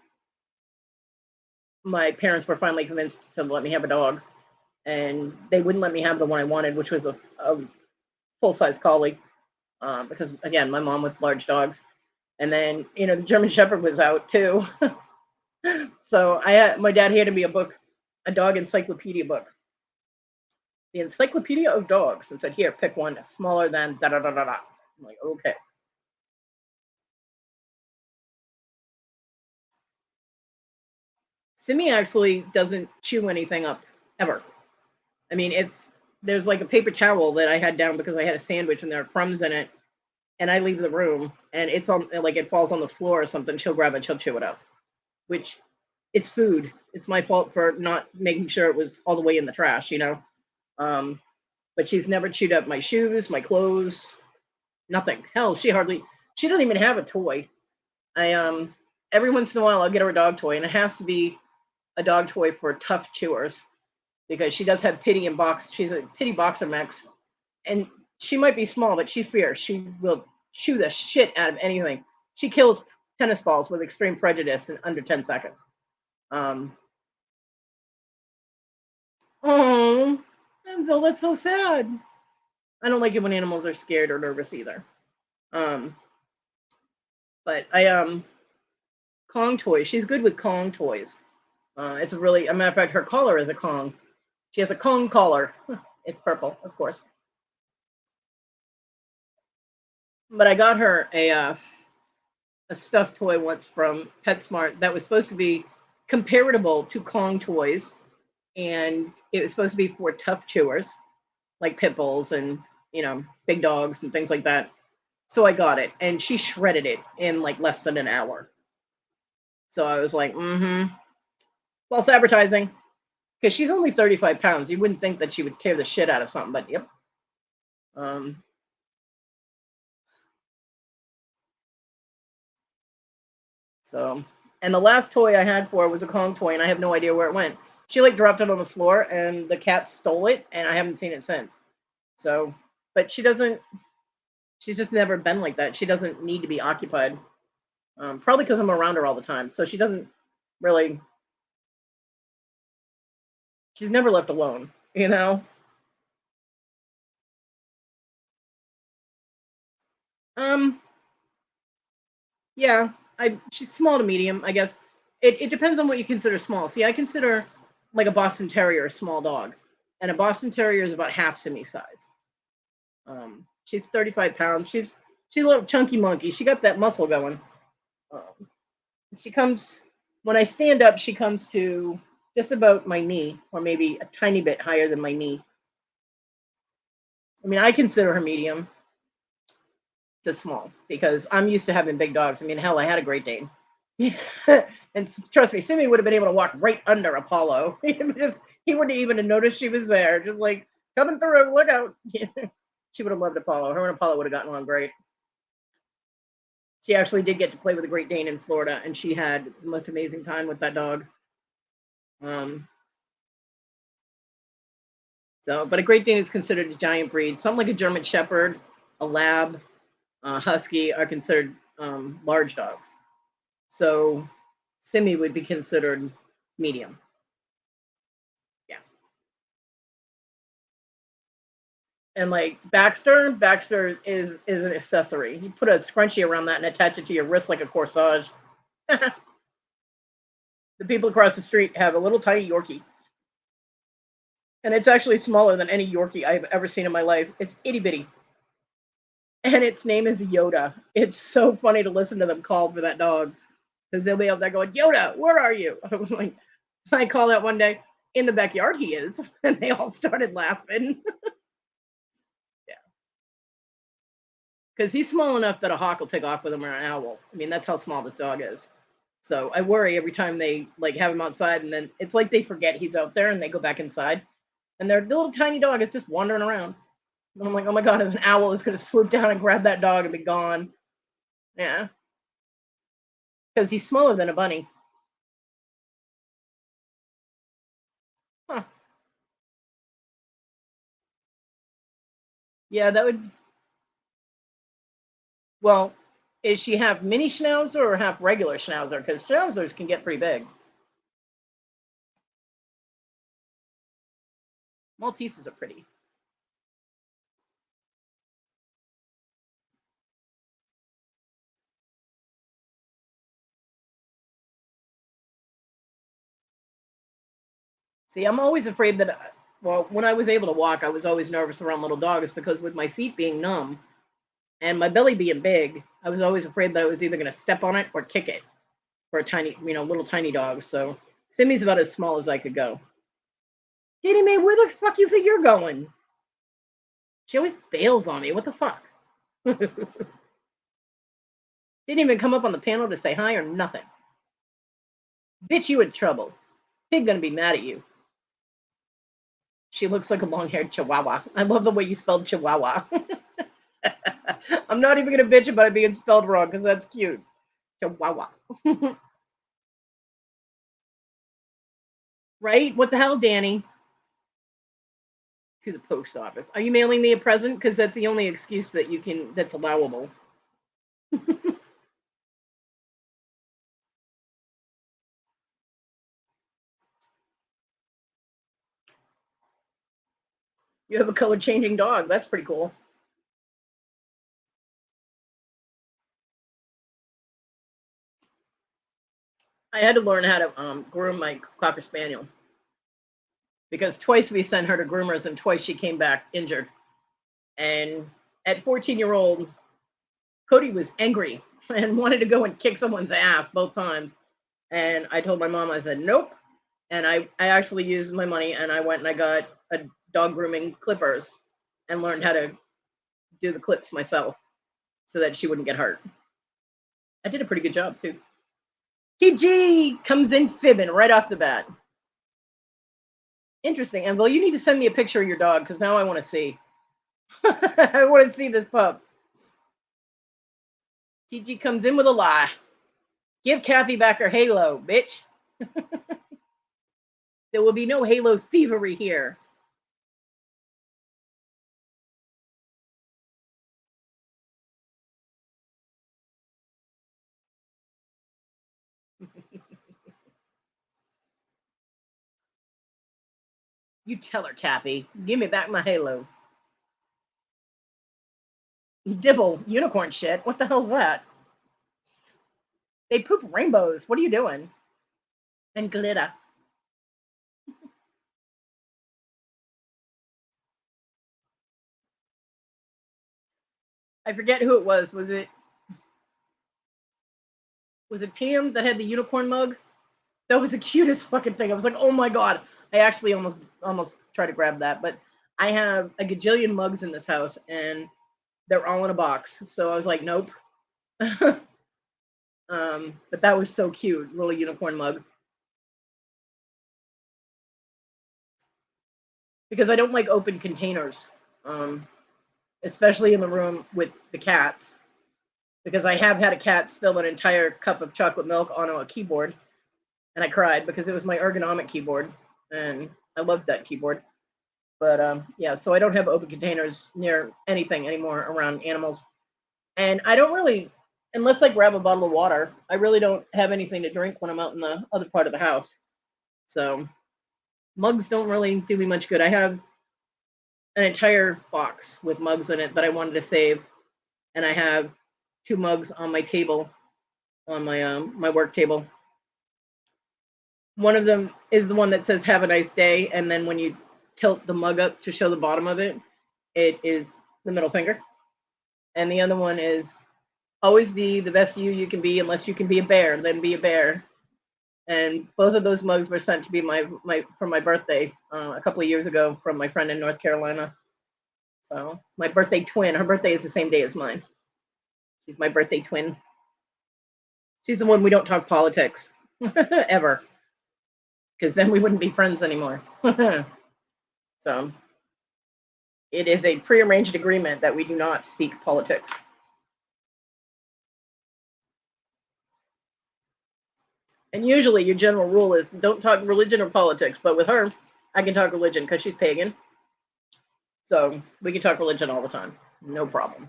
my parents were finally convinced to let me have a dog, and they wouldn't let me have the one I wanted, which was a full-size collie. Because again, my mom with large dogs, and then the German Shepherd was out too. So my dad handed me a book, a dog encyclopedia book, the Encyclopedia of Dogs, and said, "Here, pick one smaller than da da da da da." I'm like, okay. Simi actually doesn't chew anything up ever. I mean, if there's like a paper towel that I had down because I had a sandwich and there are crumbs in it, and I leave the room and it's on, like, it falls on the floor or something, she'll grab it, she'll chew it up. Which, it's food. It's my fault for not making sure it was all the way in the trash, Um, but she's never chewed up my shoes, my clothes, nothing. Hell, she doesn't even have a toy. I every once in a while I'll get her a dog toy, and it has to be a dog toy for tough chewers because she does have pity and box. She's a pity boxer mix, and she might be small, but she's fierce. She will chew the shit out of anything. She kills tennis balls with extreme prejudice in under 10 seconds. Oh, Enzo, that's so sad. I don't like it when animals are scared or nervous either. Um, but Kong toy. She's good with Kong toys. It's a matter of fact, her collar is a Kong. She has a Kong collar. It's purple, of course. But I got her a stuffed toy once from PetSmart that was supposed to be comparable to Kong toys, and it was supposed to be for tough chewers, like pit bulls and big dogs and things like that. So I got it, and she shredded it in like less than an hour. So I was like, false advertising, because she's only 35 pounds. You wouldn't think that she would tear the shit out of something, but yep. So, and the last toy I had for her was a Kong toy, and I have no idea where it went. She like dropped it on the floor, and the cat stole it, and I haven't seen it since. So, but she doesn't. She's just never been like that. She doesn't need to be occupied. Probably because I'm around her all the time, so she doesn't really. She's never left alone, Um, yeah, she's small to medium, I guess. It depends on what you consider small. See, I consider like a Boston Terrier a small dog, and a Boston Terrier is about half Simi size. She's 35 pounds. She's a little chunky monkey. She got that muscle going. She comes when I stand up. She comes to just about my knee, or maybe a tiny bit higher than my knee. I mean, I consider her medium to small because I'm used to having big dogs. I mean, hell, I had a Great Dane. And trust me, Simi would have been able to walk right under Apollo. He wouldn't even have noticed she was there. Just like, coming through, look out. She would have loved Apollo. Her and Apollo would have gotten along great. She actually did get to play with a Great Dane in Florida, and she had the most amazing time with that dog. But a Great Dane is considered a giant breed. Something like a German Shepherd, a Lab, Husky are considered large dogs. So Simi would be considered medium. Yeah. And like Baxter is an accessory. You put a scrunchie around that and attach it to your wrist like a corsage. The people across the street have a little tiny Yorkie. And it's actually smaller than any Yorkie I've ever seen in my life. It's itty bitty. And its name is Yoda. It's so funny to listen to them call for that dog. Because they'll be up there going, Yoda, where are you? I was like, I called out one day, in the backyard he is. And they all started laughing. because he's small enough that a hawk will take off with him, or an owl. I mean, that's how small this dog is. So I worry every time they like have him outside, and then it's like they forget he's out there and they go back inside, and their little tiny dog is just wandering around. And I'm like, oh my god, an owl is going to swoop down and grab that dog and be gone. Yeah, because he's smaller than a bunny. Huh. Yeah, that would. Well, is she half mini schnauzer or half regular schnauzer? Because schnauzers can get pretty big. Malteses are pretty. See, I'm always afraid that, well, when I was able to walk, I was always nervous around little dogs because with my feet being numb and my belly being big, I was always afraid that I was either going to step on it or kick it for a tiny, little tiny dog. So Simmy's about as small as I could go. Katie Mae, where the fuck you think you're going? She always bails on me. What the fuck? Didn't even come up on the panel to say hi or nothing. Bitch, you in trouble. Pig gonna be mad at you. She looks like a long-haired chihuahua. I love the way you spelled chihuahua. I'm not even gonna bitch about it being spelled wrong because that's cute. Chihuahua. Right? What the hell, Danny? To the post office. Are you mailing me a present? Because that's the only excuse that that's allowable. You have a color-changing dog. That's pretty cool. I had to learn how to groom my Cocker Spaniel. Because twice we sent her to groomers and twice she came back injured. And at 14-year-old, Kodi was angry and wanted to go and kick someone's ass both times. And I told my mom, I said, nope. And I actually used my money and I went and I got a dog grooming clippers and learned how to do the clips myself so that she wouldn't get hurt. I did a pretty good job too. TG comes in fibbing right off the bat. Interesting. And well, you need to send me a picture of your dog because now I want to see. I want to see this pup. TG comes in with a lie. Give Kathy back her halo, bitch. There will be no halo thievery here. You tell her, Kathy. Give me back my halo. Dibble, unicorn shit. What the hell's that? They poop rainbows. What are you doing? And glitter. I forget who it was. Was it Pam that had the unicorn mug? That was the cutest fucking thing. I was like, oh my god. I actually almost tried to grab that, but I have a gajillion mugs in this house and they're all in a box. So I was like, nope. But that was so cute, little unicorn mug. Because I don't like open containers, especially in the room with the cats. Because I have had a cat spill an entire cup of chocolate milk onto a keyboard, and I cried because it was my ergonomic keyboard, and I loved that keyboard. But yeah, so I don't have open containers near anything anymore around animals. And I don't really, unless I grab a bottle of water, I really don't have anything to drink when I'm out in the other part of the house. So mugs don't really do me much good. I have an entire box with mugs in it that I wanted to save, and I have 2 mugs on my table, on my my work table. One of them is the one that says "Have a nice day," and then when you tilt the mug up to show the bottom of it, it is the middle finger. And the other one is always be the best you can be, unless you can be a bear, then be a bear. And both of those mugs were sent to be for my birthday a couple of years ago from my friend in North Carolina. So my birthday twin, her birthday is the same day as mine. She's my birthday twin. She's the one we don't talk politics ever, because then we wouldn't be friends anymore. So it is a prearranged agreement that we do not speak politics. And usually your general rule is don't talk religion or politics. But with her, I can talk religion because she's pagan. So we can talk religion all the time. No problem.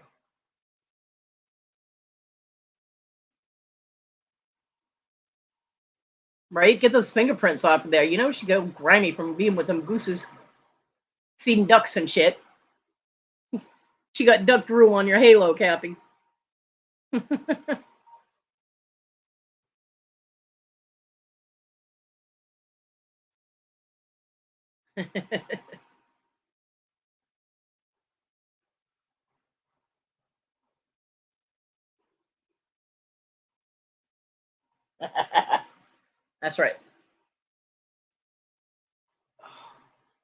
Right? Get those fingerprints off of there. You know, she go grimy from being with them gooses, feeding ducks and shit. She got duck drool on your halo, Cappy. That's right.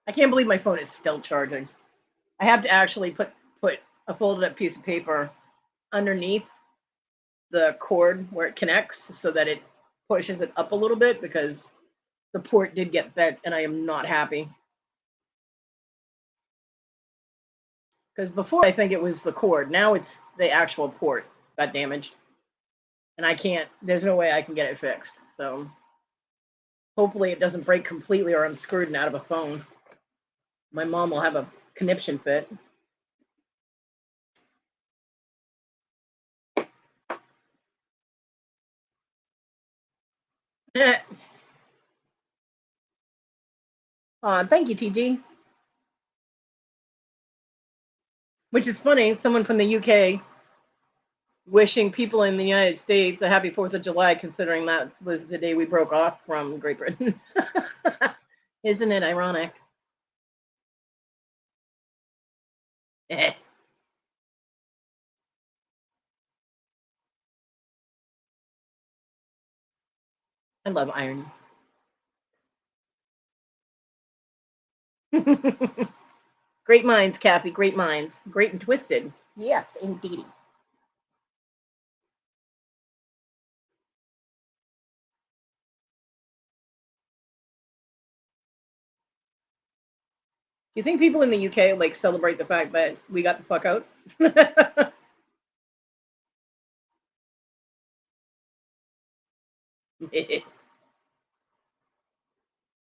I can't believe my phone is still charging. I have to actually put a folded up piece of paper underneath the cord where it connects so that it pushes it up a little bit because the port did get bent and I am not happy. Because before I think it was the cord. Now it's the actual port got damaged. And I can't, there's no way I can get it fixed. So hopefully it doesn't break completely or I'm screwed and out of a phone. My mom will have a conniption fit. Thank you, TG. Which is funny, someone from the UK wishing people in the United States a happy 4th of July, considering that was the day we broke off from Great Britain. Isn't it ironic? I love irony. Great minds, Kathy, great minds. Great and twisted. Yes, indeed. Do you think people in the UK like celebrate the fact that we got the fuck out?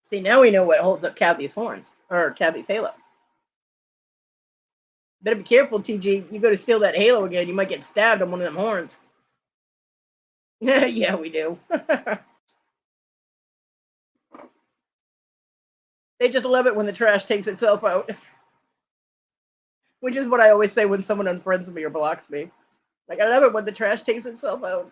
See, now we know what holds up Kathy's horns, or Kathy's halo. Better be careful, TG. You go to steal that halo again, you might get stabbed on one of them horns. Yeah, we do. They just love it when the trash takes itself out. Which is what I always say when someone unfriends me or blocks me. Like, I love it when the trash takes itself out.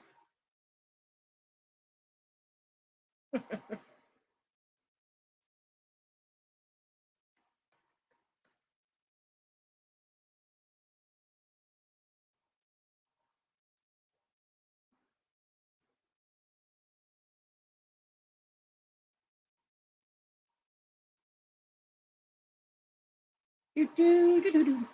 Do, do, do, do, do.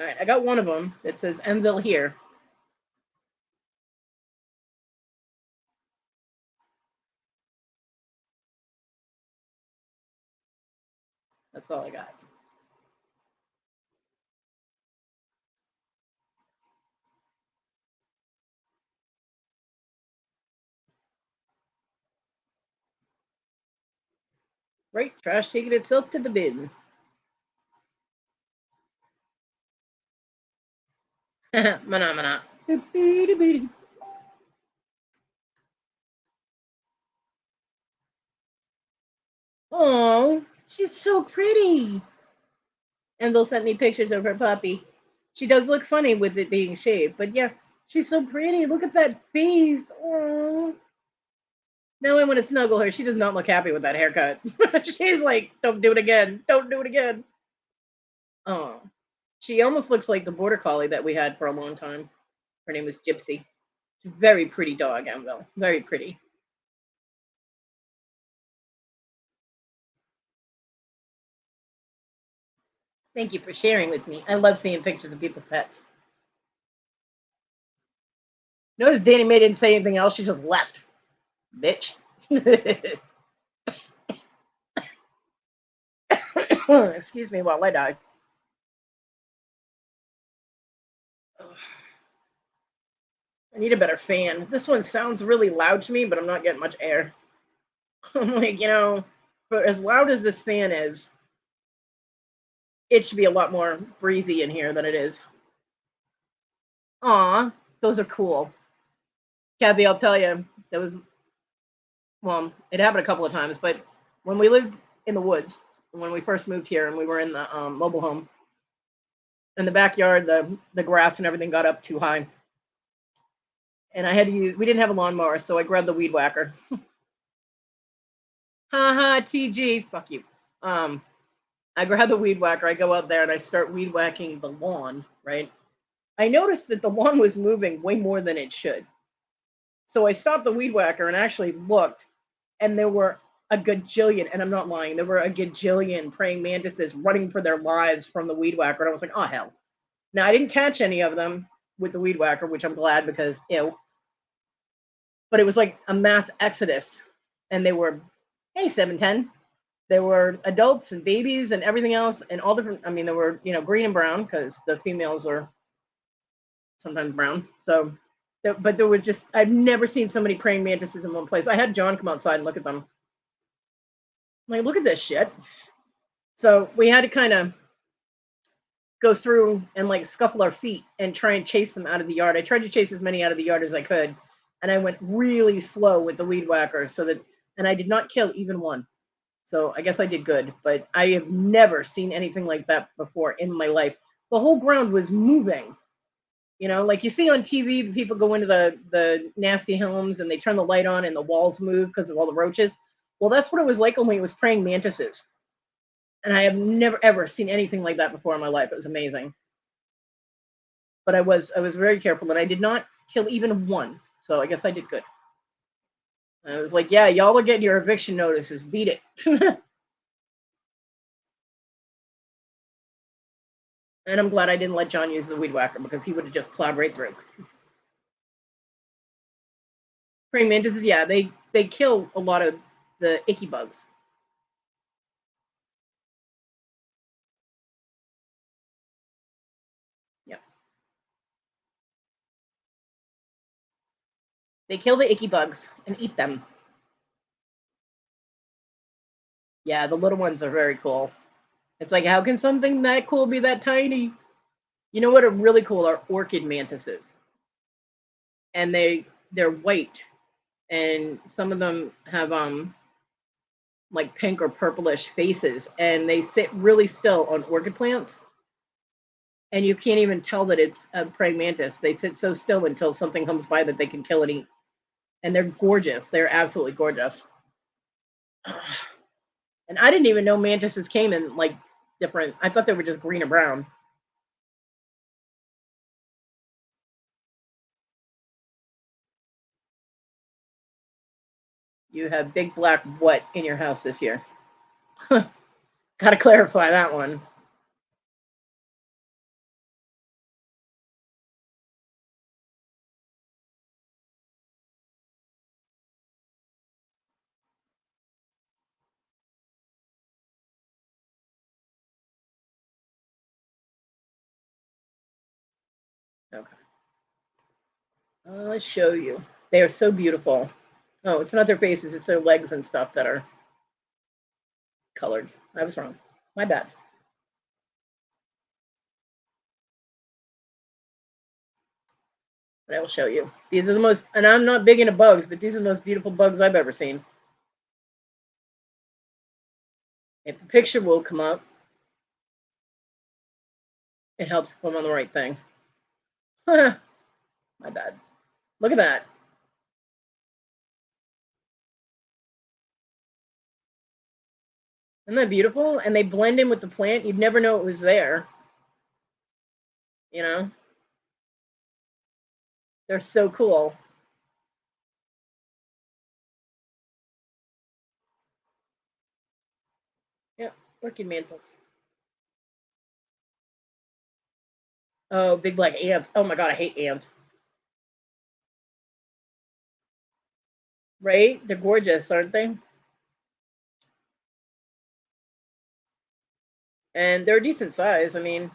All right, I got one of them that says Enville here. That's all I got. Right, trash taking itself to the bin. Mana, mana. Oh, she's so pretty. Enville sent me pictures of her puppy. She does look funny with it being shaved, but yeah, she's so pretty. Look at that face. Oh. Now I want to snuggle her. She does not look happy with that haircut. She's like, don't do it again. Don't do it again. Oh, she almost looks like the border collie that we had for a long time. Her name was Gypsy. Very pretty dog, Enville. Very pretty. Thank you for sharing with me. I love seeing pictures of people's pets. Notice Danny Mae didn't say anything else. She just left. Bitch. Excuse me while I die. I need a better fan. This one sounds really loud to me, but I'm not getting much air. I'm like, for as loud as this fan is, it should be a lot more breezy in here than it is. Aw, those are cool. Kathy, I'll tell you, that was, well, it happened a couple of times, but when we lived in the woods, when we first moved here and we were in the mobile home, in the backyard, the grass and everything got up too high. And I had to use, we didn't have a lawnmower, so I grabbed the weed whacker. Haha, TG, fuck you. I grab the weed whacker, I go out there and I start weed whacking the lawn, right? I noticed that the lawn was moving way more than it should. So I stopped the weed whacker and actually looked, and there were a gajillion, and I'm not lying, there were a gajillion praying mantises running for their lives from the weed whacker. And I was like, oh, hell. Now, I didn't catch any of them with the weed whacker, which I'm glad because, ew. But it was like a mass exodus. And they were, hey, 710. There were adults and babies and everything else, and all different. I mean, there were, green and brown because the females are sometimes brown. So, but there were just, I've never seen so many praying mantises in one place. I had John come outside and look at them. I'm like, look at this shit. So we had to kind of go through and like scuffle our feet and try and chase them out of the yard. I tried to chase as many out of the yard as I could, and I went really slow with the weed whacker and I did not kill even one. So I guess I did good, but I have never seen anything like that before in my life. The whole ground was moving. Like you see on TV, the people go into the nasty homes and they turn the light on and the walls move because of all the roaches. Well, that's what it was like only it was praying mantises. And I have never ever seen anything like that before in my life. It was amazing. But I was very careful and I did not kill even one. So I guess I did good. And I was like, yeah, y'all are getting your eviction notices. Beat it. And I'm glad I didn't let John use the weed whacker because he would have just plowed right through. Praying mantises, yeah, they kill a lot of the icky bugs. Yeah. They kill the icky bugs and eat them. Yeah, the little ones are very cool. It's like, how can something that cool be that tiny? You know what are really cool are orchid mantises. And they're white. And some of them have like pink or purplish faces. And they sit really still on orchid plants. And you can't even tell that it's a praying mantis. They sit so still until something comes by that they can kill and eat. And they're gorgeous. They're absolutely gorgeous. And I didn't even know mantises came in like different. I thought they were just green or brown. You have big black what in your house this year? Gotta clarify that one. Okay. Let's show you. They are so beautiful. Oh, it's not their faces, it's their legs and stuff that are colored. I was wrong. My bad. But I will show you. These are the most, and I'm not big into bugs, but these are the most beautiful bugs I've ever seen. If the picture will come up, it helps if I'm on the right thing. My bad. Look at that. Isn't that beautiful? And they blend in with the plant. You'd never know it was there. You know? They're so cool. Yep, Orchid Mantis. Oh, big black ants. Oh my god, I hate ants. Right? They're gorgeous, aren't they? And they're a decent size. I mean,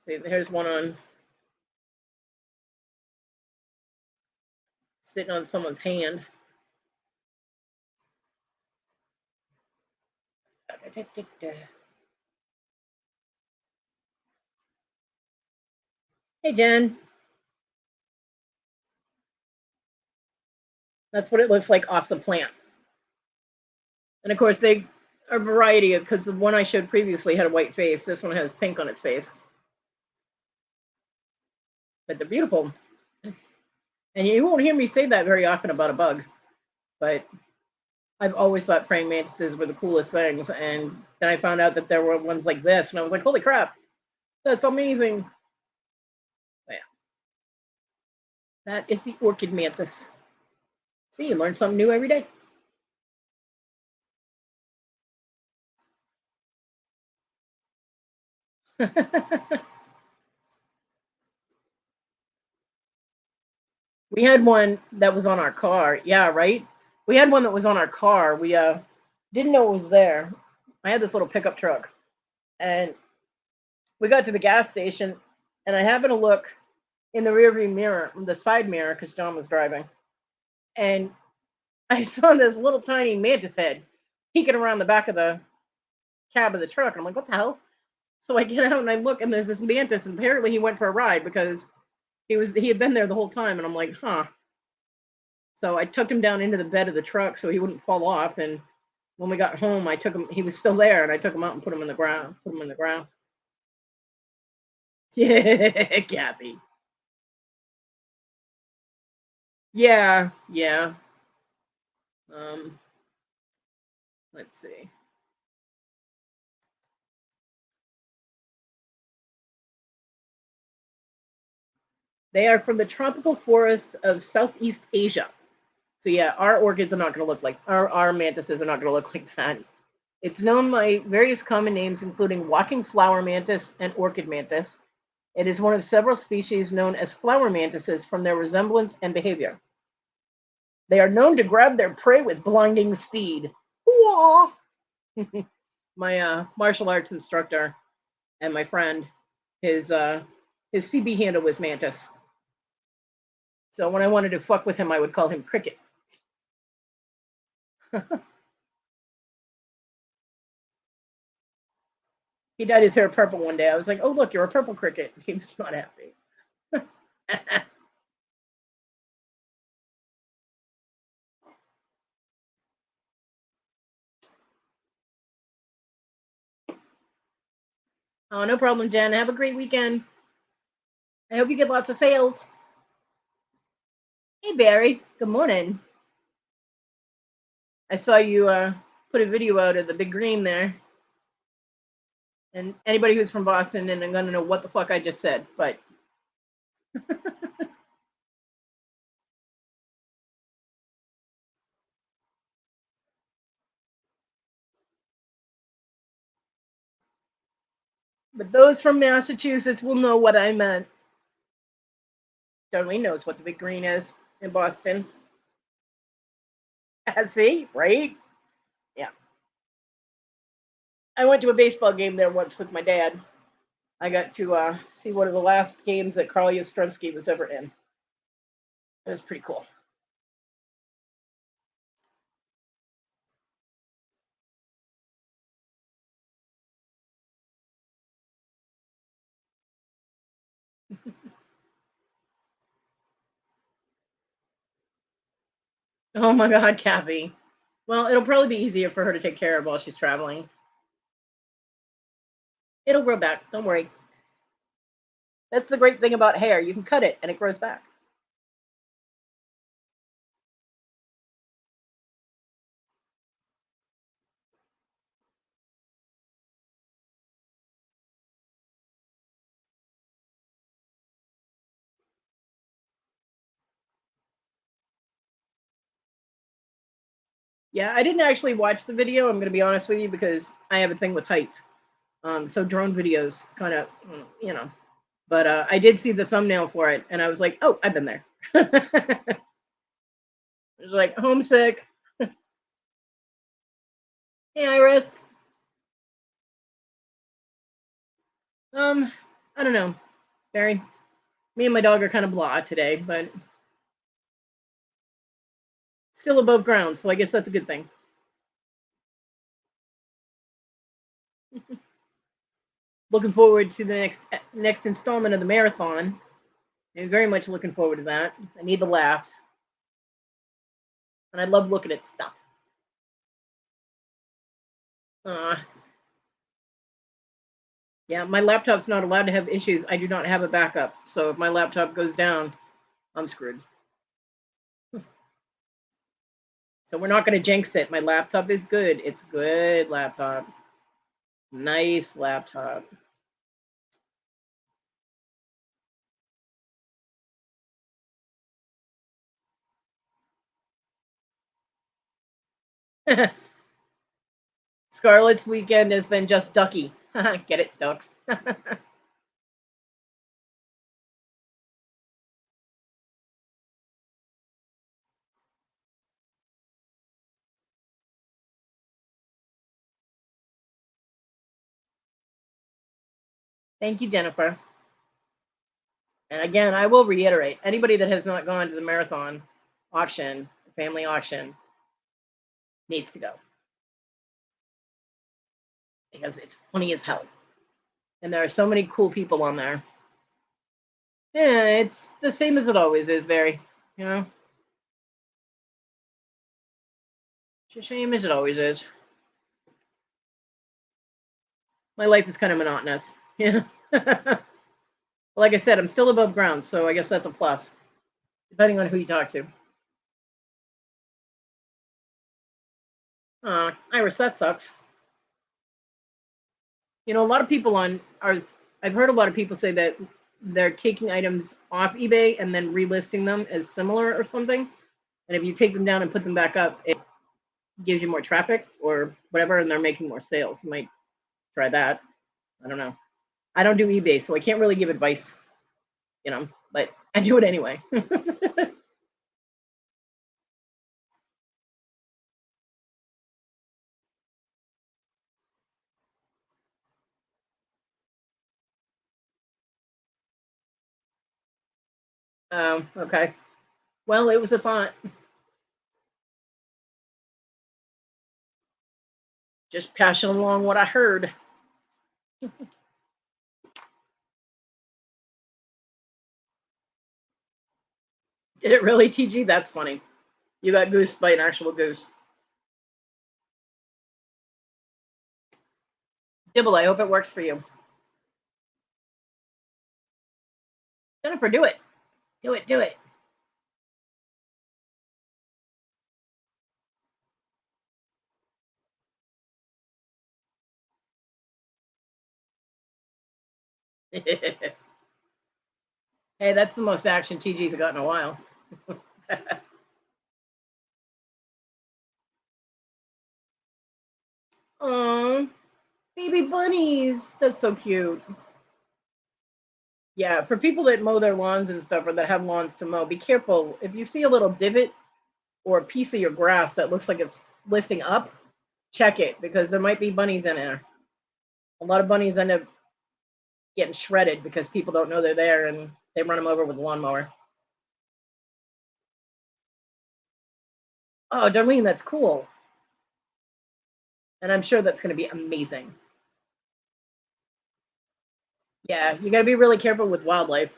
see, here's one on sitting on someone's hand. Hey, Jen. That's what it looks like off the plant. And of course, they are a variety of, because the one I showed previously had a white face. This one has pink on its face. But they're beautiful. And you won't hear me say that very often about a bug. But I've always thought praying mantises were the coolest things. And then I found out that there were ones like this. And I was like, holy crap, that's amazing. So yeah. That is the Orchid Mantis. See, you learn something new every day. We had one that was on our car. Yeah, right? We had one that was on our car. We didn't know it was there. I had this little pickup truck. And we got to the gas station, and I happened to look in the rearview mirror, the side mirror, because John was driving. And I saw this little tiny mantis head peeking around the back of the cab of the truck. And I'm like, what the hell? So I get out and I look, and there's this mantis, and apparently he went for a ride because he had been there the whole time. And I'm like, huh. So I took him down into the bed of the truck so he wouldn't fall off. And when we got home, I took him. He was still there, and I took him out and put him in the ground. Put him in the grass. Yeah, Kathy. Yeah, yeah. Um, let's see. They are from the tropical forests of Southeast Asia. So yeah, our orchids are not going to look like our mantises are not going to look like that. It's known by various common names, including walking flower mantis and orchid mantis. It is one of several species known as flower mantises from their resemblance and behavior. They are known to grab their prey with blinding speed. My martial arts instructor and my friend, his CB handle was Mantis. So when I wanted to fuck with him, I would call him Cricket. He dyed his hair purple one day. I was like, oh, look, you're a purple cricket. He was not happy. Oh, no problem, Jen. Have a great weekend. I hope you get lots of sales. Hey, Barry. Good morning. I saw you put a video out of the big green there. And anybody who's from Boston and I'm going to know what the fuck I just said, but but those from Massachusetts will know what I meant. Darlene knows what the big green is in Boston. See, right? Yeah. I went to a baseball game there once with my dad. I got to see one of the last games that Carl Yastrzemski was ever in. It was pretty cool. Oh my God, Kathy. Well, it'll probably be easier for her to take care of while she's traveling. It'll grow back. Don't worry. That's the great thing about hair. You can cut it and it grows back. Yeah, I didn't actually watch the video. I'm going to be honest with you because I have a thing with heights. So drone videos kind of, you know. But I did see the thumbnail for it, and I was like, oh, I've been there. It was like homesick. Hey, Iris. I don't know, Barry. Me and my dog are kind of blah today, but still above ground, so I guess that's a good thing. Looking forward to the next installment of the marathon. I'm very much looking forward to that. I need the laughs, and I love looking at stuff. Yeah, my laptop's not allowed to have issues. I do not have a backup, so if my laptop goes down, I'm screwed. So we're not going to jinx it. My laptop is good. It's a good laptop. Nice laptop. Scarlett's weekend has been just ducky. Get it, ducks. Thank you, Jennifer. And again, I will reiterate, anybody that has not gone to the marathon auction, family auction, needs to go. Because it's funny as hell. And there are so many cool people on there. Yeah, it's the same as it always is, Barry. You know? It's a shame as it always is. My life is kind of monotonous. Yeah. Like I said, I'm still above ground, so I guess that's a plus, depending on who you talk to. Iris, that sucks. You know, a lot of people I've heard a lot of people say that they're taking items off eBay and then relisting them as similar or something. And if you take them down and put them back up, it gives you more traffic or whatever, and they're making more sales. You might try that. I don't know. I don't do eBay, so I can't really give advice, you know, but I do it anyway. Okay. Well, it was a thought. Just passing along what I heard. Did it really, TG? That's funny. You got goosed by an actual goose. Dibble, I hope it works for you. Jennifer, do it. Do it, do it. Hey, that's the most action TG's got in a while. Oh, baby bunnies. That's so cute. Yeah, for people that mow their lawns and stuff or that have lawns to mow, be careful. If you see a little divot or a piece of your grass that looks like it's lifting up, check it because there might be bunnies in there. A lot of bunnies end up getting shredded because people don't know they're there and they run them over with a lawnmower. Oh, Darlene, that's cool. And I'm sure that's going to be amazing. Yeah, you got to be really careful with wildlife.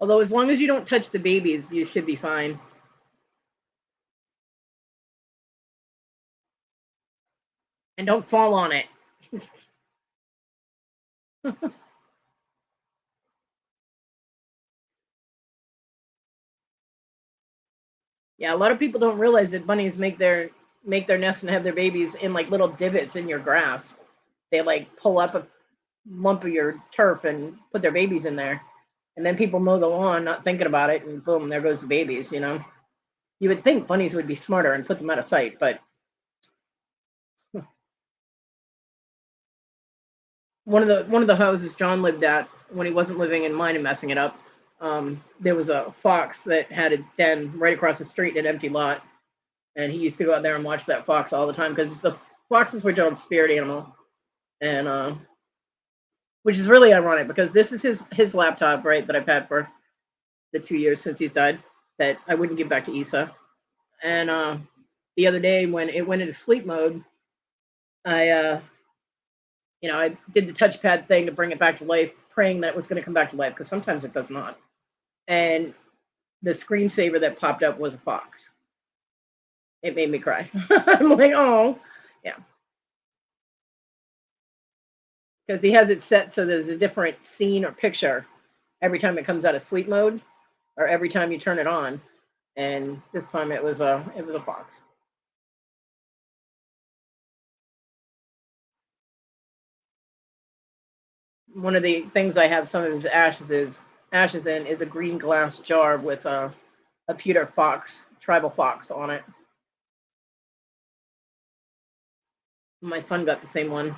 Although as long as you don't touch the babies, you should be fine. And don't fall on it. Yeah, a lot of people don't realize that bunnies make their nest and have their babies in like little divots in your grass. They like pull up a lump of your turf and put their babies in there. And then people mow the lawn not thinking about it and boom, there goes the babies, you know. You would think bunnies would be smarter and put them out of sight, but one of the houses John lived at when he wasn't living in mine and messing it up. There was a fox that had its den right across the street in an empty lot, and he used to go out there and watch that fox all the time because the foxes were John's spirit animal, and which is really ironic because this is his laptop, right, that I've had for the 2 years since he's died, that I wouldn't give back to Issa. And the other day when it went into sleep mode, I I did the touchpad thing to bring it back to life, praying that it was going to come back to life because sometimes it does not. And the screensaver that popped up was a fox. It made me cry. I'm like, oh, yeah. Because he has it set so there's a different scene or picture every time it comes out of sleep mode or every time you turn it on. And this time it was a fox. One of the things I have some of his ashes in is a green glass jar with a pewter fox, tribal fox on it. My son got the same one.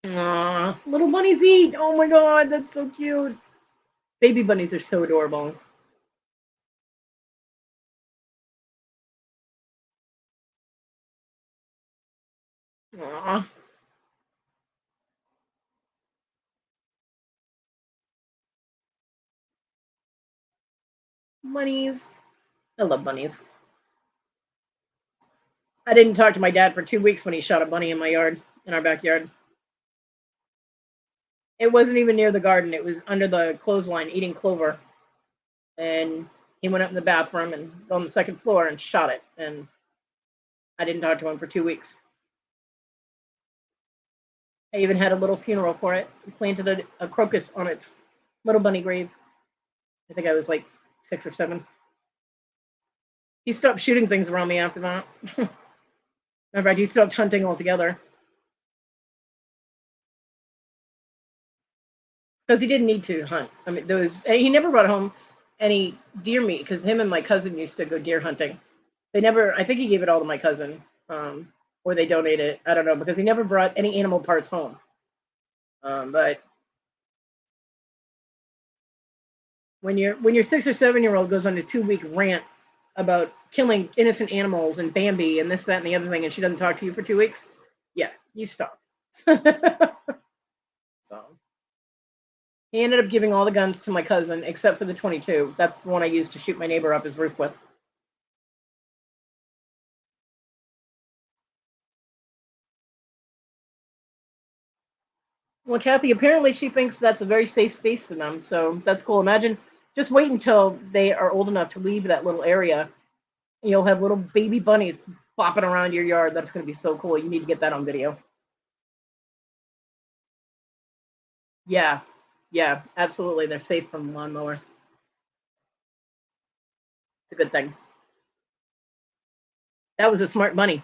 Aww, little bunnies eat. Oh my god, that's so cute. Baby bunnies are so adorable. Aww. Bunnies. I love bunnies. I didn't talk to my dad for 2 weeks when he shot a bunny in my yard, in our backyard. It wasn't even near the garden. It was under the clothesline eating clover. And he went up in the bathroom and on the second floor and shot it. And I didn't talk to him for 2 weeks. I even had a little funeral for it. We planted a crocus on its little bunny grave. I think I was like 6 or 7. He stopped shooting things around me after that. In fact, he stopped hunting altogether. Because he didn't need to hunt. I mean, he never brought home any deer meat because him and my cousin used to go deer hunting. They never, I think he gave it all to my cousin, or they donated it. I don't know, because he never brought any animal parts home. But when your 6 or 7-year-old goes on a 2-week rant about killing innocent animals and Bambi and this, that, and the other thing, and she doesn't talk to you for 2 weeks, yeah, you stop. So he ended up giving all the guns to my cousin except for the 22. That's the one I used to shoot my neighbor up his roof with. Well, Kathy, apparently she thinks that's a very safe space for them, so that's cool. Imagine, just wait until they are old enough to leave that little area. You'll have little baby bunnies flopping around your yard. That's going to be so cool. You need to get that on video. Yeah, yeah, absolutely. They're safe from lawnmower. It's a good thing. That was a smart bunny.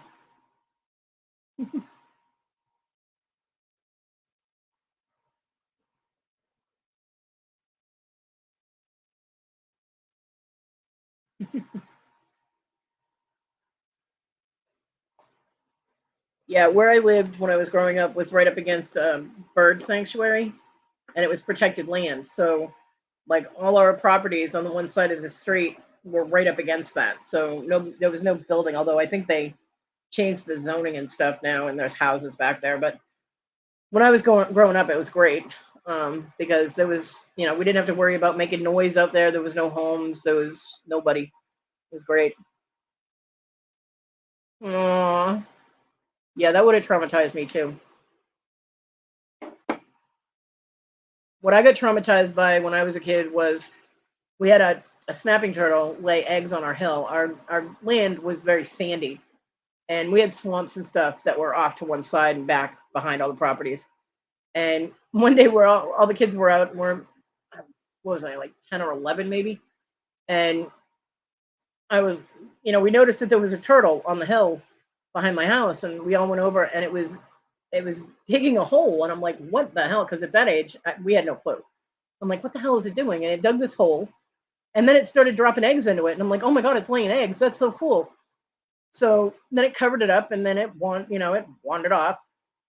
Yeah, where I lived when I was growing up was right up against a bird sanctuary, and it was protected land. So, like all our properties on the one side of the street were right up against that. So no, there was no building. Although I think they changed the zoning and stuff now, and there's houses back there. But when I was growing up, it was great because there was, we didn't have to worry about making noise out there. There was no homes. There was nobody. It was great. Aww. Yeah, that would have traumatized me too. What I got traumatized by when I was a kid was we had a snapping turtle lay eggs on our hill. Our land was very sandy, and we had swamps and stuff that were off to one side and back behind all the properties. And one day we're all the kids were out and what was I, like 10 or 11 maybe? And I was, we noticed that there was a turtle on the hill behind my house, and we all went over, and it was it was digging a hole, and I'm like, what the hell? Because at that age, we had no clue. I'm like, what the hell is it doing? And it dug this hole, and then it started dropping eggs into it, and I'm like, oh my god, it's laying eggs. That's so cool. So then it covered it up, and then it wandered off,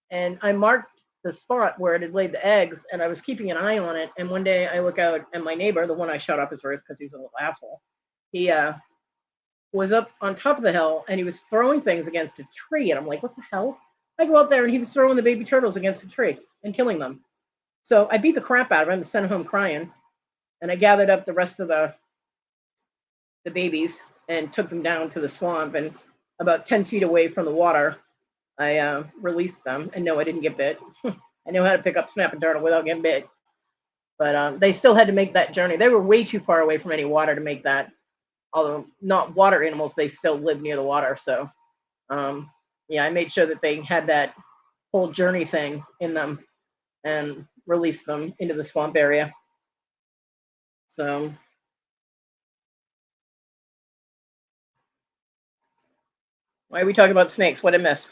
and I marked the spot where it had laid the eggs, and I was keeping an eye on it. And one day I look out, and my neighbor, the one I shot off his roof because he was a little asshole, he was up on top of the hill, and he was throwing things against a tree, and I'm like, what the hell? I go out there, and he was throwing the baby turtles against the tree and killing them. So I beat the crap out of him and sent him home crying, and I gathered up the rest of the babies and took them down to the swamp, and about 10 feet away from the water, I released them. And no, I didn't get bit. I know how to pick up snapping turtle without getting bit. But they still had to make that journey. They were way too far away from any water to make that. Although not water animals, they still live near the water. So, yeah, I made sure that they had that whole journey thing in them and released them into the swamp area. So, why are we talking about snakes? What did I miss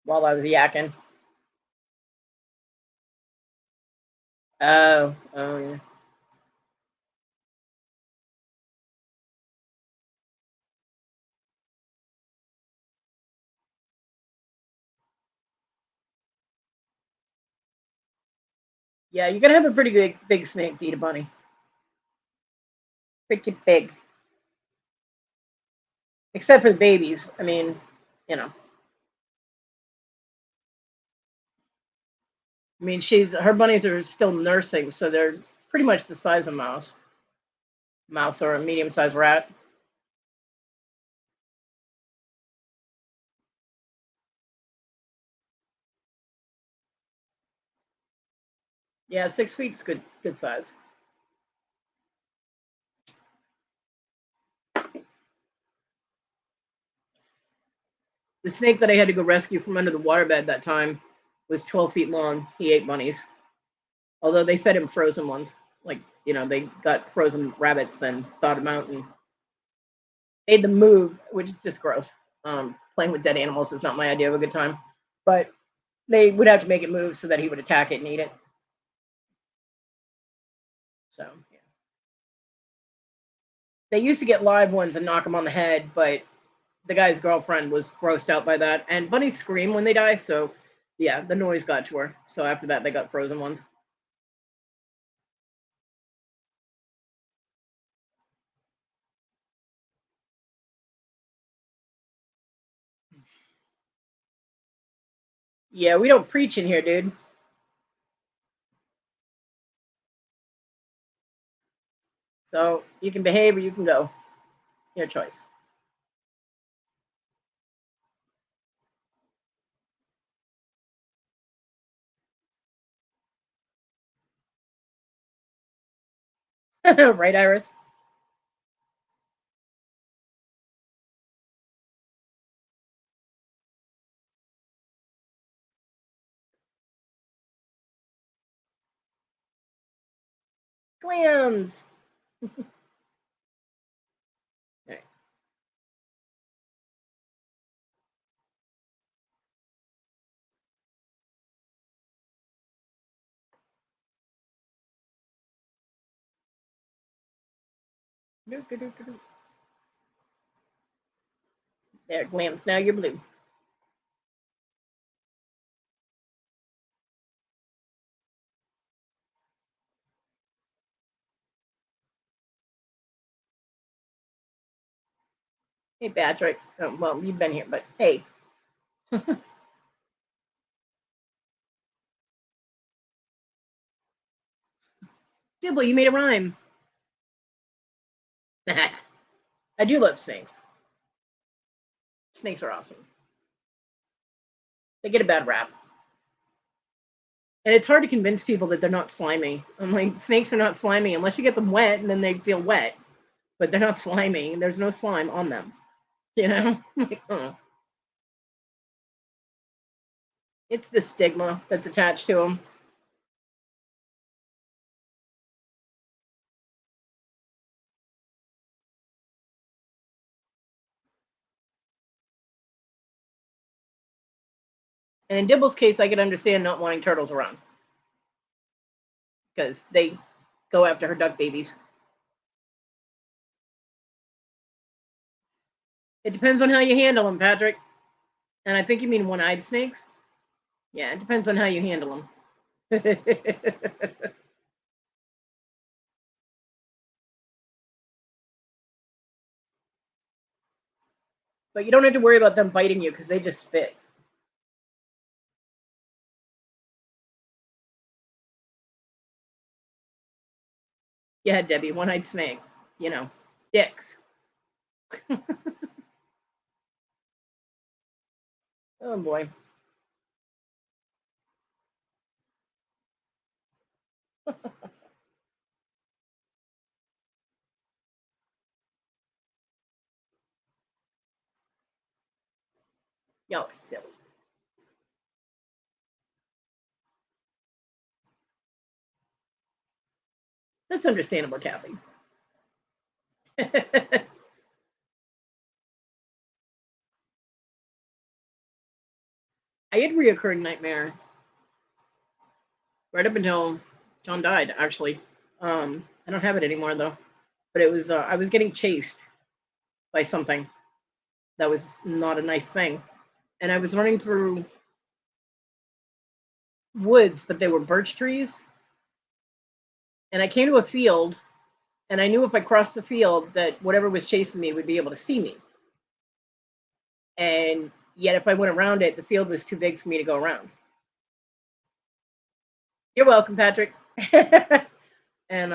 while I was yakking? Oh, yeah. Yeah, you gotta have a pretty big snake to eat a bunny. Pretty big. Except for the babies. I mean, you know. I mean, her bunnies are still nursing, so they're pretty much the size of mouse or a medium-sized rat. Yeah, 6 feet is good size. The snake that I had to go rescue from under the waterbed that time was 12 feet long. He ate bunnies, although they fed him frozen ones. Like, they got frozen rabbits, then thawed them out and made them move, which is just gross. Playing with dead animals is not my idea of a good time, but they would have to make it move so that he would attack it and eat it. So, yeah. They used to get live ones and knock them on the head, but the guy's girlfriend was grossed out by that. And bunnies scream when they die, so yeah, the noise got to her. So after that, they got frozen ones. Yeah, we don't preach in here, dude. So you can behave or you can go. Your choice. Right, Iris? Clams. Right. There, clams. Now you're blue. Hey, Patrick. Oh, well, you've been here, but hey. Dibble, you made a rhyme. I do love snakes. Snakes are awesome. They get a bad rap. And it's hard to convince people that they're not slimy. I'm like, snakes are not slimy unless you get them wet and then they feel wet. But they're not slimy. There's no slime on them. You know? Like, oh. It's the stigma that's attached to them. And in Dibble's case, I could understand not wanting turtles around because they go after her duck babies. It depends on how you handle them, Patrick. And I think you mean one-eyed snakes. Yeah, it depends on how you handle them. But you don't have to worry about them biting you because they just spit. Yeah, Debbie, one-eyed snake. You know, dicks. Oh boy. Y'all are silly. That's understandable, Kathy. I had reoccurring nightmare right up until John died, actually. I don't have it anymore though. But it was I was getting chased by something that was not a nice thing. And I was running through woods, but they were birch trees. And I came to a field, and I knew if I crossed the field that whatever was chasing me would be able to see me. And yet if I went around it, the field was too big for me to go around. You're welcome, Patrick. And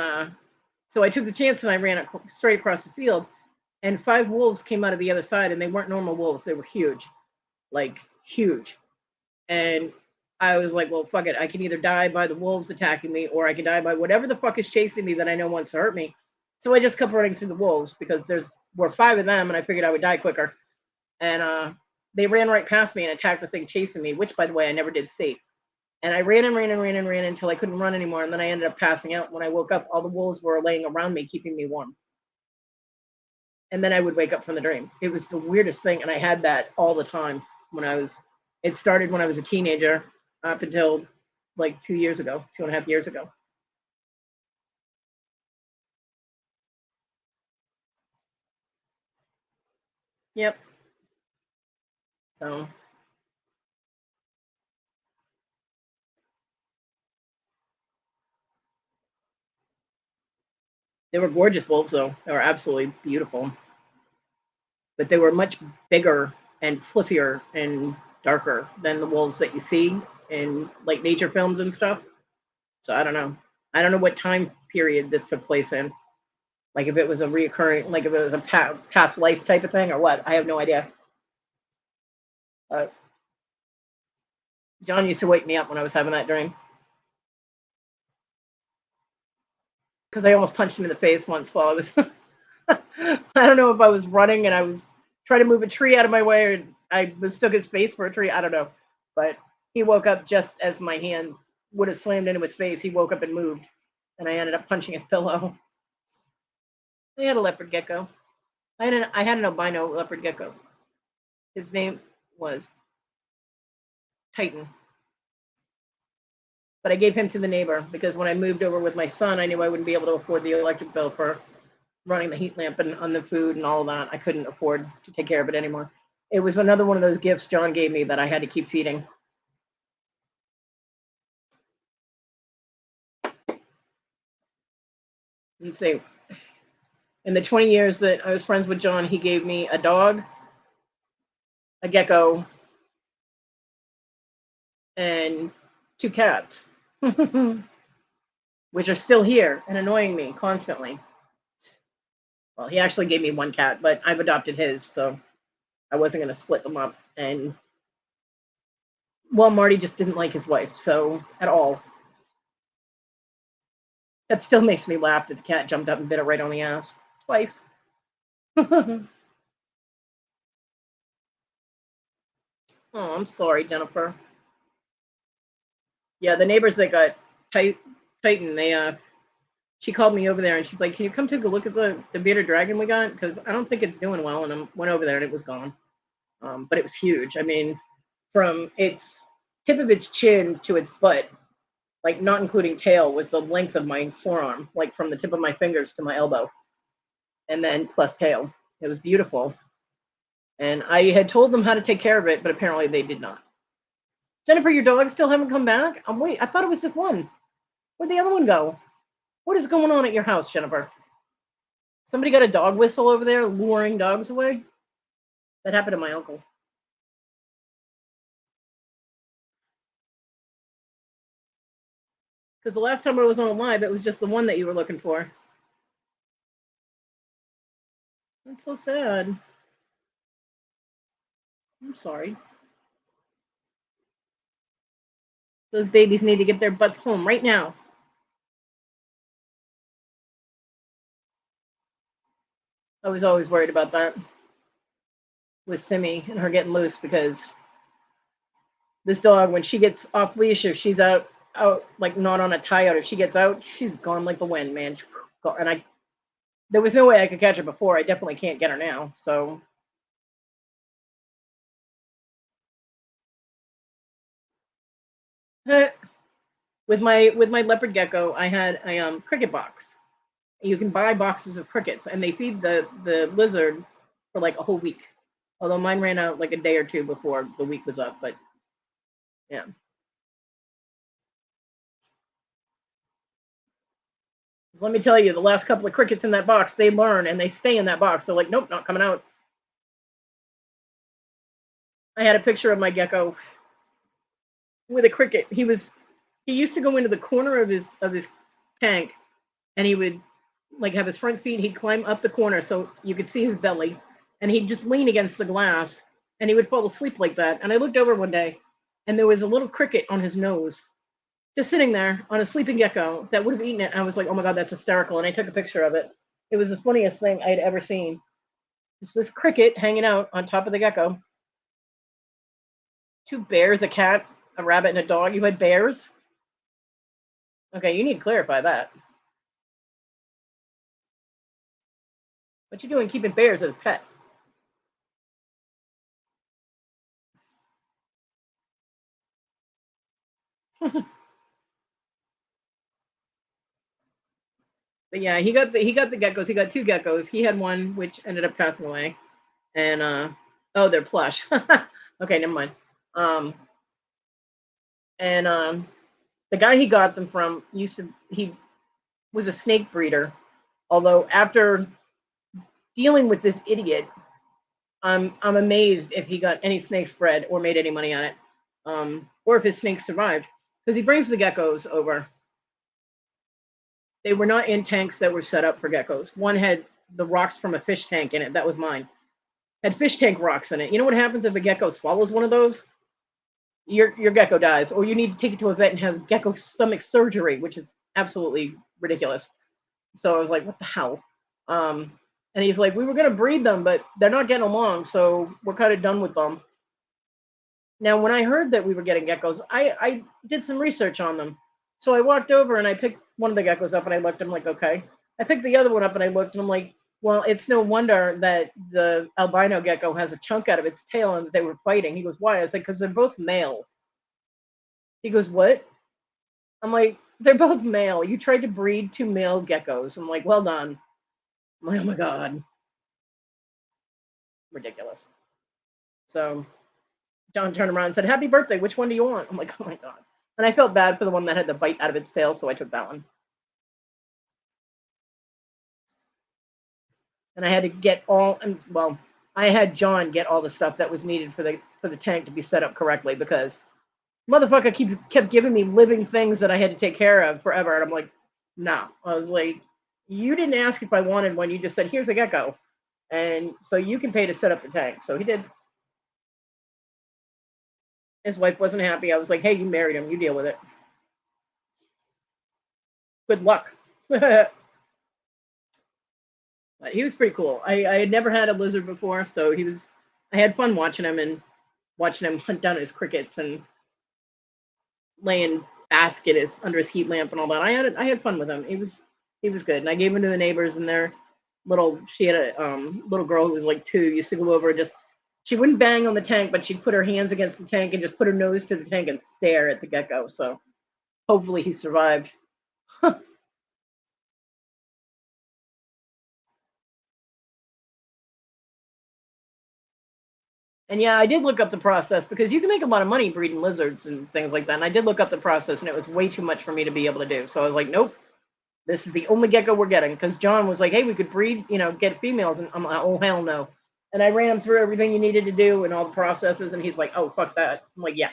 so I took the chance and I ran straight across the field, and 5 wolves came out of the other side, and they weren't normal wolves. They were huge, like huge. And I was like, well, fuck it. I can either die by the wolves attacking me, or I can die by whatever the fuck is chasing me that I know wants to hurt me. So I just kept running through the wolves because there were 5 of them, and I figured I would die quicker. And they ran right past me and attacked the thing chasing me, which, by the way, I never did see. And I ran and ran and ran and ran until I couldn't run anymore. And then I ended up passing out. When I woke up, all the wolves were laying around me, keeping me warm. And then I would wake up from the dream. It was the weirdest thing. And I had that all the time it started when I was a teenager up until like 2 years ago, 2.5 years ago. Yep. So they were gorgeous wolves, though. They were absolutely beautiful. But they were much bigger and fluffier and darker than the wolves that you see in like nature films and stuff. So I don't know. I don't know what time period this took place in. Like if it was a reoccurring, like if it was a past life type of thing or what. I have no idea. John used to wake me up when I was having that dream. Because I almost punched him in the face once while I was I don't know if I was running and I was trying to move a tree out of my way or I mistook his face for a tree. I don't know. But he woke up just as my hand would have slammed into his face. He woke up and moved. And I ended up punching his pillow. I had a leopard gecko. I had an albino leopard gecko. His name was Titan. But I gave him to the neighbor because when I moved over with my son, I knew I wouldn't be able to afford the electric bill for running the heat lamp and on the food and all that. I couldn't afford to take care of it anymore. It was another one of those gifts John gave me that I had to keep feeding. Let's see. In the 20 years that I was friends with John, he gave me a dog, a gecko, and 2 cats, which are still here and annoying me constantly. Well, he actually gave me 1 cat, but I've adopted his, so I wasn't going to split them up. And well, Marty just didn't like his wife, so at all. That still makes me laugh that the cat jumped up and bit her right on the ass twice. Oh, I'm sorry, Jennifer. Yeah, the neighbors that got Titan, she called me over there and she's like, "Can you come take a look at the bearded dragon we got? Because I don't think it's doing well." And I went over there and it was gone. But it was huge. I mean, from its tip of its chin to its butt, like not including tail, was the length of my forearm, like from the tip of my fingers to my elbow, and then plus tail. It was beautiful. And I had told them how to take care of it, but apparently they did not. Jennifer, your dogs still haven't come back? Wait, I thought it was just one. Where'd the other one go? What is going on at your house, Jennifer? Somebody got a dog whistle over there luring dogs away? That happened to my uncle. Because the last time I was on live, it was just the one that you were looking for. I'm so sad. I'm sorry. Those babies need to get their butts home right now. I was always worried about that with Simi and her getting loose, because this dog, when she gets off leash, if she's out like not on a tie out, if she gets out, she's gone like the wind, man. And there was no way I could catch her before. I definitely can't get her now. So with my leopard gecko, I had a cricket box. You can buy boxes of crickets, and they feed the lizard for like a whole week. Although mine ran out like a day or two before the week was up, but yeah. So let me tell you, the last couple of crickets in that box, they learn and they stay in that box. They're like, nope, not coming out. I had a picture of my gecko with a cricket. He used to go into the corner of his tank, and he would like have his front feet. He'd climb up the corner so you could see his belly, and he'd just lean against the glass, and he would fall asleep like that. And I looked over one day, and there was a little cricket on his nose, just sitting there on a sleeping gecko that would have eaten it. I was like, oh my God, that's hysterical. And I took a picture of it. It was the funniest thing I'd ever seen. It's this cricket hanging out on top of the gecko. 2 bears, a cat, a rabbit, and a dog. You had bears? Okay, you need to clarify that. What you doing keeping bears as a pet? But yeah, he got the geckos. He got 2 geckos. He had one which ended up passing away, and oh, they're plush. Okay, never mind. And the guy he got them from he was a snake breeder. Although after dealing with this idiot, I'm amazed if he got any snakes bred or made any money on it, or if his snakes survived, because he brings the geckos over. They were not in tanks that were set up for geckos. One had the rocks from a fish tank in it. That was mine. Had fish tank rocks in it. You know what happens if a gecko swallows one of those? Your gecko dies, or you need to take it to a vet and have gecko stomach surgery, which is absolutely ridiculous. So I was like, what the hell? And he's like, we were going to breed them, but they're not getting along, so we're kind of done with them. Now, when I heard that we were getting geckos, I did some research on them. So I walked over and I picked one of the geckos up and I looked. I'm like, okay. I picked the other one up and I looked and I'm like, well, it's no wonder that the albino gecko has a chunk out of its tail and that they were fighting. He goes, why? I was like, because they're both male. He goes, what? I'm like, they're both male. You tried to breed 2 male geckos. I'm like, well done. I'm like, oh my God. Ridiculous. So John turned around and said, happy birthday. Which one do you want? I'm like, oh my God. And I felt bad for the one that had the bite out of its tail, so I took that one. And I had to get I had John get all the stuff that was needed for the tank to be set up correctly, because motherfucker kept giving me living things that I had to take care of forever. And I'm like, no. I was like, you didn't ask if I wanted one. You just said, here's a gecko. And so you can pay to set up the tank. So he did. His wife wasn't happy. I was like, hey, you married him. You deal with it. Good luck. But he was pretty cool. I had never had a lizard before, so I had fun watching him hunt down his crickets and laying basket under his heat lamp and all that. I had fun with him. He was good. And I gave him to the neighbors, and she had a little girl who was like 2, used to go over and just She wouldn't bang on the tank, but she'd put her hands against the tank and just put her nose to the tank and stare at the gecko. So hopefully he survived. And yeah, I did look up the process because you can make a lot of money breeding lizards and things like that. And I did look up the process, and it was way too much for me to be able to do. So I was like, nope, this is the only gecko we're getting. Because John was like, hey, we could breed, get females. And I'm like, oh, hell no. And I ran him through everything you needed to do and all the processes. And he's like, oh, fuck that. I'm like, yeah.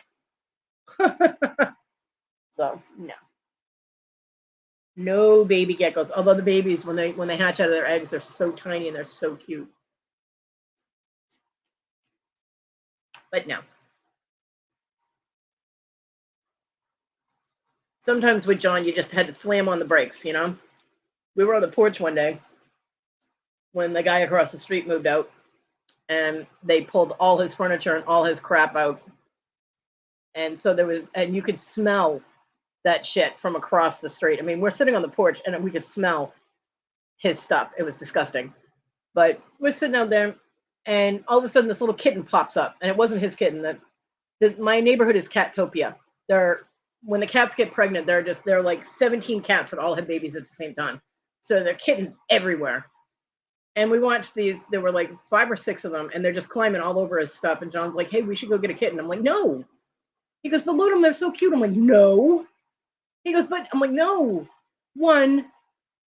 So, no. No baby geckos. Although the babies, when they hatch out of their eggs, they're so tiny and they're so cute. But no. Sometimes with John, you just had to slam on the brakes, We were on the porch one day when the guy across the street moved out, and they pulled all his furniture and all his crap out. And so and you could smell that shit from across the street. I mean, we're sitting on the porch and we could smell his stuff. It was disgusting. But we're sitting out there, and all of a sudden this little kitten pops up, and it wasn't his kitten. My neighborhood is Cattopia. When the cats get pregnant, they're like 17 cats that all have babies at the same time. So there are kittens everywhere. And we watched these, there were like 5 or 6 of them, and they're just climbing all over his stuff. And John's like, hey, we should go get a kitten. I'm like, no. He goes, but look at them, they're so cute. I'm like, no. He goes, but I'm like, no. One,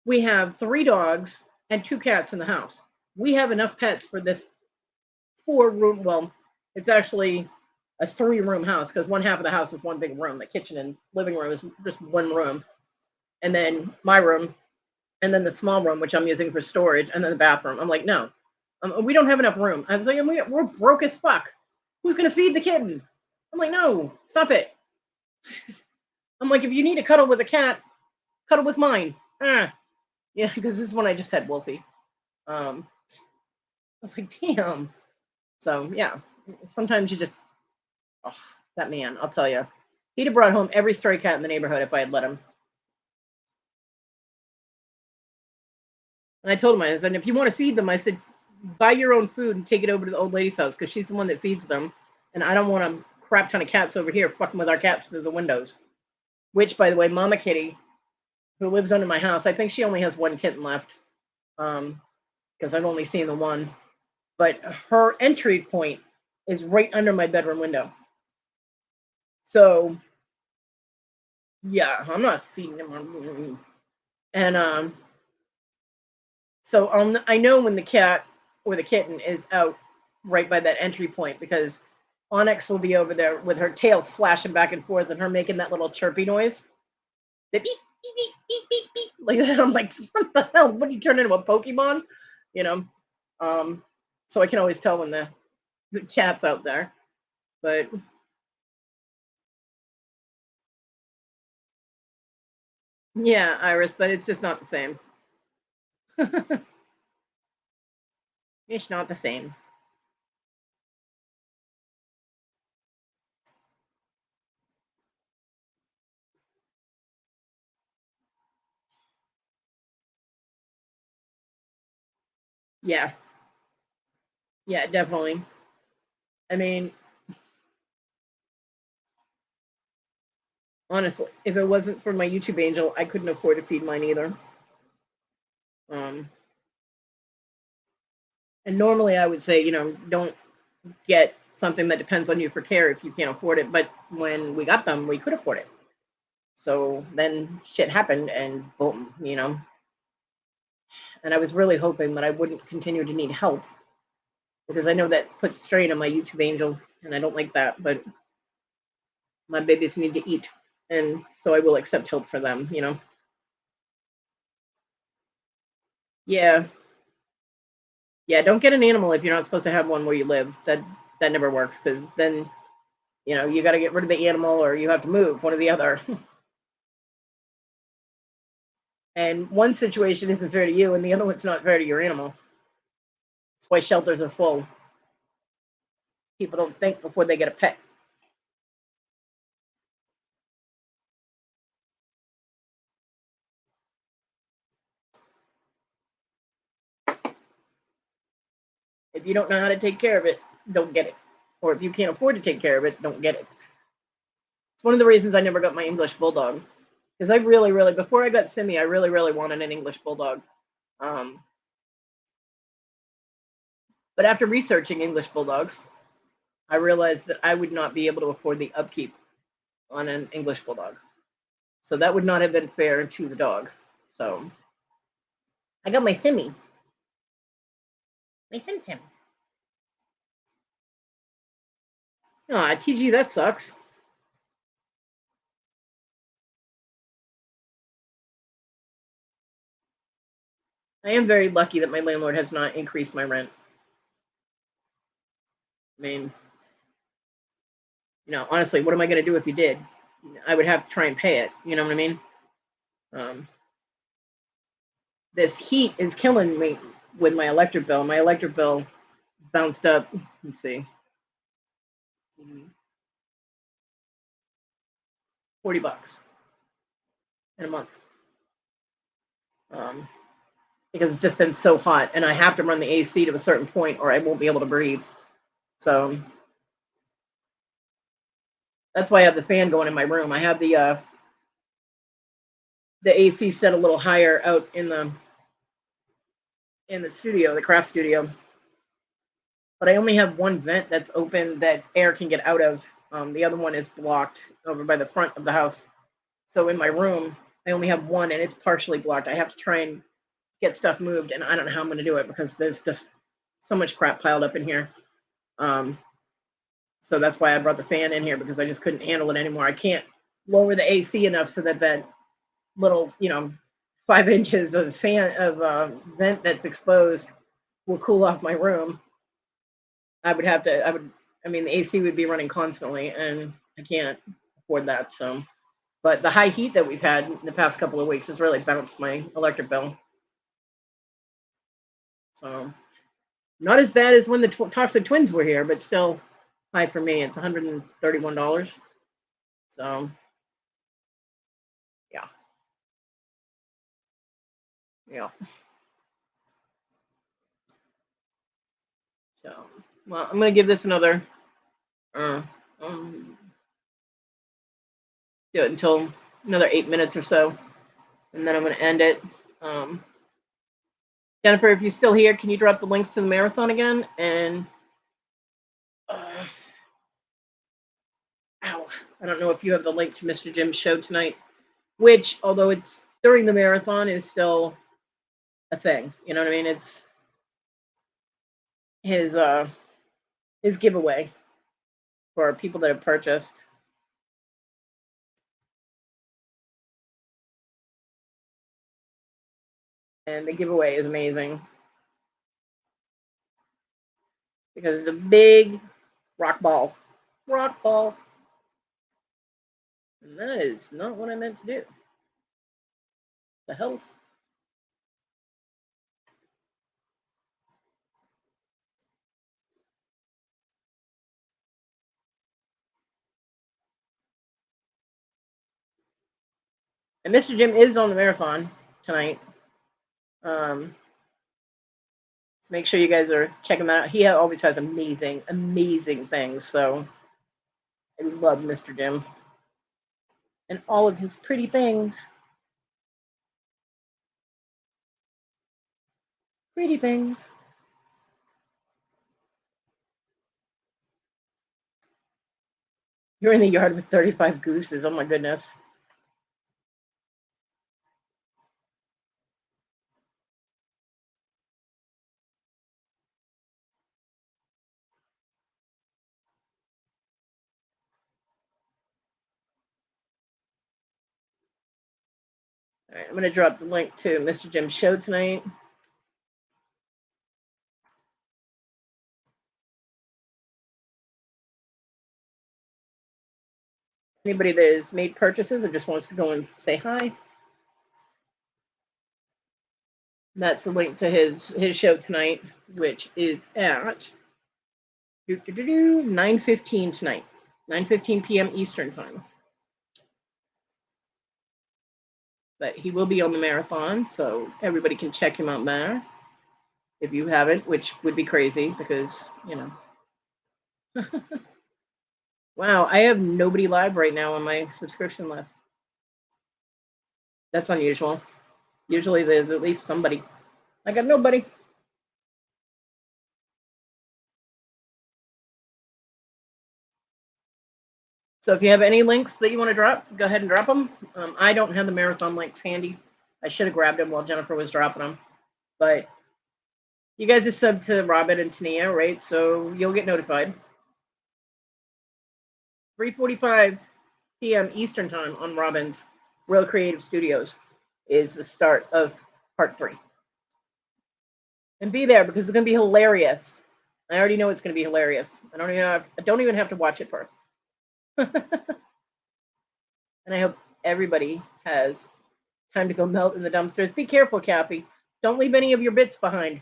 we have 3 dogs and 2 cats in the house. We have enough pets for this 4-room, well, it's actually a 3-room house because one half of the house is one big room. The kitchen and living room is just one room. And then my room, and then the small room, which I'm using for storage, and then the bathroom. I'm like, no, we don't have enough room. I was like, we're broke as fuck. Who's going to feed the kitten? I'm like, no, stop it. I'm like, if you need to cuddle with a cat, cuddle with mine. Yeah, because this is when I just had Wolfie. I was like, damn. So, yeah, sometimes you just, oh, that man, I'll tell you. He'd have brought home every stray cat in the neighborhood if I had let him. And I told him, I said, if you want to feed them, I said, buy your own food and take it over to the old lady's house because she's the one that feeds them. And I don't want a crap ton of cats over here fucking with our cats through the windows. Which, by the way, Mama Kitty, who lives under my house, I think she only has 1 kitten left because I've only seen the one. But her entry point is right under my bedroom window. So, yeah, I'm not feeding them. And so I know when the cat or the kitten is out right by that entry point because Onyx will be over there with her tail slashing back and forth and her making that little chirpy noise. The beep, beep, beep, beep, beep, beep, like that. I'm like, what the hell? What do you turn into a Pokemon? So I can always tell when the cat's out there. But yeah, Iris, but it's just not the same. It's not the same. Yeah. Yeah, definitely. I mean, honestly, if it wasn't for my YouTube angel, I couldn't afford to feed mine either. And normally I would say, don't get something that depends on you for care if you can't afford it. But when we got them, we could afford it. So then shit happened and boom, And I was really hoping that I wouldn't continue to need help because I know that puts strain on my YouTube angel and I don't like that. But my babies need to eat. And so I will accept help for them, Yeah. Yeah, don't get an animal if you're not supposed to have one where you live. That never works because then, you got to get rid of the animal or you have to move, one or the other. And one situation isn't fair to you and the other one's not fair to your animal. That's why shelters are full. People don't think before they get a pet. If you don't know how to take care of it, don't get it. Or if you can't afford to take care of it, don't get it. It's one of the reasons I never got my English Bulldog. Because I really, really, before I got Simi, I really, really wanted an English Bulldog. But after researching English Bulldogs, I realized that I would not be able to afford the upkeep on an English Bulldog. So that would not have been fair to the dog. So I got my Simi. My Sim Sim. Aw, TG, that sucks. I am very lucky that my landlord has not increased my rent. I mean, honestly, what am I going to do if you did? I would have to try and pay it. You know what I mean? This heat is killing me with my electric bill. My electric bill bounced up. Let's see. $40 in a month. Because it's just been so hot, and I have to run the AC to a certain point or I won't be able to breathe. So that's why I have the fan going in my room. I have the AC set a little higher out in the studio, the craft studio. But I only have one vent that's open that air can get out of. The other one is blocked over by the front of the house. So in my room, I only have one, and it's partially blocked. I have to try and get stuff moved, and I don't know how I'm going to do it because there's just so much crap piled up in here. So that's why I brought the fan in here, because I just couldn't handle it anymore. I can't lower the AC enough so that little, 5 inches of vent that's exposed will cool off my room. I mean, the AC would be running constantly, and I can't afford that. So, but the high heat that we've had in the past couple of weeks has really bounced my electric bill. So, not as bad as when the toxic twins were here, but still high for me. It's $131. So, yeah. Yeah. So, well, I'm going to give this another, do it until another 8 minutes or so, and then I'm going to end it. Jennifer, if you're still here, can you drop the links to the marathon again? And, I don't know if you have the link to Mr. Jim's show tonight, which, although it's during the marathon, is still a thing. You know what I mean? It's his giveaway for people that have purchased. And the giveaway is amazing because it's a big rock ball. Rock ball. And that is not what I meant to do. The hell? And Mr. Jim is on the marathon tonight. So make sure you guys are checking that out. He always has amazing, amazing things. So I love Mr. Jim and all of his pretty things. Pretty things. You're in the yard with 35 gooses. Oh my goodness. All right, I'm going to drop the link to Mr. Jim's show tonight. Anybody that has made purchases or just wants to go and say hi, that's the link to his show tonight, which is at 9:15 tonight, 9:15 p.m. Eastern time. But he will be on the marathon, so everybody can check him out there if you haven't, which would be crazy because, Wow, I have nobody live right now on my subscription list. That's unusual. Usually there's at least somebody. I got nobody. So if you have any links that you want to drop, go ahead and drop them. I don't have the marathon links handy. I should have grabbed them while Jennifer was dropping them. But you guys are subbed to Robin and Tania, right? So you'll get notified. 3:45 p.m. Eastern Time on Robin's Real Creative Studios is the start of part 3. And be there because it's going to be hilarious. I already know it's going to be hilarious. I don't even have to watch it first. And I hope everybody has time to go melt in the dumpsters. Be careful, Kathy. Don't leave any of your bits behind.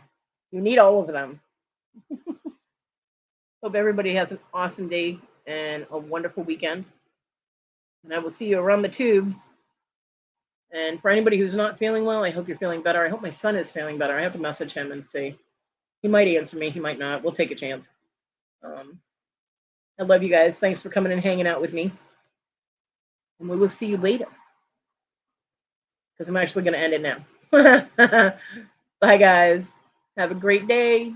You need all of them. Hope everybody has an awesome day and a wonderful weekend. And I will see you around the tube. And for anybody who's not feeling well, I hope you're feeling better. I hope my son is feeling better. I have to message him and see. He might answer me. He might not. We'll take a chance. I love you guys. Thanks for coming and hanging out with me. And we will see you later. Because I'm actually going to end it now. Bye, guys. Have a great day.